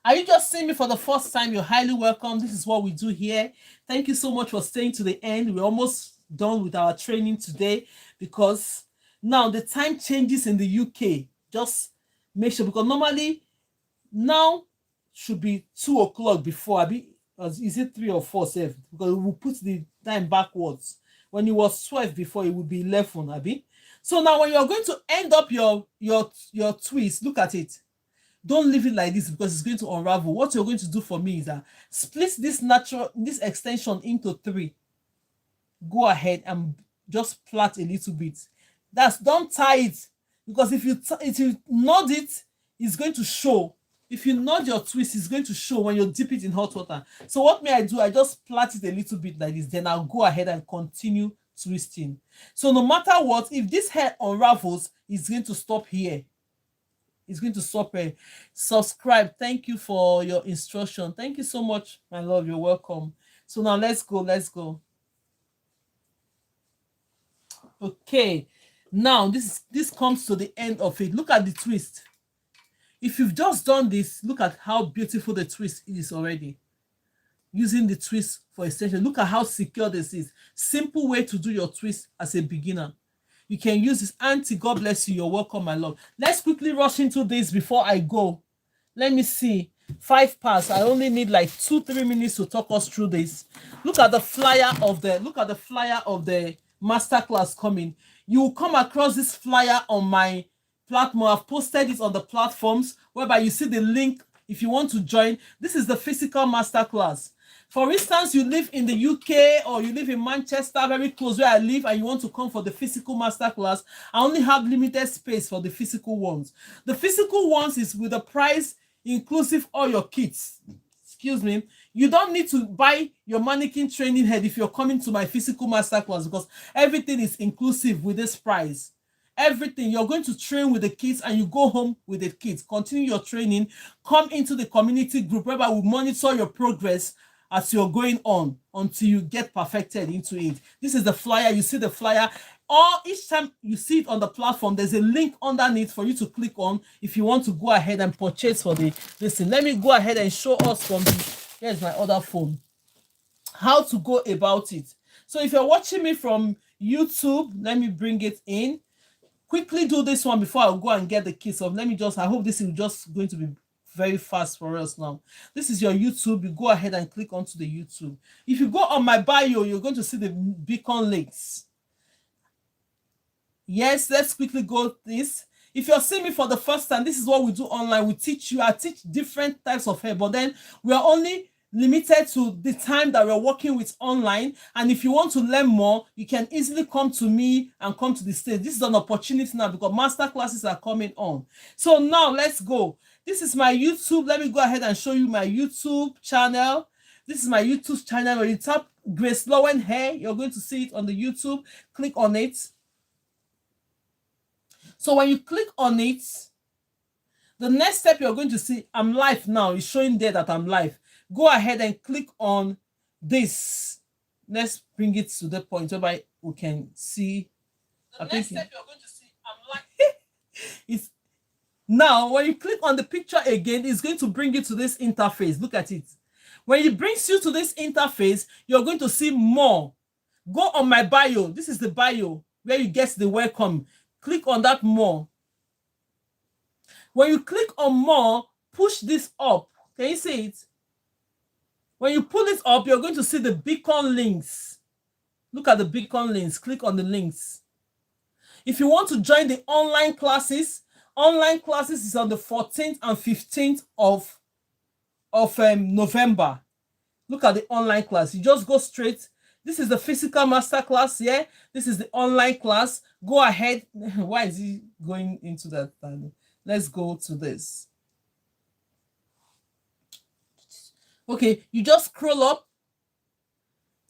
Are you just seeing me for the first time? You're highly welcome. This is what we do here. Thank you so much for staying to the end. We're almost done with our training today because now the time changes in the UK. Just make sure, because normally now should be 2 o'clock before. Is it 3 or 4? Because we'll put the time backwards. When it was 12 before, it would be 11, Abi. So now when you're going to end up your twist, look at it. Don't leave it like this because it's going to unravel. What you're going to do for me is that split this extension into 3. Go ahead and just plait a little bit. Don't tie it, because if you knot it, it's going to show. If you knot your twist, it's going to show when you dip it in hot water. So what may I do? I just plait it a little bit like this. Then I'll go ahead and continue twisting. So no matter what, if this hair unravels, it's going to stop here. It's going to stop here. Subscribe. Thank you for your instruction. Thank you so much, my love. You're welcome. So now let's go. Okay. Now this comes to the end of it. Look at the twist. If you've just done this, look at how beautiful the twist is already. Using the twist for extension. Look at how secure this is. Simple way to do your twist as a beginner. You can use this. Auntie, God bless you. You're welcome, my love. Let's quickly rush into this before I go. Let me see. 5 parts. I only need like 2-3 minutes to talk us through this. Look at the flyer of the masterclass coming. You will come across this flyer on my platform. I've posted it on the platforms whereby you see the link if you want to join. This is the physical masterclass. For instance, you live in the UK or you live in Manchester, very close where I live, and you want to come for the physical masterclass. I only have limited space for the physical ones. The physical ones is with the price inclusive all your kits. Excuse me. You don't need to buy your mannequin training head if you're coming to my physical masterclass, because everything is inclusive with this price. Everything. You're going to train with the kids and you go home with the kids. Continue your training. Come into the community group whereby we monitor your progress as you're going on until you get perfected into it. This is the flyer. You see the flyer. Or each time you see it on the platform, there's a link underneath for you to click on if you want to go ahead and purchase for the listen. Let me go ahead and show us from the, here's my other phone, how to go about it. So if you're watching me from YouTube, let me bring it in. Quickly do this one before I go and get the keys of. Let me just, I hope this is just going to be very fast for us now. This is your YouTube. You go ahead and click onto the YouTube. If you go on my bio, you're going to see the beacon links. Yes, let's quickly go this. If you're seeing me for the first time, this is what we do online. We teach you, I teach different types of hair, but then we are only limited to the time that we're working with online. And if you want to learn more, you can easily come to me and come to the stage. This is an opportunity now because master classes are coming on. So now let's go. This is my YouTube. Let me go ahead and show you my YouTube channel. This is my YouTube channel. When you tap GraceLawendhair, you're going to see it on the YouTube. Click on it. So when you click on it, the next step you're going to see, I'm live now. It's showing there that I'm live. Go ahead and click on this. Let's bring it to the point whereby we can see. The next step you're going to see, I'm live. It's now when you click on the picture again, it's going to bring you to this interface. Look at it. When it brings you to this interface, you're going to see more. Go on my bio. This is the bio where you get the welcome. Click on that more. When you click on more, push this up. Can you see it? When you pull it up, you're going to see the beacon links. Look at the beacon links. Click on the links. If you want to join the online classes is on the 14th and 15th of November. Look at the online class. You just go straight. This is the physical masterclass here. Yeah? This is the online class. Go ahead. Why is he going into that? Let's go to this. Okay, you just scroll up.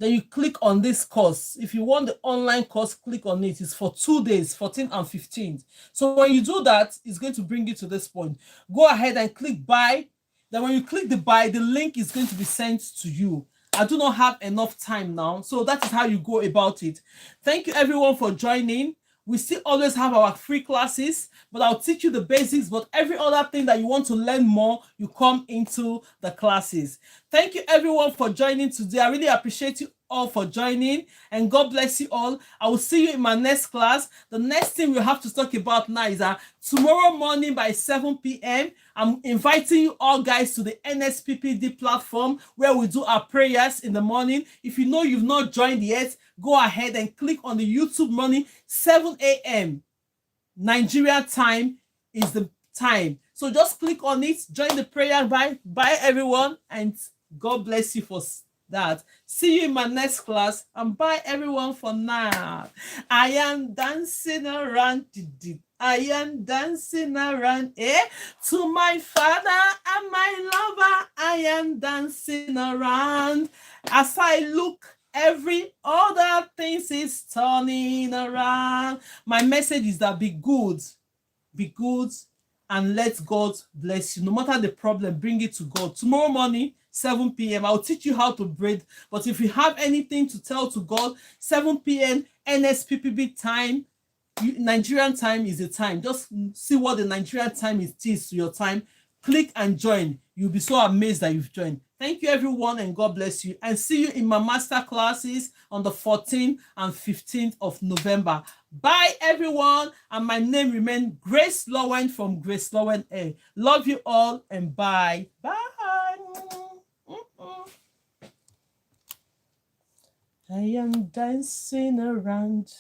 Then you click on this course. If you want the online course, click on it. It's for 2 days, 14th and 15th. So when you do that, it's going to bring you to this point. Go ahead and click buy. Then when you click the buy, the link is going to be sent to you. I do not have enough time now. So that is how you go about it. Thank you everyone for joining. We still always have our free classes, but I'll teach you the basics. But every other thing that you want to learn more, you come into the classes. Thank you everyone for joining today. I really appreciate you all for joining, and God bless you all. I will see you in my next class. The next thing we have to talk about now is tomorrow morning by 7 p.m. I'm inviting you all guys to the NSPPD platform where we do our prayers in the morning. If you know you've not joined yet, go ahead and click on the YouTube morning. 7 a.m. Nigeria time is the time. So just click on it, join the prayer. Bye everyone, and God bless you for that. See you in my next class, and bye everyone for now. I am dancing around. I am dancing around to my Father and my lover. I am dancing around. As I look, every other thing is turning around. My message is that be good, and let God bless you. No matter the problem, bring it to God. Tomorrow morning, 7 p.m. I'll teach you how to braid. But if you have anything to tell to God, 7 p.m. NSPPB time, Nigerian time is the time. Just see what the Nigerian time is to your time. Click and join. You'll be so amazed that you've joined. Thank you, everyone, and God bless you. And see you in my master classes on the 14th and 15th of November. Bye, everyone. And my name remains Grace Lowen from GraceLawendhair. Love you all, and bye. Bye. I am dancing around.